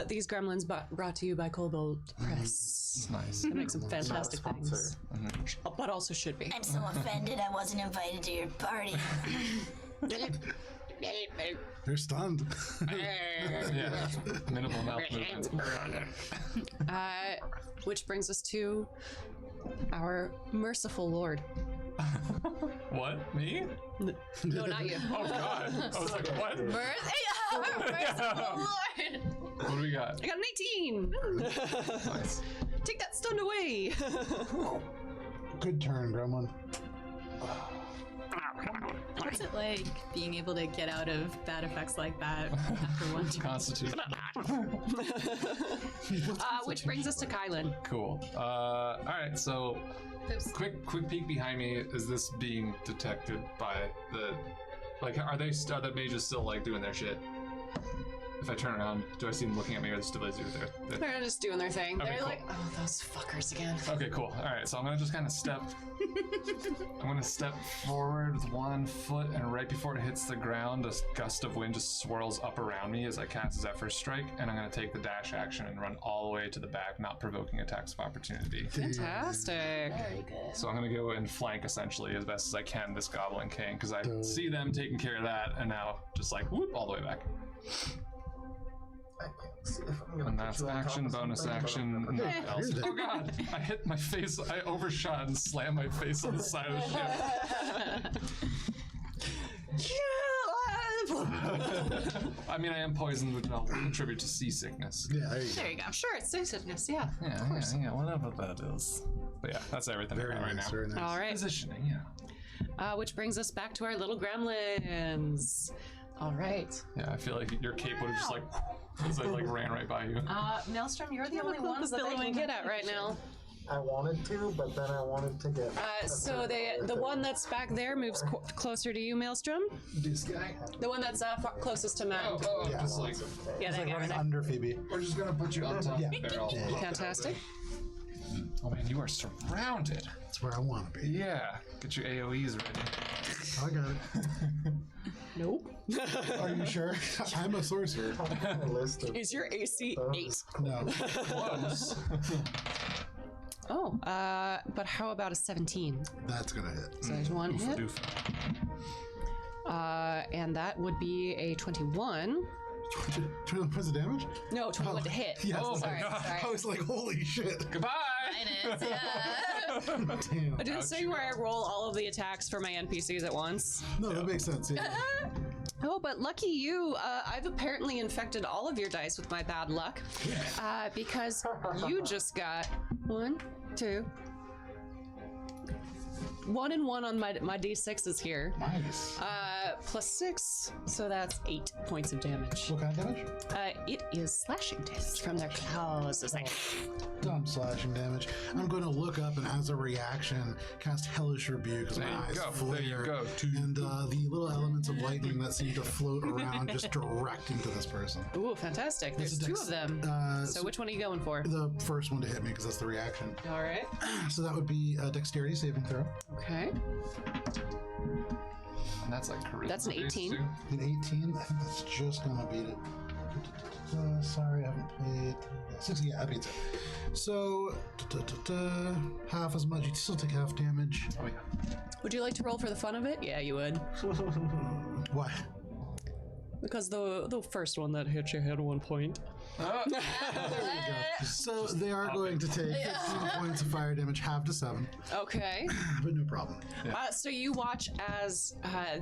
These gremlins brought to you by Kobold Press. Nice. They make some fantastic Not a things. sponsor. But also should be. I'm so offended I wasn't invited to your party. They're stunned. Yeah. Minimal mouth movement. Which brings us to our merciful lord. What? Me? No, not you. Oh god. I was like, what? Merciful Lord. What do we got? I got an 18. Nice. Take that stun away. Good turn, Gremlin. What's it like being able to get out of bad effects like that after one turn? Constitution. Which brings us to Kylan. Cool. Alright, so Oops. quick peek behind me. Is this being detected by the like are the mages still like doing their shit? if I turn around, do I see them looking at me or still busy with their They're just doing their thing. Okay, They're cool. like, oh, those fuckers again. Okay, cool. All right, so I'm gonna just kind of step. I'm gonna step forward with one foot, and right before it hits the ground, a gust of wind just swirls up around me as I cast that first strike, and I'm gonna take the dash action and run all the way to the back, not provoking attacks of opportunity. Fantastic. Very good. So I'm gonna go and flank essentially as best as I can this Goblin King because I see them taking care of that, and now just like whoop all the way back. I can't see if I'm gonna And put that's you on top action, of bonus something, but action, I'm nothing gonna- else. Oh god! I hit my face. I overshot and slammed my face on the side of the ship. I mean, I am poisoned, which I'll contribute to seasickness. Yeah, there you go. There you go. Sure, it's sickness, yeah. Yeah, whatever that is. But yeah, that's everything Very I got right nice, now. very nice. All right. Positioning, yeah. Which brings us back to our little gremlins. All right. Yeah, I feel like your cape would have just like, as I like ran right by you. Maelstrom, you're the only ones that they can get at right now. I wanted to, but then I wanted to get. So the one that's back there moves closer to you, Maelstrom. This guy. The one that's closest to Matt. Yeah. Just like, Yeah, It's that like guy running right under Phoebe. we're just gonna put you on top of the barrel. there. Fantastic. Oh man, you are surrounded. That's where I want to be. Yeah, get your AoEs ready. I got it. Nope. Are you sure? I'm a sorcerer. A list of Is your AC 8? No. Close. Oh, but how about a 17? That's gonna hit. So there's one hit. Doof. And that would be a 21. 21 points of damage? No, 21 to hit. Yes. Oh my Sorry, god. sorry. I was like, holy shit. Goodbye. Minus, yeah. Damn. I do this thing where I roll all of the attacks for my NPCs at once. No, that makes sense. Yeah. Oh, but lucky you, I've apparently infected all of your dice with my bad luck. Because you just got 1, 2, 1 and 1 on my d6s here. Nice. Plus 6, so that's 8 points of damage. What kind of damage? It is slashing damage from their claws. It's like, Dumb slashing damage. I'm going to look up and, as a reaction, cast Hellish Rebuke as my There you eyes go. flare. There you go. And the little elements of lightning that seem to float around just direct into this person. ooh, fantastic. There's This is 2 of them. So which one are you going for? The first one to hit me, because that's the reaction. All right. So that would be a dexterity saving throw. Okay. And that's like charisma. That's an based, 18. too. An 18, I think that's just going to beat it. Sorry, I haven't played. 60, yeah, that beats it. So, half as much. You'd still take half damage. Oh yeah. Would you like to roll for the fun of it? Yeah, you would. Why? Because the first one that hit you had 1 point. So they are going to take 15 points of fire damage, half to 7, Okay. but no problem. So you watch as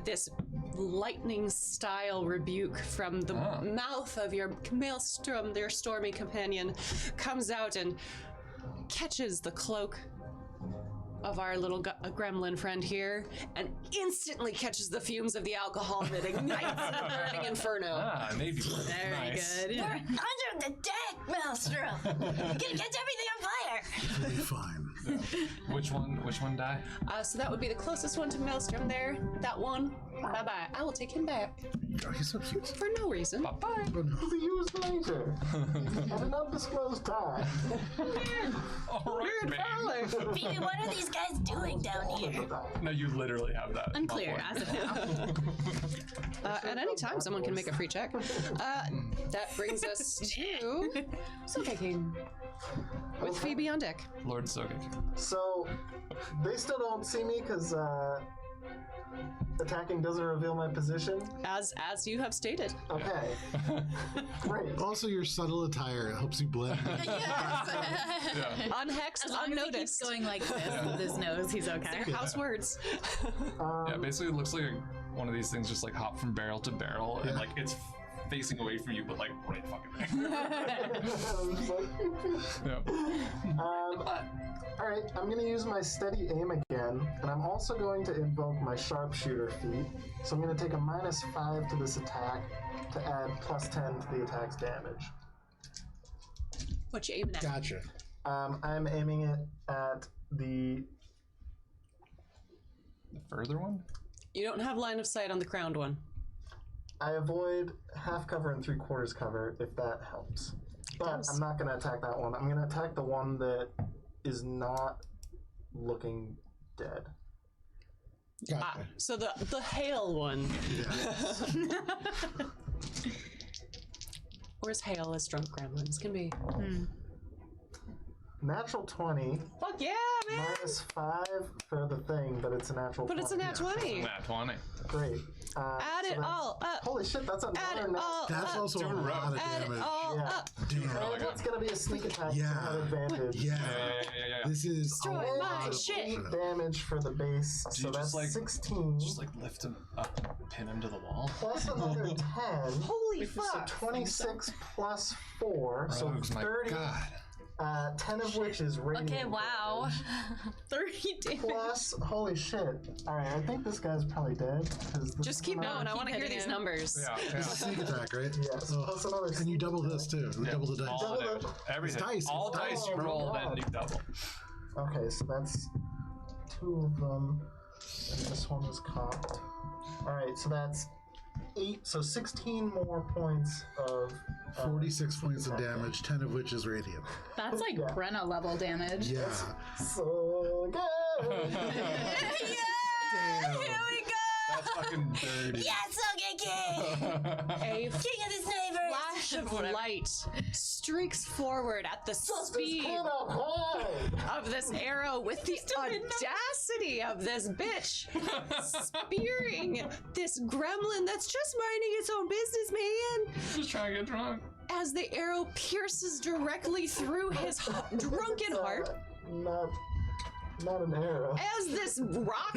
this lightning-style rebuke from the mouth of your Maelstrom, their stormy companion, comes out and catches the cloak of our little gremlin friend here, and instantly catches the fumes of the alcohol that ignites a burning inferno. Ah, navy blue. Very Nice. good. We're under the deck, Maelstrom. Gonna catch everything on fire. It'll be fine. Which one die? So that would be the closest one to Maelstrom there. That one. Bye-bye. I will take him back. Oh, he's so cute. For no reason. Bye. to be used later at an undisclosed time. All right, man. Phoebe, what are these guys doing down here? No, you literally have that. Unclear Not as of now. At any time, someone can make a free check. That brings us to Soka King with Phoebe on deck. one. Lord Sogek. So they still don't see me because attacking doesn't reveal my position. As you have stated. Okay, great. Also, your subtle attire helps you blend in. Unhexed, As long as he keeps unnoticed. going like this with his nose, he's okay. House words. Yeah, basically it looks like one of these things just like hop from barrel to barrel, and like it's facing away from you, but like right fucking there. Yeah. All right, I'm going to use my steady aim again, and I'm also going to invoke my sharpshooter feat. So I'm going to take a -5 to this attack to add +10 to the attack's damage. What you aiming at? Gotcha. I'm aiming it at the. The further one? You don't have line of sight on the crowned one. I avoid half cover and 3/4 cover if that helps. But I'm not going to attack that one. I'm going to attack the one that is not looking dead. Gotcha. So the hail one. Or as hail as drunk gremlins can be. Natural 20. Fuck yeah, man! -5 for the thing, but it's a natural 20. But it's a nat 20. Nat 20. Great. Add it all up. Holy shit, that's Add another it nat. all That's up. also a lot of Add it damage. all Yeah. up. Damn. And it's going to be a sneak attack. Yeah. So I have advantage. Yeah. Yeah. This is Destroy a my lot of shit. 8 damage for the base. Do So you that's just, like- 16. Just like lift him up and pin him to the wall. Plus another 10. Holy So fuck. 26 plus 4. So Rogues, my 30. God. 10 of which is radiant. Okay, wow. 30 damage. Plus, holy shit. Alright, I think this guy's probably dead. Just keep going. I want to hear these numbers. Yeah. It's a sneak attack, right? Yes, Oh, plus another and you double this too. You double the dice. All the Double damage. Everything. It's dice. All It's dice dice, you bro. roll, then you double. Okay, so that's 2 of them. And this one is cocked. Alright, so that's 8. So 16 more points of. 46 points of damage, 10 of which is radiant. That's like Yeah. Brenna level damage. Yeah. So good! Damn. Here we go! That's fucking dirty. Yes, okay, A king of the snipers! flash of light streaks forward at the speed Kid up high! of this arrow with the audacity of this bitch spearing this gremlin that's just minding its own business, man. Just trying to get drunk. As the arrow pierces directly through his drunken heart, Not an arrow. as this rock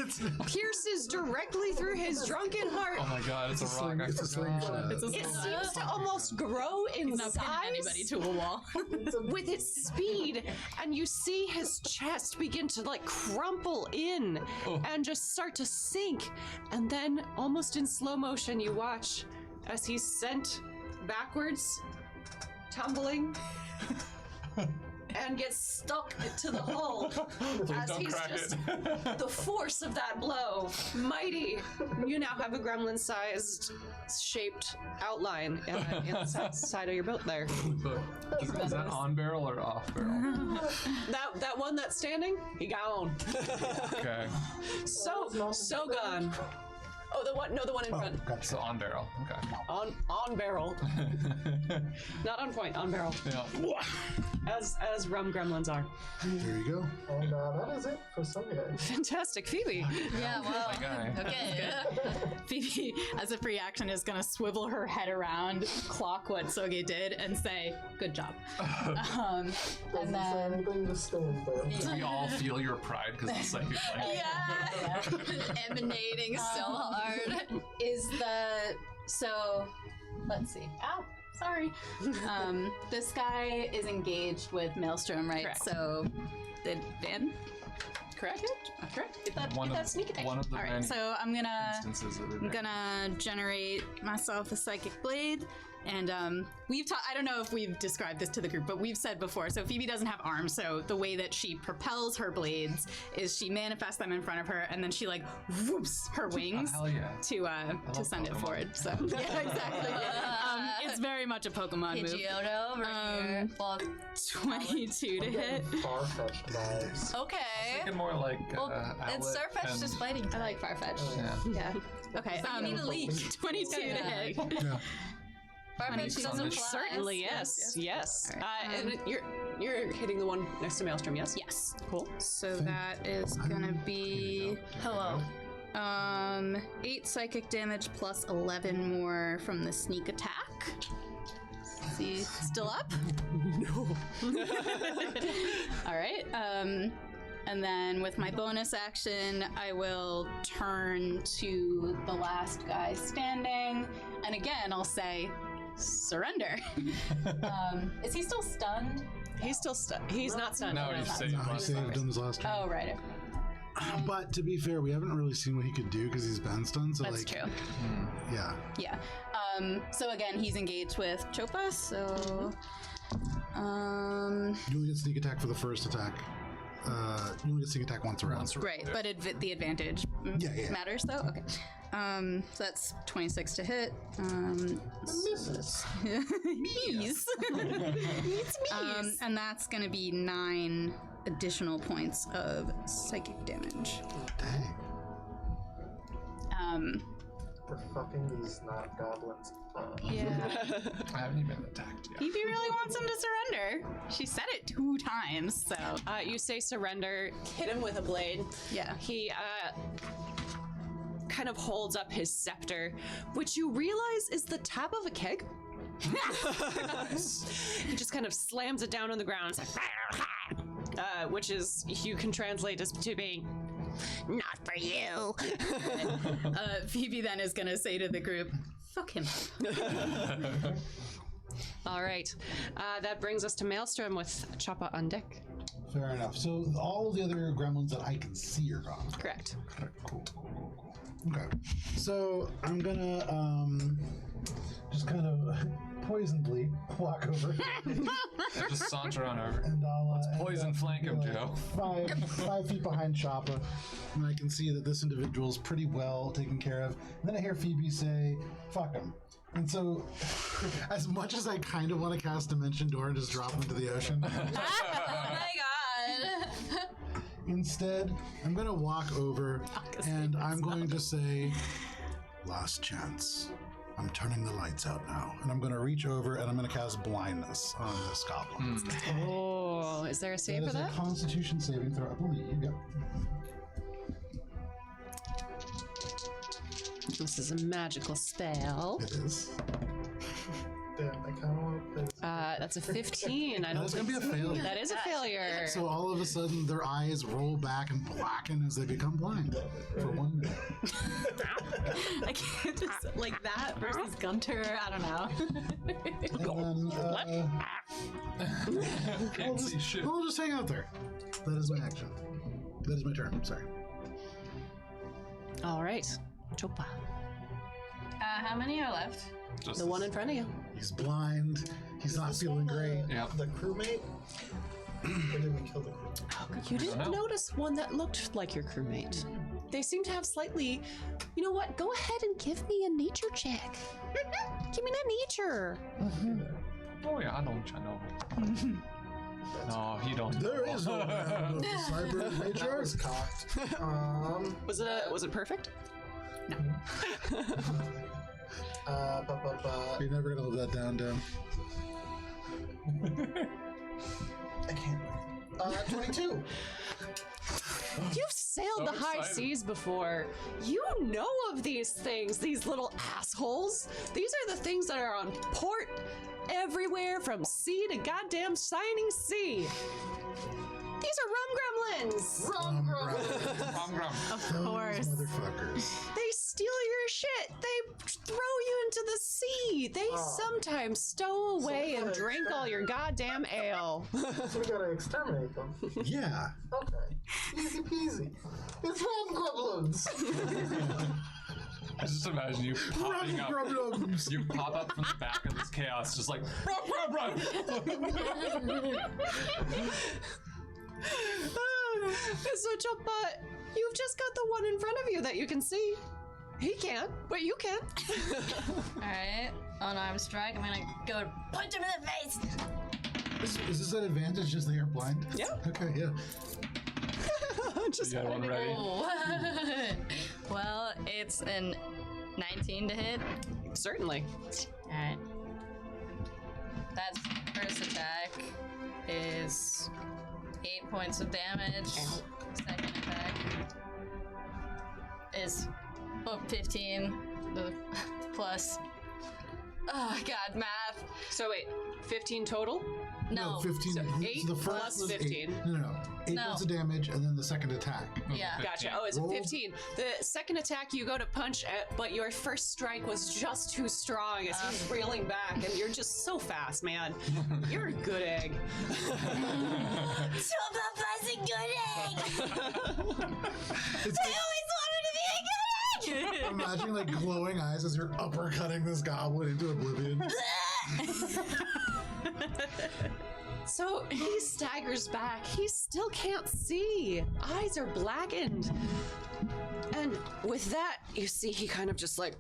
pierces directly through his drunken heart, Oh my god, it's a rock. I It's a forgot. slingshot. It's a it seems to almost grow in not pinning size anybody to a wall. with its speed, and you see his chest begin to like crumple in and just start to sink, and then almost in slow motion you watch as he's sent backwards, tumbling, and gets stuck to the hull as Don't he's crack just it. the force of that blow mighty. You now have a gremlin-sized shaped outline in the side of your boat there. Is that on barrel or off barrel? That one that's standing, he gone. Okay. So gone. Oh, the one in front. Gotcha. So on barrel. Okay. On barrel. Not on point, on barrel. Yeah. As rum gremlins are. There you go. And that is it for some guys. Fantastic, Phoebe. Yeah, well, guy. okay. Phoebe, as a free action, is gonna swivel her head around, clock what Soge did, and say, "Good job." Doesn't And say then, anything, just stands there. Do we all feel your pride because it's like, Yeah. Emanating so hard. is the so? Let's see. Ow. Sorry. This guy is engaged with Maelstrom, right? Correct. So, the Van. Correct? Correct. Get that, one get of, that sneak attack. one of the All right. many So I'm gonna. instances of I'm gonna generate myself a psychic blade, and we've talked. I don't know if we've described this to the group, but we've said before. So Phoebe doesn't have arms, so the way that she propels her blades is she manifests them in front of her, and then she like whoops her wings hell yeah. to send it Pokemon. forward. So yeah, exactly. It's very much a Pokemon move. Pidgeotto over here. Well, 22 to hit. Far-fetched vibes. okay. Thinking more like Well, it's Owlet Starfetch and- just fighting. I like Farfetch. Yeah. Yeah. Okay. you need a leak. 22 to hit. Yeah. Farfetch doesn't fly. Certainly, yes. And you're hitting the one next to Maelstrom, yes? Yes. Cool. So that is gonna be Hello. 8 psychic damage plus 11 more from the sneak attack. Is he still up? No. All right. And then with my bonus action, I will turn to the last guy standing, and again I'll say, surrender. Is he still stunned? He's still stunned. He's not stunned. No, you saved No, he last saved time. him this last time. Oh, right. But to be fair, we haven't really seen what he could do because he's been stunned. So That's like, true. yeah. Yeah. So again, he's engaged with Chopa, so You only get sneak attack for the first attack. You only get sneak attack once around. right, but the advantage Yeah. matters though. Okay. So that's 26 to hit. Misses. Mees. It's mees. And that's going to be 9 additional points of psychic damage. Dang. We're fucking these not goblins up. Yeah. I haven't even attacked yet. Phoebe really wants him to surrender. She said it 2 times, so. You say surrender, hit him with a blade. Yeah. He kind of holds up his scepter, which you realize is the top of a keg. He just kind of slams it down on the ground. It's like, which is, you can translate as to being, not for you. Phoebe then is going to say to the group, fuck him. All right. That brings us to Maelstrom with Choppa on deck. Fair enough. So all the other gremlins that I can see are gone. Correct. Cool. Okay. So I'm gonna just kind of poisonedly walk over. Just saunter on over. And I'll Poison flank him, Joe. 5 feet behind Choppa, and I can see that this individual's pretty well taken care of. And then I hear Phoebe say, "Fuck him." And so, as much as I kind of want to cast Dimension Door and just drop him into the ocean, Oh my god. instead, I'm going to walk over and I'm going to say, "Last chance. I'm turning the lights out now." And I'm going to reach over and I'm going to cast blindness on this goblin. Oh, is there a save That for is that? a Constitution saving throw, I believe. Yep. This is a magical spell. It is. Damn, I kind of want to play this. That's a 15. I don't That's going to be a think failure. that is a failure. So all of a sudden, their eyes roll back and blacken as they become blind for 1 minute. I can't just, like that versus Gunter, I don't know. And then Can't see shit. we'll just hang out there. That is my action. That is my turn. I'm sorry. All right. Choppa. How many are left? Just The one in front of you. He's blind. He's not feeling great. Yep. The crewmate? Or did we kill the crewmate? You didn't know. notice one that looked like your crewmate. They seem to have slightly. You know what? Go ahead and give me a nature check. Give me that nature. Oh yeah, I don't know. No, he don't. There is no man of the cyber That nature. was cocked. Was it perfect? Ba-ba-ba. You're never gonna live that down, Dan. I can't. 22. You've sailed So the high excited. seas before. You know of these things, these little assholes. These are the things that are on port everywhere from sea to goddamn shining sea. These are rum gremlins. Rum Rum grum. Of course. Those motherfuckers. They steal your shit. They throw you into the sea. They sometimes stow away and drink all your goddamn ale. So we gotta exterminate them. Yeah. Okay. Easy peasy. It's rum gremlins. I just imagine you popping up. Problems. You pop up from the back of this chaos, just like run. So, Choppa, you've just got the one in front of you that you can see. He can't, but you can. Alright. Unarmed strike. I'm gonna go punch him in the face. Is this an advantage just that you're blind? Yeah. Okay, yeah. Just You got one ready. Well, it's an 19 to hit. Certainly. Alright. That's first attack is 8 points of damage. Second attack is 15 plus. Oh god, math. So wait, 15 total? No. 15. So so 8 the first plus was 15. 8. No. 8 No. points of damage, and then the second attack. Yeah. Gotcha. Oh, it's a Roll. 15. The second attack you go to punch at, but your first strike was just too strong as he's reeling back, and you're just so fast, man. You're a good egg. Choppa's a good egg. It's I always wanted to be a good egg. imagine like glowing eyes as you're uppercutting this goblin into oblivion. So he staggers back. He still can't see. Eyes are blackened. And with that, you see he kind of just like...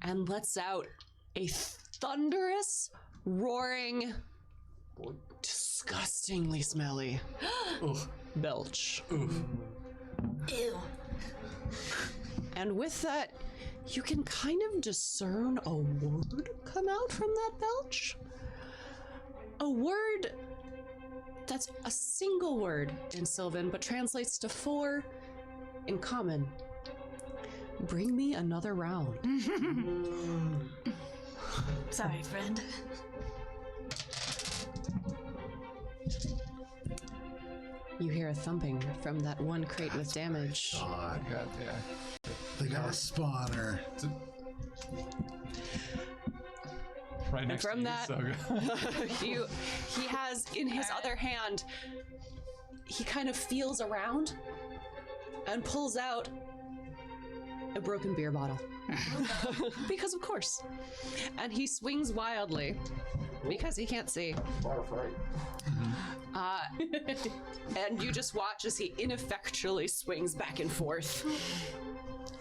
and lets out a thunderous, roaring, disgustingly smelly belch. Ew. And with that, you can kind of discern a word come out from that belch. A word that's a single word in Sylvan, but translates to 4 in common. Bring me another round. Sorry, friend. You hear a thumping from that one crate with damage. God, God, yeah. they got a spawner. Right next from to you, that- Soga. He has in his other hand, he kind of feels around and pulls out a broken beer bottle. Because of course. And he swings wildly because he can't see. Firefight. And you just watch as he ineffectually swings back and forth.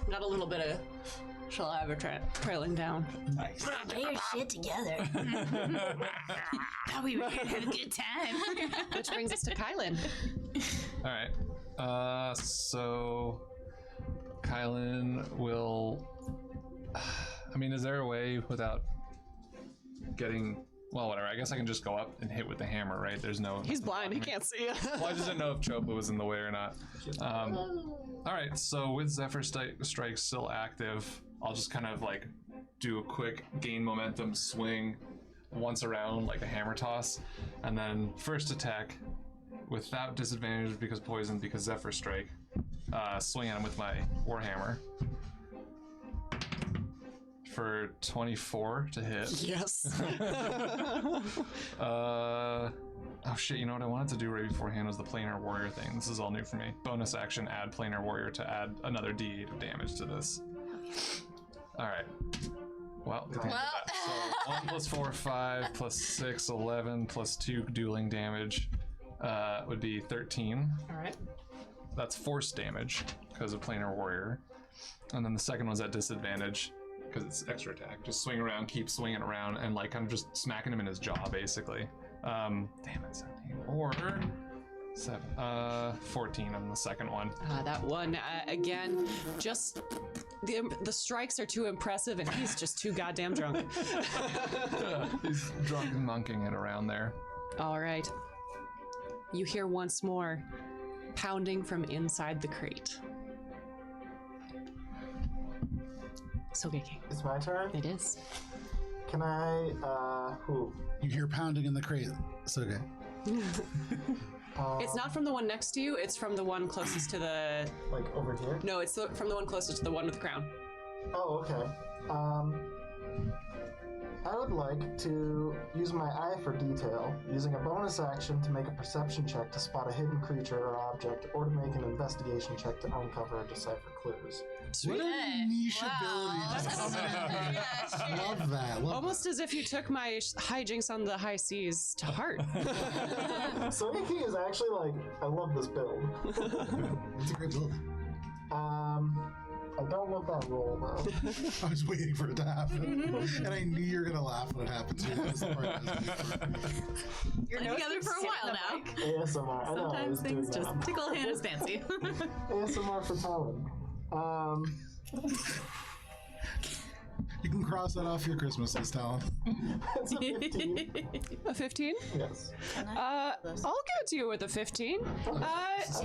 Got a little bit of saliva trailing down. Nice. Get your shit together. Thought we were gonna have a good time. Which brings us to Kylan. All right. So Kylan will. I mean, is there a way without getting? Well, whatever. I guess I can just go up and hit with the hammer, right? There's no. He's blind, he can't see you. Well, I just didn't know if Chopa was in the way or not. All right. So with Zephyr Strike still active, I'll just kind of like do a quick gain momentum swing once around, like a hammer toss, and then first attack without disadvantage because poison, because Zephyr Strike. Swing at him with my Warhammer for 24 to hit. Yes. Oh shit, you know what I wanted to do right beforehand was the Planar Warrior thing. This is all new for me. Bonus action, add Planar Warrior to add another D8 of damage to this. Alright. Well, good thing I did that. So 1 plus 4, 5 plus 6, 11 plus 2 dueling damage would be 13. Alright. That's force damage because of Planar Warrior. And then the second one's at disadvantage because it's extra attack. Just swing around, keep swinging around, and like kind of just smacking him in his jaw, basically. Damn it, 17. Or 14 on the second one. That one, again, just the strikes are too impressive and he's just too goddamn drunk. He's drunk and monking it around there. All right. You hear once more pounding from inside the crate. Sogeki. It's my turn. It is. Can I, who? You hear pounding in the crate. It's okay. It's not from the one next to you, it's from the one closest to the... Like over here? No, it's from the one closest to the one with the crown. Oh, okay. I would like to use my eye for detail, using a bonus action to make a perception check to spot a hidden creature or object, or to make an investigation check to uncover or decipher clues. What a niche ability. Just coming in. Love that. Love Almost as if you took my hijinks on the high seas to heart. Soyaki is actually like, I love this build. that. It's a great build. I don't love that roll though. I was waiting for it to happen. And I knew you were going to laugh when it happened too. That was the part I was waiting for. You're together for a while now. ASMR. I know, I Sometimes was things doing just that. tickle Hannah's fancy. ASMR for Talon. You can cross that off your Christmas list, Talon. It's a 15. A 15? Yes. I'll give it to you with a 15.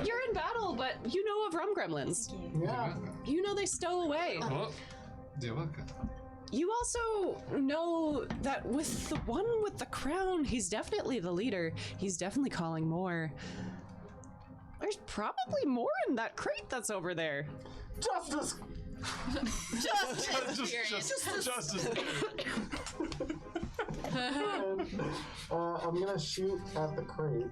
You're in battle, but you know of rum gremlins. Yeah. You know they stow away. Oh, You also know that with the one with the crown, he's definitely the leader. He's definitely calling more. There's probably more in that crate that's over there. Justice! Justice. And, I'm gonna shoot at the crate.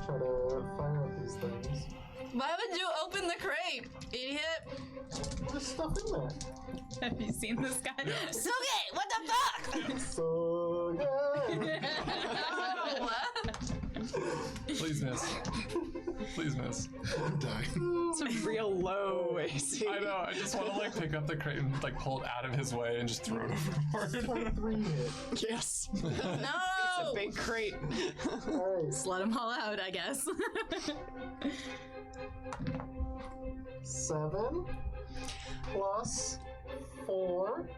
Try to fire at these things. Why would you open the crate, idiot? There's stuff in there. Have you seen this guy? Suge, what the fuck? So good. Please miss. Please miss. I'm dying. It's a real low AC. I know. I just want to like pick up the crate and like pull it out of his way and just throw it overboard. 23 hit. Yes. No! It's a big crate. Alright. Just let him haul out, I guess. 7 plus 4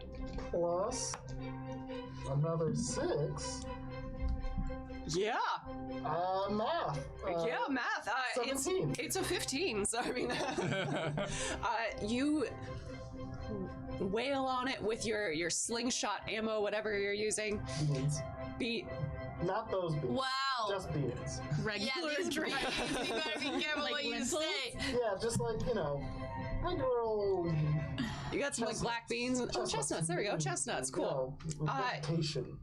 plus another 6. Yeah. Math. Yeah, math. 17. It's a 15, so I mean, you wail on it with your slingshot ammo, whatever you're using. Beans. Not those beans. Wow. Just beans. Regular Yeah, these drink. beans. You gotta be careful Like what you lentils? say. Yeah, just like, regular old You got some like black beans and chestnuts. There we go, chestnuts. Cool. vegetation.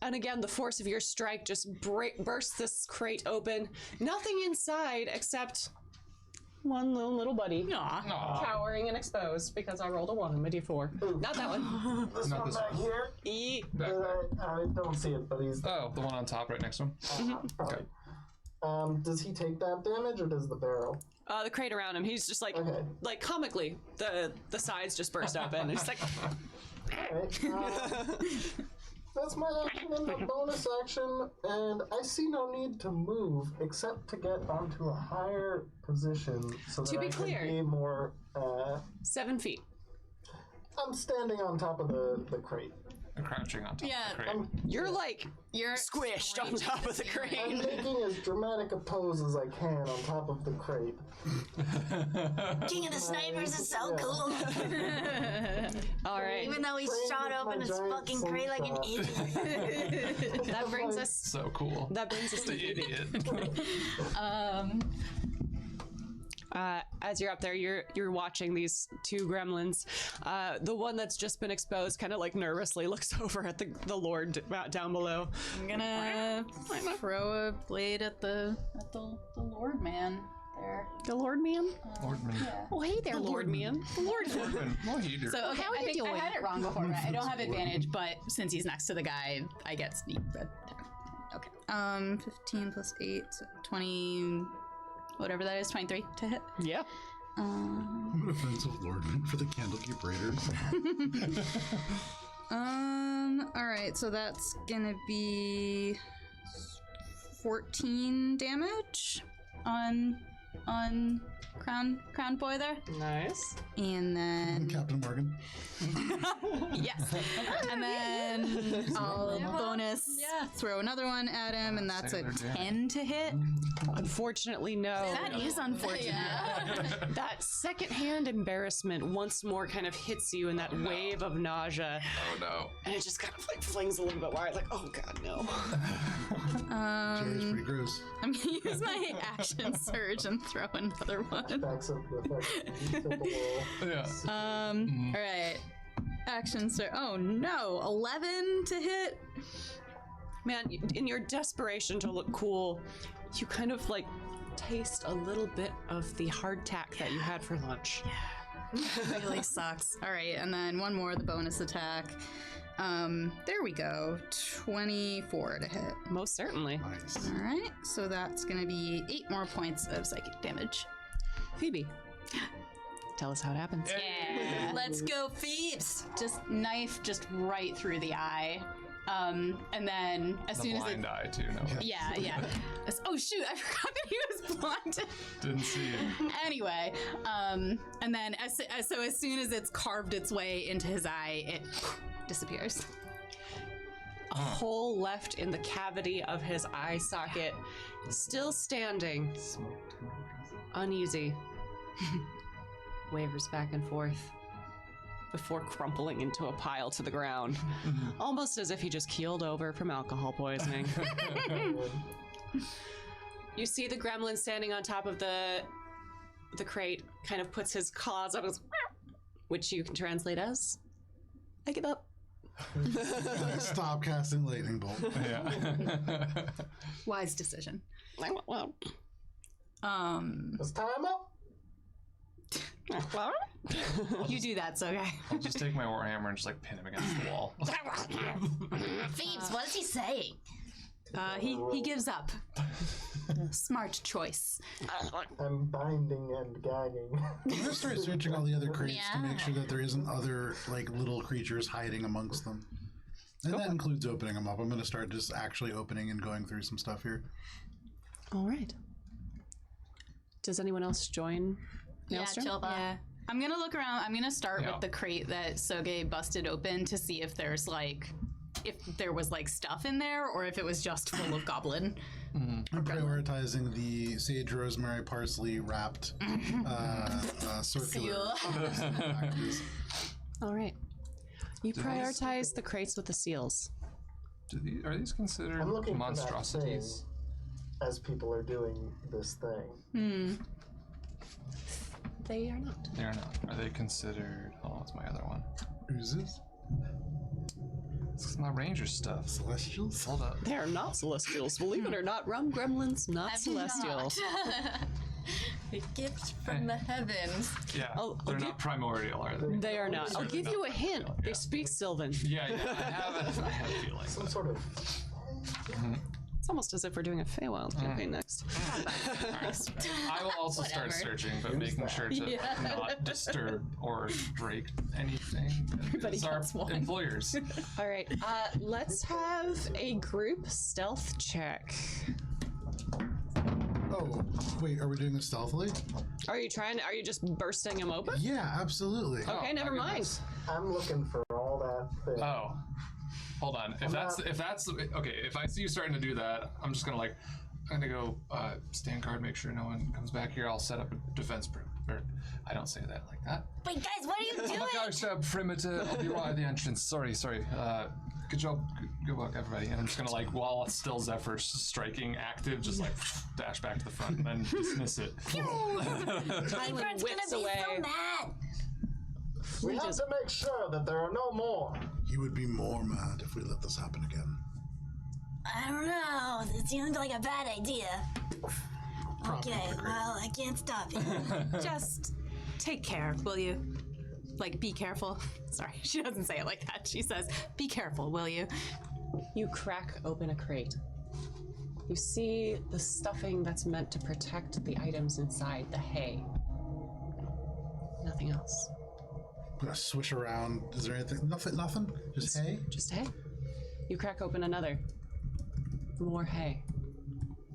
And again, the force of your strike just bursts this crate open. Nothing inside except one little buddy. Aw. Cowering and exposed because I rolled a 1 on my d4. Not that one. This Not one this back one. here. Back. I don't see it, but he's Oh, the one on top right next to him. probably. Does he take that damage or does the barrel? The crate around him, he's just like, Okay. like comically, the sides just burst open. It's like, Alright. That's my action and the bonus action, and I see no need to move except to get onto a higher position so that To be I clear. can be more. 7 feet. I'm standing on top of the crate. Crouching on top Yeah. of the crate. You're like You're squished on top of the I'm crate. making as dramatic a pose as I can on top of the crate. King of the Snipers is so Yeah. cool. All right. Even though he Framed shot with open my his giant fucking crate like an slingshot. idiot. That brings us. So cool. That brings us to The idiot. as you're up there, you're watching these two gremlins. The one that's just been exposed kind of like nervously looks over at the Lord down below. I'm gonna throw a blade at the Lord man there. The Lord man? Lordman. Oh, hey there, Lord man. The Lord man. Lordman. Well, he did. So okay, how are I you think I doing? had it wrong before, right? I don't have advantage, but since he's next to the guy, I get sneak. Okay. 15 plus 8, so 20, whatever that is, 23 to hit. Yeah. I'm an offensive lordman for the Candlekeep Raiders. All right, so that's gonna be 14 damage on Crown Boy there, Nice. and then Captain Morgan. yes, and then I'll bonus throw another one at him, and that's a Sailor Dan. 10 to hit. Unfortunately, no. That is unfortunate. That secondhand embarrassment once more kind of hits you in that wave of nausea, Oh no. and it just kind of like flings a little bit wide, like, oh god, no. Jay's pretty gross. I'm gonna use my action surge and throw another one. Backs up the Yeah. All right. Action surge. Oh no, 11 to hit. Man, in your desperation to look cool, you kind of like taste a little bit of the hardtack that you had for lunch. Really sucks. All right, and then one more, the bonus attack. There we go. 24 to hit. Most certainly. Nice. All right, so that's gonna be 8 more points of psychic damage. Phoebe, tell us how it happens. Yeah. Let's go, Phoebes. Just knife just right through the eye. And then as The soon as blind it, eye too. No. yeah. Oh shoot, I forgot that he was blind. Didn't see it. Anyway, and then as soon as it's carved its way into his eye, it disappears. A hole left in the cavity of his eye socket, still standing, uneasy, wavers back and forth before crumpling into a pile to the ground, almost as if he just keeled over from alcohol poisoning. You see the gremlin standing on top of the crate, kind of puts his claws up, which you can translate as, I give up. Stop casting lightning bolt. Yeah. Wise decision. Well, Is time up? You do that, so okay. I'll just take my warhammer and just like pin him against the wall. Phoebes, what is he saying? He gives up. Smart choice. I'm binding and gagging. I'm gonna start searching all the other crates to make sure that there isn't other like little creatures hiding amongst them. And that includes opening them up. I'm gonna start just actually opening and going through some stuff here. All right. Does anyone else join? Maelstrom? Chilpa. Yeah. I'm gonna look around. I'm gonna start with the crate that Soge busted open to see if there's like, if there was like stuff in there or if it was just full of goblin. I'm prioritizing the sage, rosemary, parsley wrapped circular. All right. You prioritize the crates with the seals. Are these considered I'm looking monstrosities? for that thing as people are doing this thing. They are not. They are not. Are they considered? Oh, what's my other one? Who's this? It's my ranger stuff. Celestials? Hold up. They are not celestials. Believe it or not, rum gremlins, not celestial. A gift from the heavens. Yeah, I'll they're give- not primordial, are they? They are not. I'll give you a hint. They speak Sylvan. Yeah, I have a feeling. Some sort of. It's almost as if we're doing a Feywild campaign next. I will also start searching, but making sure to not disturb or break anything. Everybody It's our gets one. employers. All right. Let's have a group stealth check. Oh, wait, are we doing this stealthily? Are you just bursting them open? Yeah, absolutely. Okay, never my mind. goodness. I'm looking for all that thing. Oh, hold on. If that's okay, if I see you starting to do that, I'm just gonna go stand guard, make sure no one comes back here. I'll set up a defense perimeter. I don't say that like that. Wait, guys, what are you doing? Perimeter. I'll be right at the entrance. Sorry. Good job. Good work, everybody. And I'm just gonna while it's still Zephyr's striking active, just dash back to the front and then dismiss it. Everyone's gonna whips be away. so mad. We have to make sure that there are no more. You would be more mad if we let this happen again. I don't know. It seems like a bad idea. Okay, well, I can't stop it. Just take care, will you? Like, be careful. Sorry, she doesn't say it like that. She says, be careful, will you? You crack open a crate. You see the stuffing that's meant to protect the items inside, the hay. Nothing else. I'm gonna swish around. Is there anything? Nothing? Just hay? Just hay. You crack open another. More hay.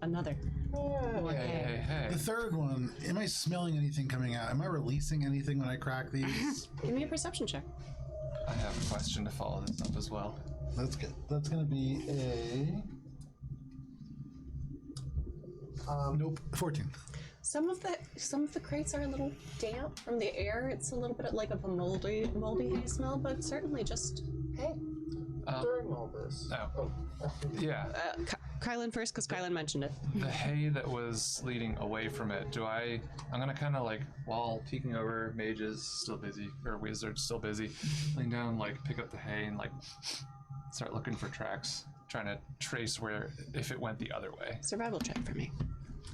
Another. More hay. Hey. The third one, am I smelling anything coming out? Am I releasing anything when I crack these? Give me a perception check. I have a question to follow this up as well. That's good. That's gonna be a... nope, 14. Some of the crates are a little damp from the air. It's a little bit like of a moldy hay smell, but certainly just hay. During all this. Oh. Yeah. Kylan first, because Kylan mentioned it. The hay that was leading away from it, I'm gonna kind of while peeking over, mages still busy, or wizards still busy, lean down, pick up the hay and start looking for tracks, trying to trace if it went the other way. Survival check for me.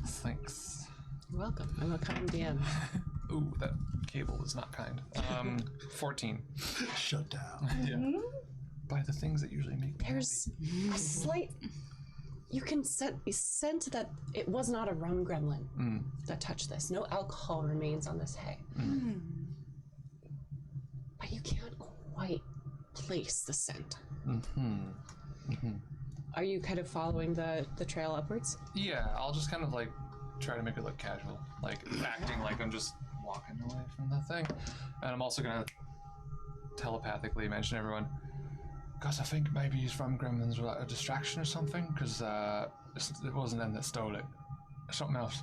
Thanks. You're welcome. I'm a kind DM. Ooh, that cable is not kind. 14. Shut down. Yeah. By the things that usually make me There's a slight. You can scent that it was not a rum gremlin that touched this. No alcohol remains on this hay. But you can't quite place the scent. Are you kind of following the trail upwards? Yeah, I'll just kind of try to make it look casual, acting like I'm just walking away from the thing. And I'm also gonna telepathically mention to everyone, guys, I think maybe his rum gremlins were a distraction or something, because it wasn't them that stole it. Something else.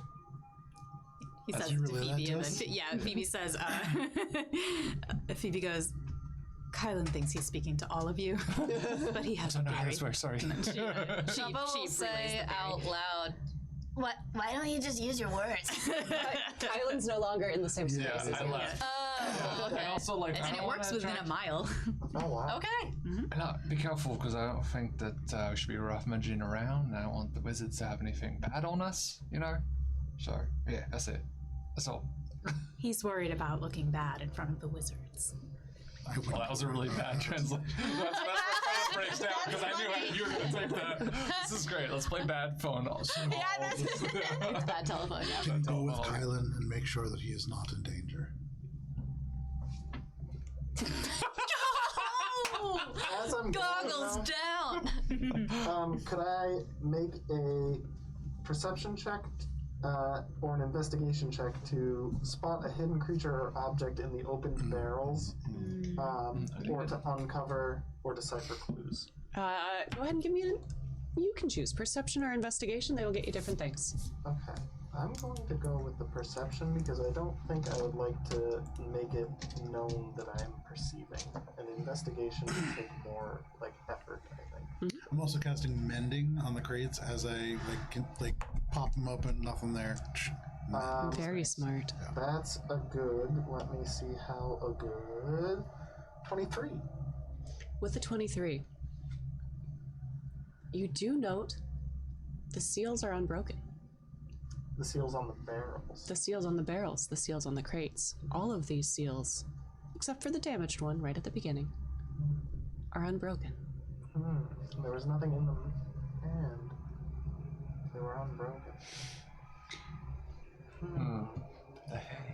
He says you to relay that Phoebe, to and us? then Phoebe says, Phoebe goes, Kylan thinks he's speaking to all of you, but he has I a don't know how theory. to swear, sorry. And then she Chubba will relays say the theory. out loud, What? Why don't you just use your words? Kylan's no longer in the same space as I you. left. oh, okay. And also, I And don't it works wanna within attract- a mile. Oh, wow. Okay. No, be careful, because I don't think that we should be rummaging around. I don't want the wizards to have anything bad on us, So, yeah, that's it. That's all. He's worried about looking bad in front of the wizards. Well, that was a really bad translation. That's where phone breaks down because I knew you were going to take that. This is great. Let's play bad phone. It's bad telephone, yeah. Can go with Kylan and make sure that he is not in danger. As I'm Goggles down! could I make a perception check or an investigation check to spot a hidden creature or object in the open barrels, or to uncover or decipher clues? Go ahead and give me you can choose perception or investigation. They will get you different things. Okay. I'm going to go with the perception because I don't think I would like to make it known that I'm perceiving. An investigation would take more like effort, I think. I'm also casting mending on the crates as I pop them open. Nothing there. Very smart. That's a good. Let me see how a good 23. With the 23, you do note the seals are unbroken. The seals on the barrels. The seals on the barrels, the seals on the crates. All of these seals, except for the damaged one right at the beginning, are unbroken. There was nothing in them, and they were unbroken.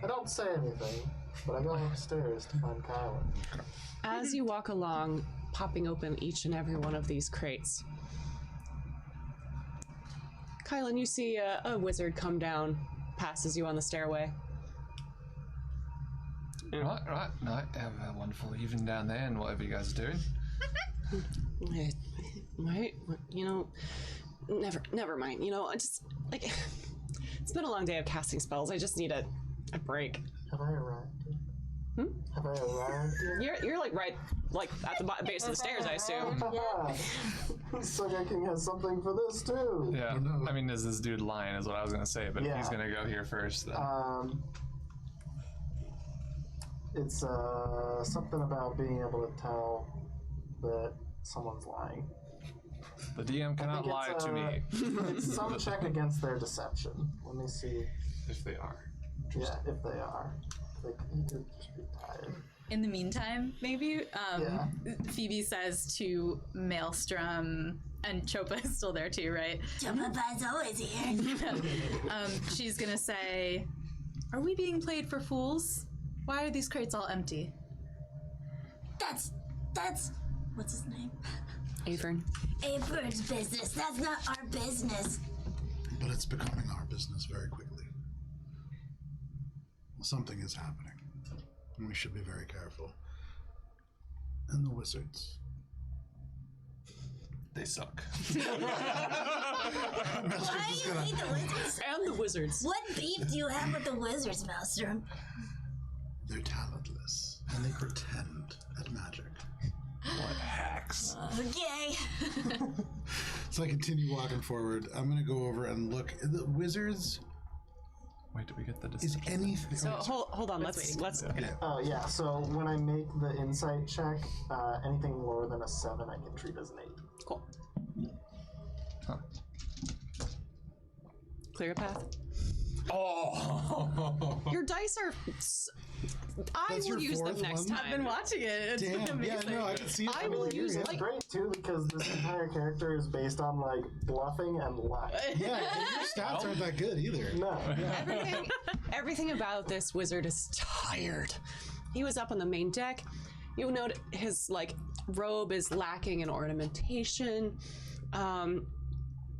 I don't say anything, but I go upstairs to find Kylan. As you walk along, popping open each and every one of these crates, Kylan, you see a wizard come down, passes you on the stairway. Right. Have a wonderful evening down there and whatever you guys are doing. Right? You know, never mind. You know, I just, like, it's been a long day of casting spells. I just need a break. Have I arrived yet? Have I arrived yet? You're like right, like at the base of the stairs, I assume. Sugar King has something for this too. Yeah. I mean, is this dude lying is what I was going to say, but he's going to go here first then. It's something about being able to tell that someone's lying. The DM cannot lie to me. It's some check against their deception. Let me see. If they are. Yeah, if they are. Like, he could just be tired. In the meantime, maybe Phoebe says to Maelstrom, and Chopa is still there too, right? Chopa's always here. She's gonna say, "Are we being played for fools? Why are these crates all empty?" That's what's his name? Avern. Avern's business. That's not our business. But it's becoming our business very quickly. Something is happening, and we should be very careful. And the wizards. They suck. Why do you hate the wizards? And the wizards. What beef do you have with the wizards, Maelstrom? They're talentless, and they pretend at magic. What hacks? Okay. So I continue walking forward. I'm going to go over and look. The wizards... Wait, did we get the Is deception? anything... So hold on, let's Oh, yeah, so when I make the insight check, anything lower than a 7 I can treat as an 8. Cool. Huh. Clear a path. Oh! Your dice are. I That's will your use them fourth next one? time. I've been watching it. It's been Damn, yeah, amazing. no, I can see it. I will use It's like great, too, because this entire character is based on, like, bluffing and luck. Yeah, and your stats aren't that good either. No. everything about this wizard is tired. He was up on the main deck. You note his like robe is lacking in ornamentation.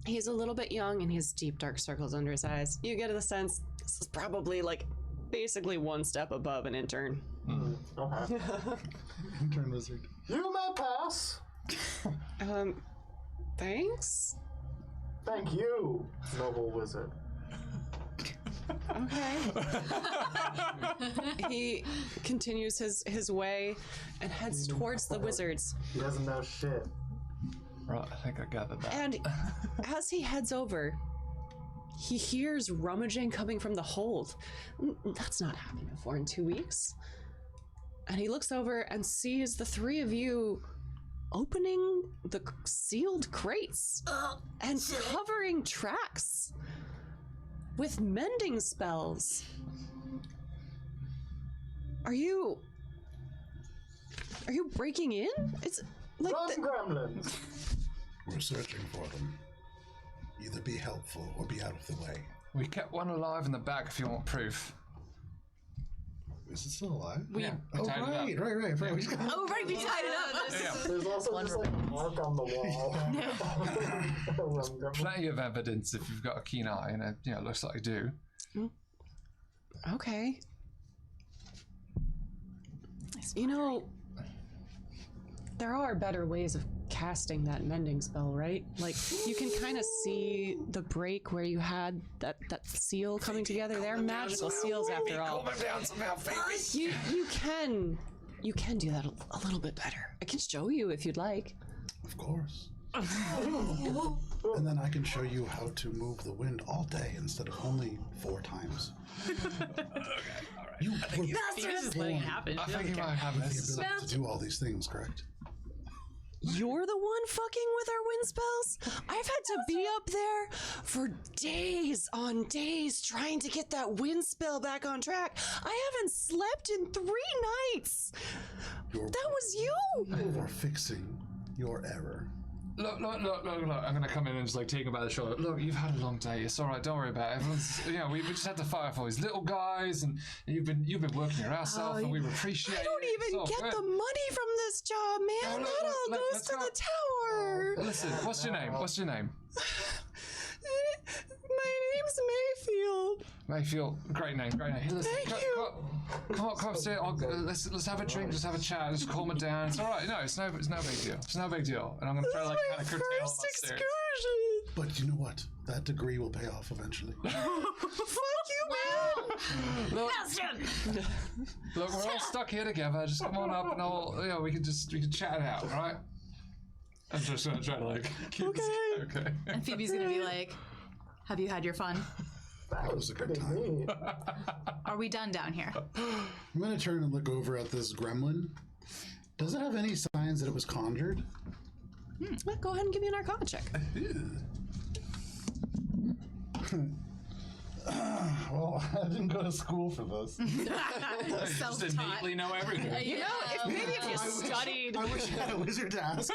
He's a little bit young and he has deep dark circles under his eyes. You get the sense this is probably like basically one step above an intern. Okay. Intern wizard. You may pass. Thanks. Thank you, noble wizard. Okay. He continues his way and heads towards the wizards. He doesn't know shit. Right, I think I gathered that. And as he heads over, he hears rummaging coming from the hold. That's not happened before in 2 weeks. And he looks over and sees the three of you opening the sealed crates and covering tracks with mending spells. Are you breaking in? It's like Run, gremlins! We're searching for them. Either be helpful or be out of the way. We kept one alive in the back if you want proof. Is it still alive? Yeah. Oh, tied it up. right. We just got- Oh, right, we tied it up. There's also just like a mark on the wall. Run, gremlin. Plenty of evidence if you've got a keen eye, and it looks like you do. okay. You know, there are better ways of casting that mending spell, right? Like, you can kind of see the break where you had that seal coming together. They're magical seals after all. Calm him down somehow, Phoebe. You can do that a little bit better. I can show you if you'd like. Of course. And then I can show you how to move the wind all day instead of only 4 times. Okay, all right. You were Just letting it happen. I think you might have with this. the ability to do all these things, correct? You're the one fucking with our wind spells? I've had to be up there for days on days trying to get that wind spell back on track. I haven't slept in 3 nights. You're That was you. for fixing your error. Look. I'm gonna come in and just like take him by the shoulder. Look, you've had a long day. It's all right. Don't worry about it. Everyone's, we just had to fight for these little guys, and you've been working your ass off, and we appreciate it. I don't even It's all get good. the money from this job, man. No, That all goes let's to go. the tower. Listen, what's your name? My name's Mayfield. Mayfield, great name. Listen, Thank you. Come upstairs. Let's have a drink. Just have a chat. Just calm it down. It's all right. No, it's no big deal. It's no big deal. And I'm gonna try to like kind of curtail him First upstairs. excursion. But you know what? That degree will pay off eventually. Fuck you, man. Look, we're all stuck here together. Just come on up, and we can chat it out, all right? I'm just gonna try to like keep this. Okay. And Phoebe's gonna be like, have you had your fun? That was a good Pretty time. neat. Are we done down here? I'm going to turn and look over at this gremlin. Does it have any signs that it was conjured? Well, go ahead and give me an Arcana check. Well, I didn't go to school for this. Just innately know everything. You know, Maybe if you studied. I wish I had a wizard to ask.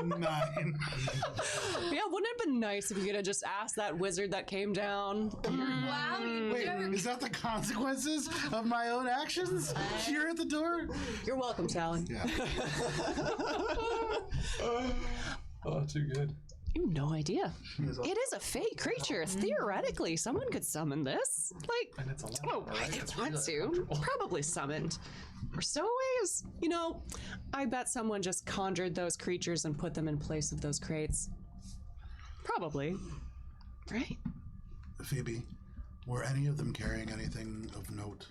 9. Yeah, wouldn't it have been nice if you could have just asked that wizard that came down? Wow, you Wait, is that the consequences of my own actions here at the door? You're welcome, Sally. Yeah. Oh, too good. You have no idea. It is a fate creature. Theoretically, someone could summon this. Like, And it's alive, oh, right? if It's they want to. Probably summoned. Or stowaways. You know, I bet someone just conjured those creatures and put them in place of those crates. Probably. Right? Phoebe, were any of them carrying anything of note?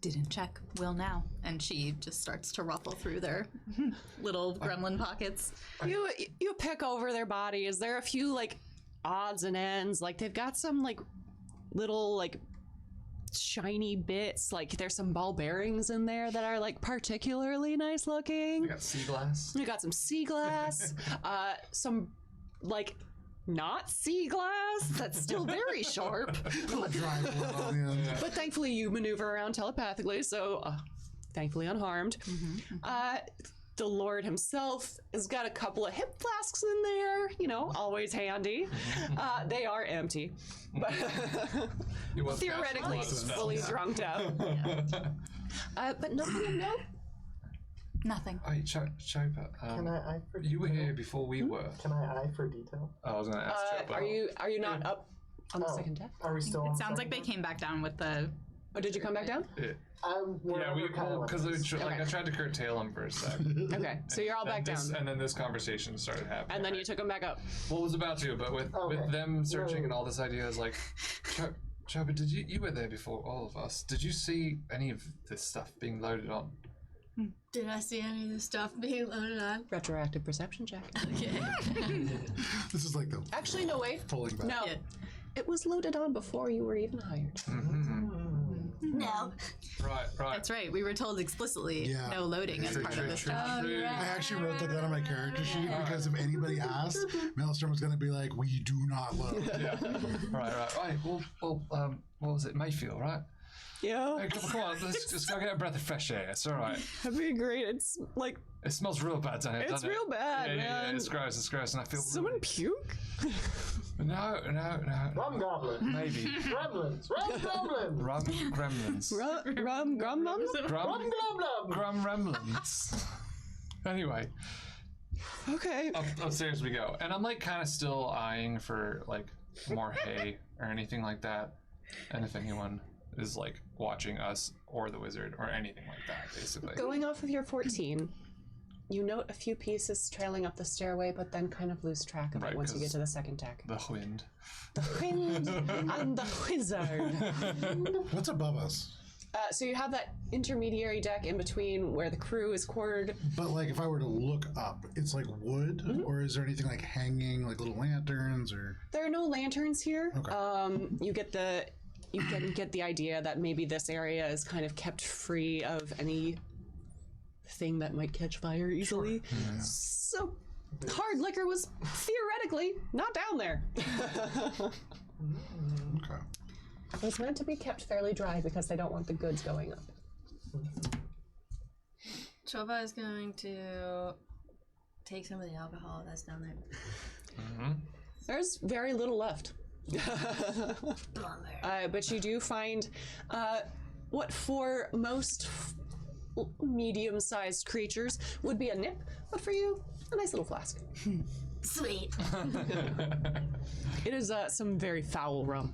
Didn't check. Will now. And she just starts to ruffle through their little gremlin pockets. You pick over their bodies. There are a few, like, odds and ends. Like, they've got some, like, little, like, shiny bits. Like, there's some ball bearings in there that are, like, particularly nice looking. We got sea glass. We got some sea glass. Some, like, not sea glass that's still very sharp. But thankfully you maneuver around telepathically, so thankfully unharmed. The Lord himself has got a couple of hip flasks in there, always handy. They are empty, but theoretically fully drunked out. But nothing of note. Nothing. Hey, Chopa, Can I eye for you were detail? here before we were. Can I eye for detail? I was going to ask Chopa. Are you not up on the second deck? Are we still on It sounds like they second came back down with the. Oh, did you come back down? one? Yeah, because Okay. I tried to curtail him for a sec. Okay, so you're all back down. And then this conversation started happening. And then you took them back up. Well, was about to, but with them searching and all this idea, is like, Chopa, did you were there before all of us? Did you see any of this stuff being loaded on? Did I see any of the stuff being loaded on? Retroactive perception check. Okay. This is like the Actually, no, wait. pulling back. No. Yeah. It was loaded on before you were even hired. No. Right. That's right. We were told explicitly Yeah. no loading as part of this job. I actually wrote that down on my character sheet because if anybody asked, Maelstrom was going to be like, "We do not load." Yeah. Right. Well, what was it? Mayfield, right? Yeah, Hey, come on, let's go get a breath of fresh air. It's all right. that'd be great. It's like It smells real bad down here. It's doesn't real it? bad, Yeah, man. it's gross, and I feel someone puke. No. Rum goblin. Maybe Gremlins. Rum goblin. rum gremlins. Rum grumblums. Rum goblin. Grum remlins. Anyway, Okay. upstairs we go, and I'm like kind of still eyeing for like more hay or anything like that, and if anyone is like watching us or the wizard or anything like that, basically. Going off of your 14, you note a few pieces trailing up the stairway, but then kind of lose track of Right, it once you get 'cause to the second deck. The wind. The wind and the wizard. What's above us? So you have that intermediary deck in between where the crew is quartered. But like, if I were to look up, it's like wood, or is there anything like hanging, like little lanterns, or? There are no lanterns here. Okay. You can get the idea that maybe this area is kind of kept free of any thing that might catch fire easily. So hard liquor was theoretically not down there. Okay. It's meant to be kept fairly dry because they don't want the goods going up. Choba is going to take some of the alcohol that's down there. There's very little left. Bummer. But you do find what for most medium-sized creatures would be a nip, but for you, a nice little flask. Sweet. It is some very foul rum.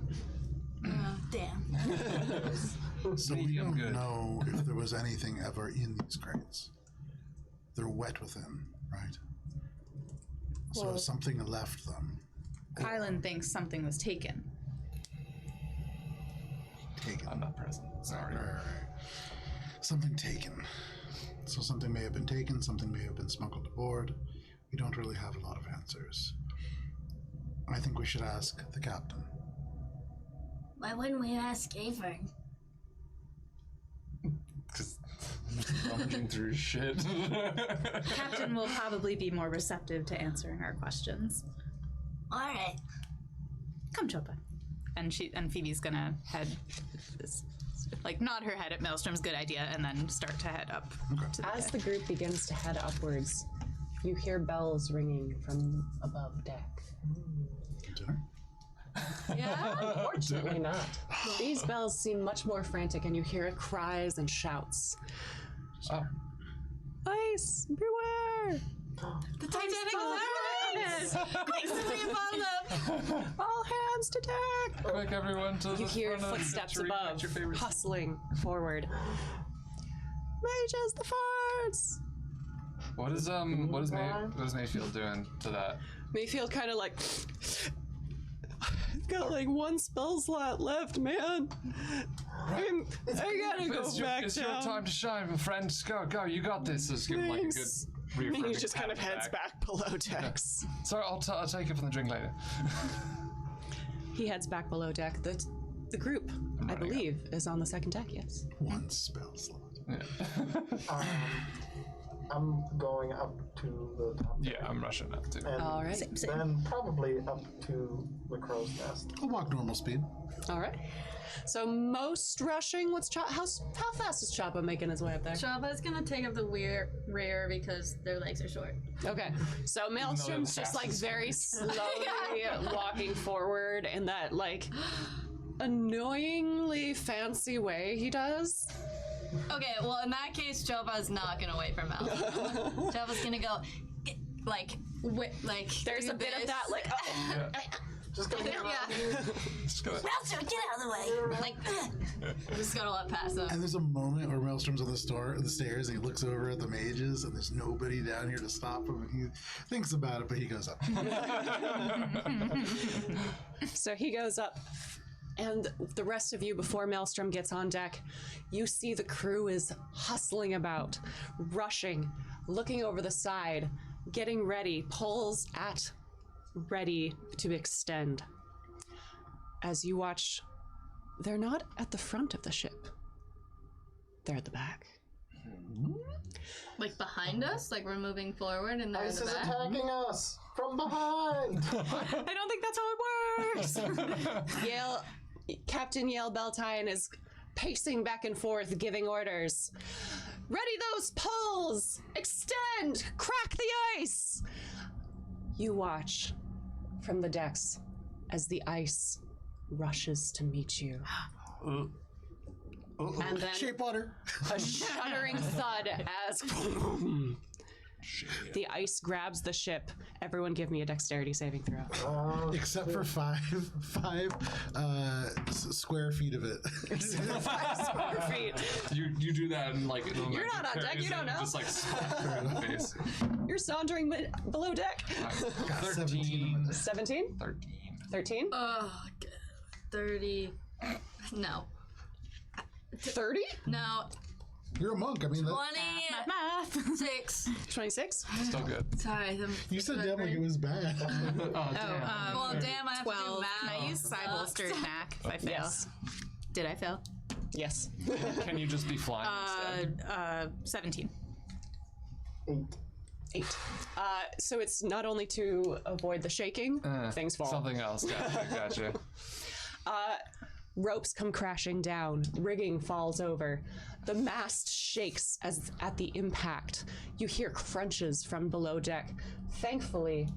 Damn. So we Medium don't good. know if there was anything ever in these crates. They're wet within, right? So something left them. Kylan thinks something was taken. Taken. I'm not present. Sorry. Right. Something taken. So something may have been taken, something may have been smuggled aboard. We don't really have a lot of answers. I think we should ask the captain. Why wouldn't we ask Avern? Because rummaging through shit. Captain will probably be more receptive to answering our questions. All right. Come, Chopa. And Phoebe's gonna head, like nod her head at Maelstrom's good idea, and then start to head up. To the As deck. the group begins to head upwards, you hear bells ringing from above deck. Dinner? Unfortunately not. These bells seem much more frantic, and you hear cries and shouts. Oh. Ice! Beware! The Titanic is quick, somebody follow them. All hands to deck! Quick, everyone, to the You hear front of the footsteps tree, above, get your favorite- hustling forward. Mages the farts! What is Mayfield doing to that? Mayfield kind of like, I've got like one spell slot left, man. I gotta go back it's down. your time to shine, my friend. Go, you got this. Just give him like a good Thanks. reaffirming He just pat kind of on the heads back below decks. Sorry, I'll take it from the drink later. He heads back below deck. The group, I running believe, is on the second deck, yes. One spell slot. Yeah. I'm going up to the top. Yeah, I'm rushing up too. And All right. then probably up to the crow's nest. I'll walk normal speed. All right. So most rushing. How fast is Choppa making his way up there? Choba's gonna take up the rear because their legs are short. Okay. So Maelstrom's just like very slowly walking forward in that like annoyingly fancy way he does. Okay, well in that case, Choba's not gonna wait for Mal. Choba's gonna go, There's a bit of that like. Just go. yeah, Maelstrom, get out of the way. like just gonna let pass him. And there's a moment where Maelstrom's on the stairs, and he looks over at the mages, and there's nobody down here to stop him, and he thinks about it, but he goes up. So he goes up, and the rest of you, before Maelstrom gets on deck, you see the crew is hustling about, rushing, looking over the side, getting ready, poles at ready to extend. As you watch, they're not at the front of the ship. They're at the back. Like behind us? Like we're moving forward and they're in Ice the is back? attacking us from behind. I don't think that's how it works. Captain Yale Beltine is pacing back and forth, giving orders. Ready those pulls! Extend! Crack the ice! You watch from the decks as the ice rushes to meet you. And then Shape water. a shuddering thud as the ice grabs the ship. Everyone give me a dexterity saving throw. Except for five square feet of it. 5 square feet. You do that and like You're not on deck, you don't know. Just like smack her in the face. You're sauntering below deck. Got 13. 17? 13? Oh, 30. No. 30? No. You're a monk. I mean, that, 26. 26? Still good. Sorry. you said that like it was bad. Oh, damn. Well, damn, I have 12. to do math. Can I use side bolstered knack if I fail? Yes. Did I fail? Yes. Can you just be flying instead? 17. 8. So it's not only to avoid the shaking, things fall. Something else. Gotcha. Ropes come crashing down. Rigging falls over. The mast shakes as at the impact. You hear crunches from below deck. Thankfully,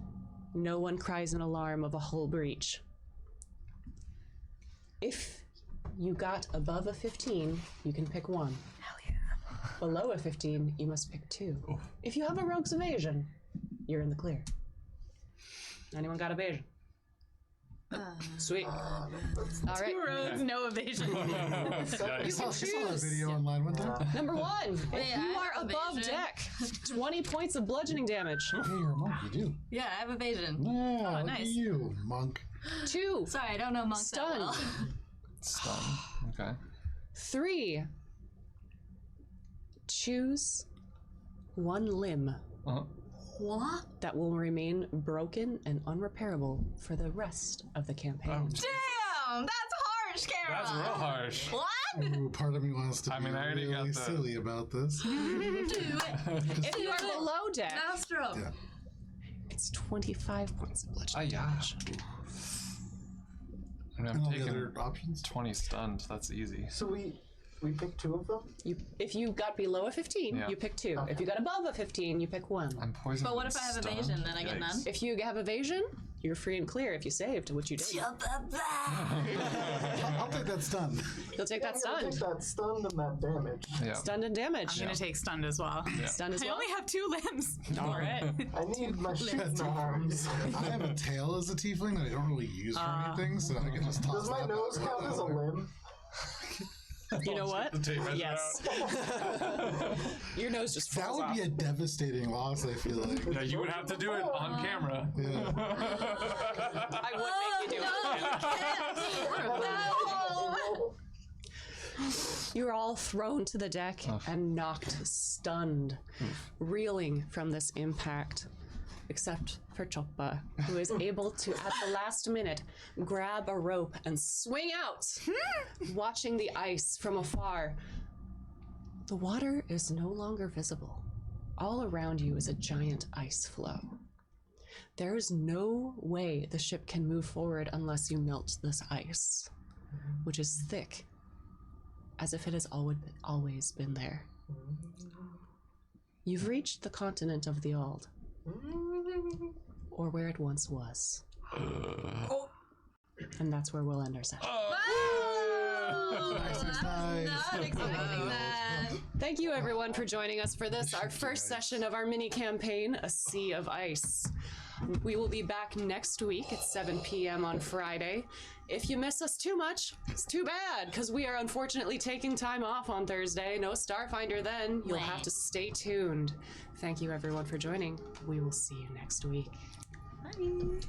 no one cries an alarm of a hull breach. If you got above a 15, you can pick 1. Hell yeah. Below a 15, you must pick 2. Oof. If you have a rogue's evasion, you're in the clear. Anyone got evasion? Sweet. All right. 2 roads, no evasion. I saw that video online one time. Number 1, if Wait, you I are have above evasion. deck, 20 points of bludgeoning damage. Hey, you're a monk. You do. Yeah, I have evasion. Yeah, look at nice. you, monk. 2, Sorry, I don't know monks that Stun. well. Stun. Okay. 3. Choose 1 limb What? that will remain broken and unrepairable for the rest of the campaign. Damn, that's harsh, Kara. That's real harsh. What? Ooh, part of me wants to I be mean, I already got really the- silly about this. Do it. If you are below deck, Maelstrom. Yeah. it's 25 points of bludgeoning Yeah. damage. I mean, And I'm all the taking other options. 20 stunned. That's easy. So we picked 2 of them. If you got below a 15, Yeah. you pick 2. If you got above a 15, you pick 1. I'm poisoned. But what and if I have stunned? evasion? Then I get Yikes. none? If you have evasion, you're free and clear if you saved, which you did. Jump up back. I'll take that stun. You'll take that I'm gonna stunned. take that stunned and that damage. Yeah. Stunned and damage. I'm gonna take stunned as well. Stunned as I well. only have 2 limbs. All right. I need my shooting arms. I have a tail as a tiefling that I don't really use for anything, so I can just toss Does my that nose out. count as a limb? You know what? The tape measure Yes. out. Your nose just That falls would off. be a devastating loss, I feel like. Yeah, you would have to do it on camera. Yeah. I would make you do it. You're all thrown to the deck and knocked stunned, reeling from this impact, except for Choppa, who is able to, at the last minute, grab a rope and swing out, watching the ice from afar. The water is no longer visible. All around you is a giant ice flow. There is no way the ship can move forward unless you melt this ice, which is thick, as if it has always been there. You've reached the continent of the Ald, or where it once was. And that's where we'll end our session. Nice. Not expecting that. Thank you, everyone, for joining us for this, our first session of our mini campaign, A Sea of Ice. We will be back next week at 7 p.m. on Friday. If you miss us too much, it's too bad, because we are unfortunately taking time off on Thursday. No Starfinder then. You'll have to stay tuned. Thank you, everyone, for joining. We will see you next week. Bye.